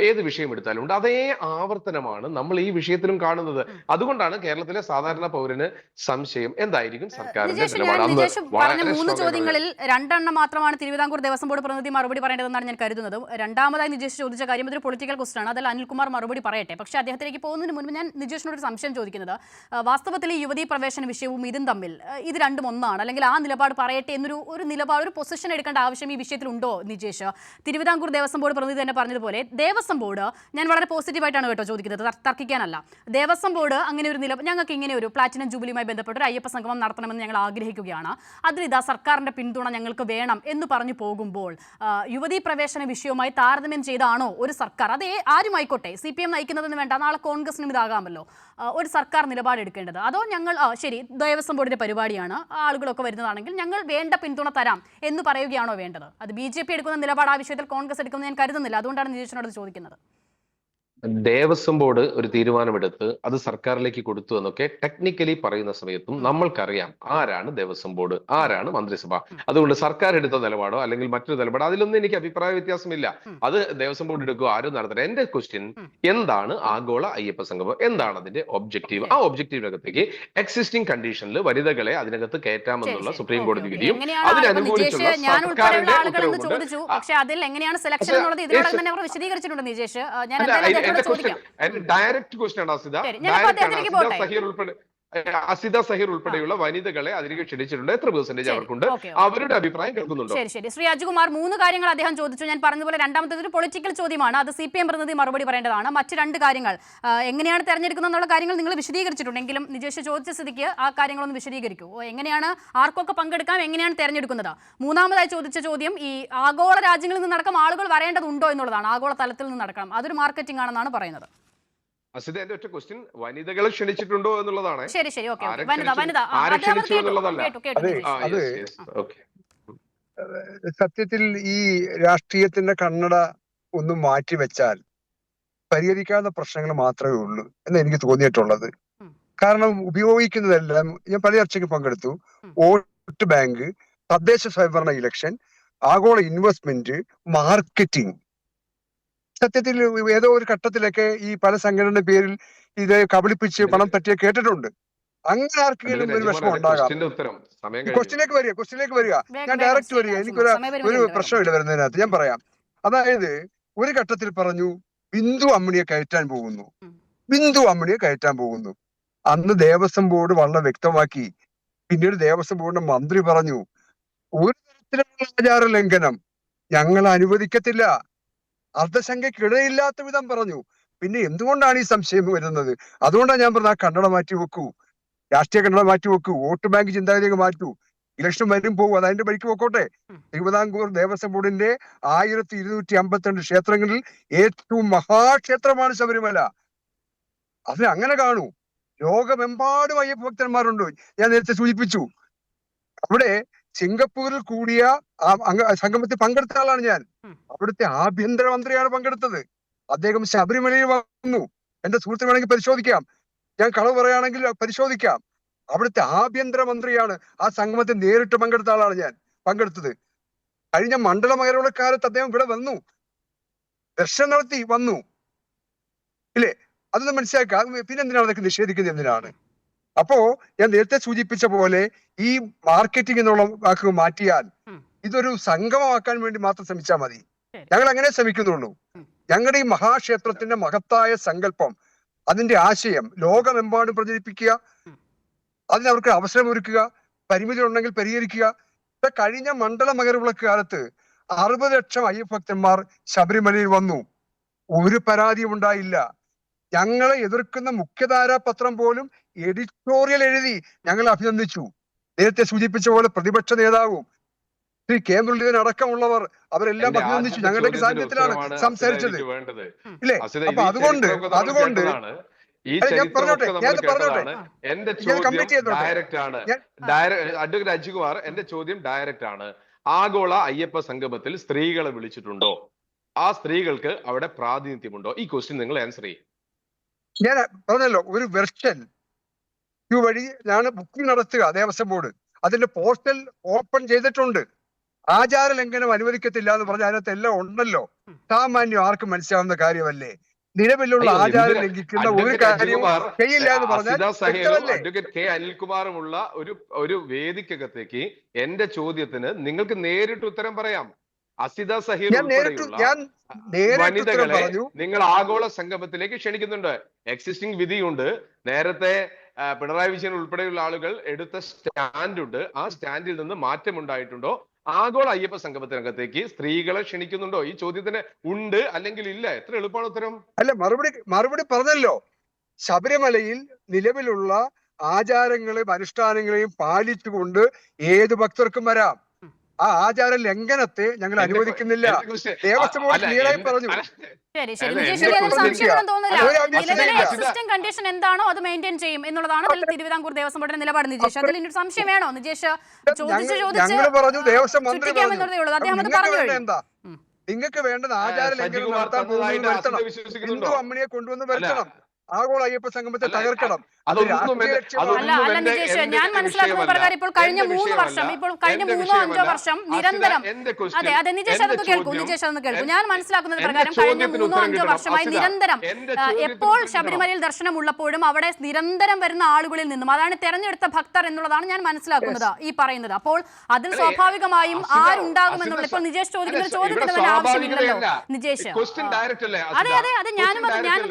ഏത് വിഷയം എടുത്താലും ഉണ്ട്, അതേ ആവർത്തനമാണ് നമ്മൾ ഈ വിഷയത്തിലും കാണുന്നത്. അതുകൊണ്ടാണ് കേരളത്തിലെ സാധാരണ പൗരന് സംശയം എന്തായിരിക്കും സർക്കാരിന്റെ നിലപാട്. പറഞ്ഞ 3 ചോദ്യങ്ങളിൽ 2 എണ്ണം മാത്രമാണ് തിരുവിതാംകൂർ ദേവസ്വം ബോർഡ് പ്രതിനിധി മറുപടി പറയേണ്ടതെന്നാണ് ഞാൻ കരുതുന്നത്. രണ്ടാമതായി നിജേഷ് ചോദിച്ച കാര്യം അതൊരു പൊളിറ്റിക്കൽ ക്വസ്റ്റൻ ആണ്. അതിൽ അനിൽകുമാർ മറുപടി പറയട്ടെ. പക്ഷേ അദ്ദേഹത്തിലേക്ക് പോകുന്നതിന് മുൻപ് ഞാൻ നിജേഷിനോട് ഒരു സംശയം ചോദിക്കുന്നത്, വാസ്തവത്തിൽ ഈ യുവതീ പ്രവേശന വിഷയവും ഇതും തമ്മിൽ ഇത് രണ്ടും ഒന്നാണ്, അല്ലെങ്കിൽ ആ നിലപാട് പറയട്ടെ എന്നൊരു നിലപാട്, ഒരു പൊസിഷൻ എടുക്കേണ്ട ആവശ്യം ഈ വിഷയത്തിലുണ്ടോ നിജേഷ്? തിരുവിതാംകൂർ ദേവസ്വം ബോർഡ് പ്രതിനിധി തന്നെ പറഞ്ഞതുപോലെ ദേവസ്വം ബോർഡ്, ഞാൻ വളരെ പോസിറ്റീവായിട്ടാണ് കേട്ടോ ചോദിക്കുന്നത്, തർക്കിക്കാനല്ല. ദേവസ്വം ബോർഡ് അങ്ങനെ ഒരു ഞങ്ങൾക്ക് ഇങ്ങനെ ഒരു പ്ലാറ്റിനം ജൂബിലിയുമായി ബന്ധപ്പെട്ട് ഒരു അയ്യപ്പ സംഗമം നടത്തണമെന്ന് ഞങ്ങൾ ആഗ്രഹിക്കുകയാണ്, അതിലിതാ സർക്കാരിന്റെ പിന്തുണ ഞങ്ങൾക്ക് വേണം എന്ന് പറഞ്ഞു പോകുമ്പോൾ യുവതീ പ്രവേശന വിഷയവുമായി താരതമ്യം ചെയ്താണോ ഒരു സർക്കാർ, അത് ആരുമായിക്കോട്ടെ, CPM നയിക്കുന്നതെന്ന് വേണ്ട, നാളെ കോൺഗ്രസിനും ഇതാകാമല്ലോ, ഒരു സർക്കാർ നിലപാടെടുക്കേണ്ടത്? അതോ ഞങ്ങൾ ശരി ദേവസ്വം ബോർഡിന്റെ പരിപാടിയാണ്, ആളുകളൊക്കെ വരുന്നതാണെങ്കിൽ ഞങ്ങൾ വേണ്ട പിന്തുണ തരാം എന്ന് പറയുകയാണോ വേണ്ടത്? അത് BJP എടുക്കുന്ന നിലപാട് ആ വിഷയത്തിൽ കോൺഗ്രസ് എടുക്കുന്നത് ഞാൻ കരുതുന്നില്ല. അതുകൊണ്ടാണ് നിജേഷിനോട് ചോദിക്കുന്നത്. ദേവസ്വം ബോർഡ് ഒരു തീരുമാനമെടുത്ത് അത് സർക്കാരിലേക്ക് കൊടുത്തു എന്നൊക്കെ ടെക്നിക്കലി പറയുന്ന സമയത്തും നമ്മൾക്കറിയാം ആരാണ് ദേവസ്വം ബോർഡ്, ആരാണ് മന്ത്രിസഭ. അതുകൊണ്ട് സർക്കാർ എടുത്ത നിലപാടോ അല്ലെങ്കിൽ മറ്റൊരു നിലപാടോ അതിലൊന്നും എനിക്ക് അഭിപ്രായ വ്യത്യാസമില്ല. അത് ദേവസ്വം ബോർഡ് എടുക്കുക, ആരും നടത്തട്ടെ. എന്റെ ക്വസ്റ്റ്യൻ, എന്താണ് ആഗോള അയ്യപ്പ സംഗമം, എന്താണ് അതിന്റെ ഒബ്ജക്റ്റീവ്? ആ ഒബ്ജക്റ്റീവിനകത്തേക്ക് എക്സിസ്റ്റിംഗ് കണ്ടീഷനിൽ വനിതകളെ അതിനകത്ത് കയറ്റാമെന്നുള്ള സുപ്രീം കോടതി വിധിയും അതിനനുകൂലിച്ചുള്ള സർക്കാരിന്റെ ഉത്തരവുമുണ്ട്. പക്ഷേ അതിൽ എങ്ങനെയാണ് സെലക്ഷൻ എന്നുള്ളത് ഇതിനോടകം തന്നെ അവർ വിശദീകരിച്ചിട്ടുണ്ട് നിജേഷ്. ഞാൻ ഡയറക്റ്റ് ക്വസ്റ്റ്യൻ ആണ് അസിത സഹീർ ഉൾപ്പെടെയുള്ള വനിതകളെ അതിലേക്ക് ക്ഷണിച്ചിട്ടുണ്ട്. എത്ര പെർസെന്റേജ് അവർക്കുണ്ട്? അവരുടെ അഭിപ്രായം കേൾക്കുന്നുണ്ടോ? ശരി. ശ്രീ അജുകുമാർ, 3 കാര്യങ്ങൾ അദ്ദേഹം ചോദിച്ചു. ഞാൻ പറഞ്ഞതുപോലെ രണ്ടാമത്തേത് ഒരു പൊളിറ്റിക്കൽ ചോദ്യമാണ്, അത് CPM പ്രതിനിധി മറുപടി പറയേണ്ടതാണ്. മറ്റ് 2 കാര്യങ്ങൾ എങ്ങനെയാണ് തെരഞ്ഞെടുക്കുന്നത് എന്നുള്ള കാര്യങ്ങൾ നിങ്ങൾ വിശദീകരിച്ചിട്ടുണ്ടെങ്കിലും നിജേഷ് ചോദിച്ച സ്ഥിതിക്ക് ആ കാര്യങ്ങളൊന്ന് വിശദീകരിക്കൂ. എങ്ങനെയാണ്, ആർക്കൊക്കെ പങ്കെടുക്കാം, എങ്ങനെയാണ് തെരഞ്ഞെടുക്കുന്നത്? മൂന്നാമതായി ചോദിച്ച ചോദ്യം, ഈ ആഗോള രാജ്യങ്ങളിൽ നിന്നടക്കം ആളുകൾ വരേണ്ടതുണ്ടോ എന്നുള്ളതാണ്. ആഗോള തലത്തിൽ നിന്നടക്കണം, അതൊരു മാർക്കറ്റിംഗ് ആണെന്നാണ് പറയുന്നത്. അസിത, എന്റെ ഒറ്റ ക്വസ്റ്റ്യൻ വനിതകളെ ക്ഷണിച്ചിട്ടുണ്ടോ എന്നുള്ളതാണ്. ശരി. സത്യത്തിൽ ഈ രാഷ്ട്രീയത്തിന്റെ കണ്ണട ഒന്ന് മാറ്റിവെച്ചാൽ പരിഹരിക്കാവുന്ന പ്രശ്നങ്ങൾ മാത്രമേ ഉള്ളൂ എന്ന് എനിക്ക് തോന്നിയിട്ടുള്ളത്. കാരണം ഉപയോഗിക്കുന്നതെല്ലാം, ഞാൻ പല ചർച്ചയ്ക്ക് പങ്കെടുത്തു, വോട്ട് ബാങ്ക്, തദ്ദേശ സ്വയംഭരണ ഇലക്ഷൻ, ആഗോള ഇൻവെസ്റ്റ്മെന്റ്, മാർക്കറ്റിംഗ്. സത്യത്തിൽ ഏതോ ഒരു ഘട്ടത്തിലൊക്കെ ഈ പല സംഘടനയുടെ പേരിൽ ഇത് കബളിപ്പിച്ച് പണം തട്ടിയ കേട്ടിട്ടുണ്ട്. അങ്ങനെ ആർക്കെങ്കിലും ഒരു വിഷമം ഉണ്ടാകാം. ക്വസ്റ്റിലേക്ക് വരിക. ഞാൻ ഡയറക്റ്റ് വരിക. എനിക്കൊരു പ്രശ്നമില്ല വരുന്നതിനകത്ത്. ഞാൻ പറയാം. അതായത് ഒരു ഘട്ടത്തിൽ പറഞ്ഞു ബിന്ദു അമ്മിണിയെ കയറ്റാൻ പോകുന്നു. അന്ന് ദേവസ്വം ബോർഡ് വളരെ വ്യക്തമാക്കി. പിന്നീട് ദേവസ്വം ബോർഡിന്റെ മന്ത്രി പറഞ്ഞു, ഒരു തരത്തിലുള്ള ആചാര ലംഘനം ഞങ്ങൾ അനുവദിക്കത്തില്ല, അർദ്ധശങ്കയ്ക്കിടയില്ലാത്ത വിധം പറഞ്ഞു. പിന്നെ എന്തുകൊണ്ടാണ് ഈ സംശയം വരുന്നത്? അതുകൊണ്ടാണ് ഞാൻ പറഞ്ഞത്, ആ കണ്ണട മാറ്റി വെക്കൂ, രാഷ്ട്രീയ കണ്ണട മാറ്റി വെക്കൂ, വോട്ട് ബാങ്ക് ചിന്താഗതിയൊക്കെ മാറ്റൂ. ഇലക്ഷൻ വരും പോകും, അത് അതിന്റെ വഴിക്ക് പോക്കോട്ടെ. തിരുവിതാംകൂർ ദേവസ്വം ബോർഡിന്റെ 1252 ക്ഷേത്രങ്ങളിൽ ഏറ്റവും മഹാക്ഷേത്രമാണ് ശബരിമല. അത് അങ്ങനെ കാണൂ. ലോകമെമ്പാടും അയ്യപ്പ ഭക്തന്മാരുണ്ട്. ഞാൻ നേരത്തെ സൂചിപ്പിച്ചു. അവിടെ സിംഗപ്പൂരിൽ കൂടിയ സംഗമത്തിൽ പങ്കെടുത്ത ആളാണ് ഞാൻ. അവിടുത്തെ ആഭ്യന്തരമന്ത്രിയാണ് പങ്കെടുത്തത്. അദ്ദേഹം ശബരിമലയിൽ വന്നു. എന്റെ സുഹൃത്ത് വേണമെങ്കിൽ പരിശോധിക്കാം, ഞാൻ കളവ് പറയുകയാണെങ്കിൽ പരിശോധിക്കാം. അവിടുത്തെ ആഭ്യന്തരമന്ത്രിയാണ്. ആ സംഗമത്തിൽ നേരിട്ട് പങ്കെടുത്ത ആളാണ് ഞാൻ പങ്കെടുത്തത്. കഴിഞ്ഞ മണ്ഡല മകരവിളക്കാലത്ത് അദ്ദേഹം ഇവിടെ വന്നു, ദർശനം നടത്തി വന്നു. ഇല്ലേ? അതൊന്നും മനസ്സിലാക്കാം. പിന്നെ എന്തിനാണ് അതൊക്കെ നിഷേധിക്കുന്നത്? എന്തിനാണ്? അപ്പോ ഞാൻ നേരത്തെ സൂചിപ്പിച്ച പോലെ ഈ മാർക്കറ്റിംഗ് എന്നുള്ള വാക്ക് മാറ്റിയാൽ ഇതൊരു സംഗമമാക്കാൻ വേണ്ടി മാത്രം ശ്രമിച്ചാൽ മതി. ഞങ്ങൾ അങ്ങനെ ശ്രമിക്കുന്നുള്ളൂ. ഞങ്ങളുടെ ഈ മഹാക്ഷേത്രത്തിന്റെ മഹത്തായ സങ്കല്പം, അതിന്റെ ആശയം ലോകമെമ്പാടും പ്രചരിപ്പിക്കുക, അതിനവർക്ക് അവസരമൊരുക്കുക, പരിമിതി ഉണ്ടെങ്കിൽ പരിഹരിക്കുക. കഴിഞ്ഞ മണ്ഡല മകരവിളക്ക് കാലത്ത് 60 ലക്ഷം അയ്യപ്പ ഭക്തന്മാർ ശബരിമലയിൽ വന്നു. ഒരു പരാതിയും ഉണ്ടായില്ല. ഞങ്ങളെ എതിർക്കുന്ന മുഖ്യധാരാ പത്രം പോലും എഡിറ്റോറിയൽ എഴുതി ഞങ്ങളെ അഭിനന്ദിച്ചു. നേരത്തെ സൂചിപ്പിച്ച പോലെ പ്രതിപക്ഷ നേതാവും ശ്രീ കെ മുരളീധരൻ അടക്കമുള്ളവർ അവരെല്ലാം അഭിനന്ദിച്ചു. ഞങ്ങളുടെ സാന്നിധ്യത്തിലാണ് സംസാരിച്ചത്, ഇല്ലേ? അപ്പൊ അതുകൊണ്ട് ഞാൻ പറഞ്ഞോട്ടെ എന്റെ അഡ്വക്കേറ്റ് അജികുമാർ, എന്റെ ചോദ്യം ഡയറക്റ്റ് ആണ്. ആഗോള അയ്യപ്പ സംഗമത്തിൽ സ്ത്രീകളെ വിളിച്ചിട്ടുണ്ടോ? ആ സ്ത്രീകൾക്ക് അവിടെ പ്രാതിനിധ്യമുണ്ടോ? ഈ ക്വസ്റ്റ്യൻ നിങ്ങൾ ആൻസർ ചെയ്യും. ഞാൻ പറഞ്ഞല്ലോ, ഒരു വെർച്വൽ ക്യൂ വഴി ഞാൻ ബുക്കിംഗ് നടത്തുക ദേവസ്വം ബോർഡ്. അതിന്റെ പോർട്ടൽ ഓപ്പൺ ചെയ്തിട്ടുണ്ട്. ആചാര ലംഘനം അനുവദിക്കത്തില്ല എന്ന് പറഞ്ഞാൽ അതിനകത്ത് എല്ലാം ഉണ്ടല്ലോ. സാമാന്യം ആർക്കും മനസ്സിലാവുന്ന കാര്യമല്ലേ? നിലവിലുള്ള ആചാരം ലംഘിക്കുന്ന ഒരു കാര്യവും ചെയ്യില്ല എന്ന് പറഞ്ഞാൽ അഡ്വക്കേറ്റ് കെ അനിൽകുമാറുമുള്ള ഒരു വേദിക്കകത്തേക്ക് എന്റെ ചോദ്യത്തിന് നിങ്ങൾക്ക് നേരിട്ട് ഉത്തരം പറയാം. അസിത സഹീർ വനിതകളെ നിങ്ങൾ ആഗോള സംഗമത്തിലേക്ക് ക്ഷണിക്കുന്നുണ്ട്. എക്സിസ്റ്റിംഗ് വിധിയുണ്ട്. നേരത്തെ പിണറായി വിജയൻ ഉൾപ്പെടെയുള്ള ആളുകൾ എടുത്ത സ്റ്റാൻഡ് ഉണ്ട്. ആ സ്റ്റാൻഡിൽ നിന്ന് മാറ്റമുണ്ടായിട്ടുണ്ടോ? ആഗോള അയ്യപ്പ സംഗമത്തിനകത്തേക്ക് സ്ത്രീകളെ ക്ഷണിക്കുന്നുണ്ടോ? ഈ ചോദ്യത്തിന് ഉണ്ട് അല്ലെങ്കിൽ ഇല്ല. എത്ര എളുപ്പമാണ് ഉത്തരം. അല്ല, മറുപടി പറഞ്ഞല്ലോ. ശബരിമലയിൽ നിലവിലുള്ള ആചാരങ്ങളെയും അനുഷ്ഠാനങ്ങളെയും പാലിച്ചുകൊണ്ട് ഏത് ഭക്തർക്കും വരാം. ആ ആചാര ലംഘനത്തെ ഞങ്ങൾ അനുവദിക്കുന്നില്ല. ദേവസ്വം ബോർഡ് ക്ലിയറായി പറഞ്ഞു. കണ്ടീഷൻ എന്താണോ അത് മെയിൻറ്റെയിൻ ചെയ്യും എന്നുള്ളതാണ് തിരുവിതാംകൂർ ദേവസ്വം ബോർഡിന്റെ നിലപാട്. നിജേഷ്, അതിൽ ഇനി സംശയം വേണോ? നിജേഷ് ഞങ്ങൾ പറഞ്ഞു, ദേവസ്വം മന്ത്രി പറഞ്ഞു എന്താ നിങ്ങൾക്ക് വേണ്ടത് ആചാര ലംഘനം നടത്താൻ പോകുന്നത് വരുത്തണം. ഹിന്ദു അമ്മണിയെ കൊണ്ടുവന്ന് വരുത്തണം. ആഗോള അയ്യപ്പ സംഗമത്തെ തകർക്കണം. ഞാൻ മനസ്സിലാക്കുന്ന പ്രകാരം ഇപ്പോൾ കഴിഞ്ഞ 3 വർഷം, ഇപ്പോൾ കഴിഞ്ഞ 3-5 വർഷം നിരന്തരം, അതെ അതെ നിജേഷ് അതൊന്ന് കേൾക്കൂ, നിജേഷ് അതൊന്ന് കേൾക്കൂ. ഞാൻ മനസ്സിലാക്കുന്നത് പ്രകാരം കഴിഞ്ഞ 3-5 വർഷമായി നിരന്തരം എപ്പോൾ ശബരിമലയിൽ ദർശനം ഉള്ളപ്പോഴും അവിടെ നിരന്തരം വരുന്ന ആളുകളിൽ നിന്നും അതാണ് തെരഞ്ഞെടുത്ത ഭക്തർ എന്നുള്ളതാണ് ഞാൻ മനസ്സിലാക്കുന്നത് ഈ പറയുന്നത്. അപ്പോൾ അതിൽ സ്വാഭാവികമായും ആരുണ്ടാകുമെന്നുള്ള ഇപ്പോൾ നിജേഷ് ചോദിക്കുന്ന ചോദ്യത്തിന് തന്നെ ആവശ്യമില്ലല്ലോ നിജേഷ്. അതെ അതെ അതെ ഞാനും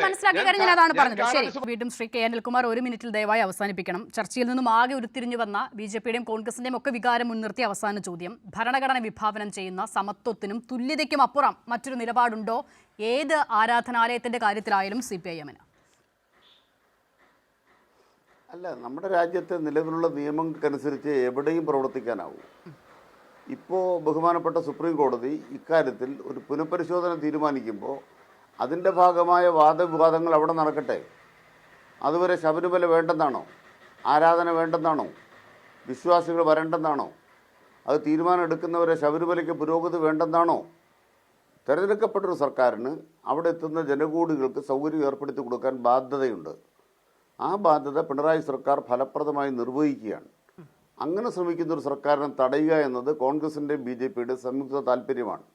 മനസ്സിലാക്കി കഴിഞ്ഞാൽ അതാണ് പറഞ്ഞത്. ശരി, വീണ്ടും ശ്രീ കെ അനിൽകുമാർ 1 മിനിറ്റിൽ ദയവായി അവസാനിപ്പിക്കണം. ചർച്ചയിൽ നിന്നും ആകെ ഉരുത്തിരിഞ്ഞു വന്ന BJPയുടെയും കോൺഗ്രസിന്റെയും ഒക്കെ വികാരം മുൻനിർത്തിയ അവസാന ചോദ്യം, ഭരണഘടന വിഭാവനം ചെയ്യുന്ന സമത്വത്തിനും തുല്യതയ്ക്കും അപ്പുറം മറ്റൊരു നിലപാടുണ്ടോ ഏത് ആരാധനാലയത്തിന്റെ കാര്യത്തിലായാലും CPIM-ന്? അല്ല, നമ്മുടെ രാജ്യത്തെ നിലവിലുള്ള നിയമങ്ങൾക്കനുസരിച്ച് എവിടെയും പ്രവർത്തിക്കാനാവും. ഇപ്പോൾ ബഹുമാനപ്പെട്ട സുപ്രീം കോടതി ഇക്കാര്യത്തിൽ ഒരു പുനഃപരിശോധന തീരുമാനിക്കുമ്പോൾ അതിൻ്റെ ഭാഗമായ വാദവിവാദങ്ങൾ അവിടെ നടക്കട്ടെ. അതുവരെ ശബരിമല വേണ്ടെന്നാണോ? ആരാധന വേണ്ടെന്നാണോ? വിശ്വാസികൾ വരണ്ടെന്നാണോ? അത് തീരുമാനം എടുക്കുന്നവരെ ശബരിമലയ്ക്ക് പുരോഗതി വേണ്ടെന്നാണോ? തിരഞ്ഞെടുക്കപ്പെട്ടൊരു സർക്കാരിന് അവിടെ എത്തുന്ന ജനകൂടികൾക്ക് സൗകര്യം ഏർപ്പെടുത്തി കൊടുക്കാൻ ബാധ്യതയുണ്ട്. ആ ബാധ്യത പിണറായി സർക്കാർ ഫലപ്രദമായി നിർവഹിക്കുകയാണ്. അങ്ങനെ ശ്രമിക്കുന്നൊരു സർക്കാരിനെ തടയുക എന്നത് കോൺഗ്രസിൻ്റെയും BJPയുടെയും സംയുക്ത താല്പര്യമാണ്.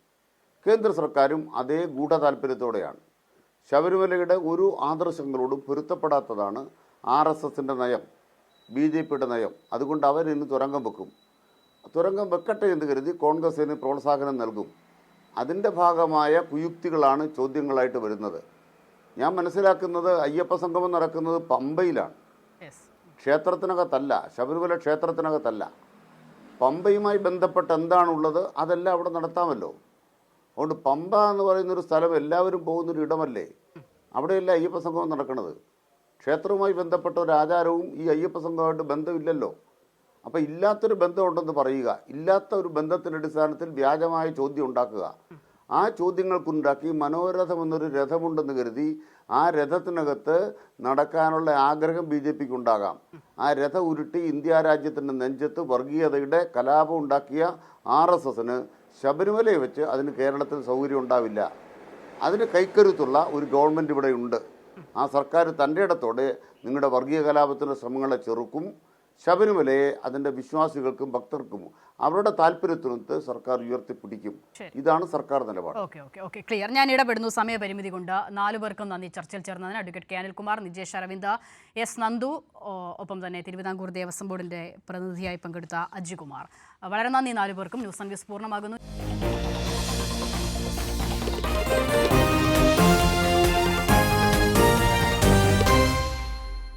കേന്ദ്ര സർക്കാരും അതേ ഗൂഢ താല്പര്യത്തോടെയാണ്. ശബരിമലയുടെ ഒരു ആദർശങ്ങളോടും പൊരുത്തപ്പെടാത്തതാണ് RSSന്റെ നയം, BJPയുടെ നയം. അതുകൊണ്ട് അവരിന്ന് തുരങ്കം വെക്കും. തുരങ്കം വെക്കട്ടെ എന്ന് കരുതി കോൺഗ്രസിന് പ്രോത്സാഹനം നൽകും. അതിൻ്റെ ഭാഗമായ കുയുക്തികളാണ് ചോദ്യങ്ങളായിട്ട് വരുന്നത്. ഞാൻ മനസ്സിലാക്കുന്നത് അയ്യപ്പ സംഗമം നടക്കുന്നത് പമ്പയിലാണ്, ക്ഷേത്രത്തിനകത്തല്ല, ശബരിമല ക്ഷേത്രത്തിനകത്തല്ല. പമ്പയുമായി ബന്ധപ്പെട്ട് എന്താണുള്ളത് അതെല്ലാം അവിടെ നടത്താമല്ലോ. അതുകൊണ്ട് പമ്പ എന്ന് പറയുന്നൊരു സ്ഥലം എല്ലാവരും പോകുന്നൊരു ഇടമല്ലേ? അവിടെയല്ല അയ്യപ്പ സംഗമം നടക്കുന്നത്. ക്ഷേത്രവുമായി ബന്ധപ്പെട്ട ഒരു ആചാരവും ഈ അയ്യപ്പ സംഘവുമായിട്ട് ബന്ധമില്ലല്ലോ. അപ്പോൾ ഇല്ലാത്തൊരു ബന്ധമുണ്ടെന്ന് പറയുക, ഇല്ലാത്ത ഒരു ബന്ധത്തിൻ്റെ അടിസ്ഥാനത്തിൽ വ്യാജമായ ചോദ്യം ഉണ്ടാക്കുക. ആ ചോദ്യങ്ങൾക്കുണ്ടാക്കി മനോരഥം എന്നൊരു രഥമുണ്ടെന്ന് കരുതി ആ രഥത്തിനകത്ത് നടക്കാനുള്ള ആഗ്രഹം BJPക്ക് ഉണ്ടാകാം. ആ രഥം ഉരുട്ടി ഇന്ത്യ രാജ്യത്തിൻ്റെ നെഞ്ചത്ത് വർഗീയതയുടെ കലാപം ഉണ്ടാക്കിയ RSSന് ശബരിമലയെ വെച്ച് അതിന് കേരളത്തിൽ സൗകര്യം ഉണ്ടാവില്ല. അതിന് കൈക്കരുത്തുള്ള ഒരു ഗവൺമെൻറ് ഇവിടെ ഉണ്ട്. ആ സർക്കാർ തൻ്റെ ഇടത്തോടെ നിങ്ങളുടെ വർഗീയ കലാപത്തിൻ്റെ ശ്രമങ്ങളെ ചെറുക്കും. ശബരിമലയെ അതിൻ്റെ വിശ്വാസികൾക്കും ഭക്തർക്കും അവരുടെ താല്പര്യത്തിനൊത്ത് സർക്കാർ ഉയർത്തിപ്പിടിക്കും. ഇതാണ് സർക്കാർ നിലപാട്. Okay clear. ഞാൻ ഇടപെടുന്നു സമയപരിമിതി കൊണ്ട്. 4 പേർക്കും നന്ദി ചർച്ചയിൽ ചേർന്നതിന്. Advocate K Anilkumar, Nijesh Aravind, S Nandu, ഒപ്പം തന്നെ തിരുവിതാംകൂർ ദേവസ്വം ബോർഡിന്റെ പ്രതിനിധിയായി പങ്കെടുത്ത അജികുമാർ. വളരെ നന്ദി 4 പേർക്കും. ന്യൂസ് ആൻഡ് വ്യൂസ് പൂർണ്ണമാകുന്നു.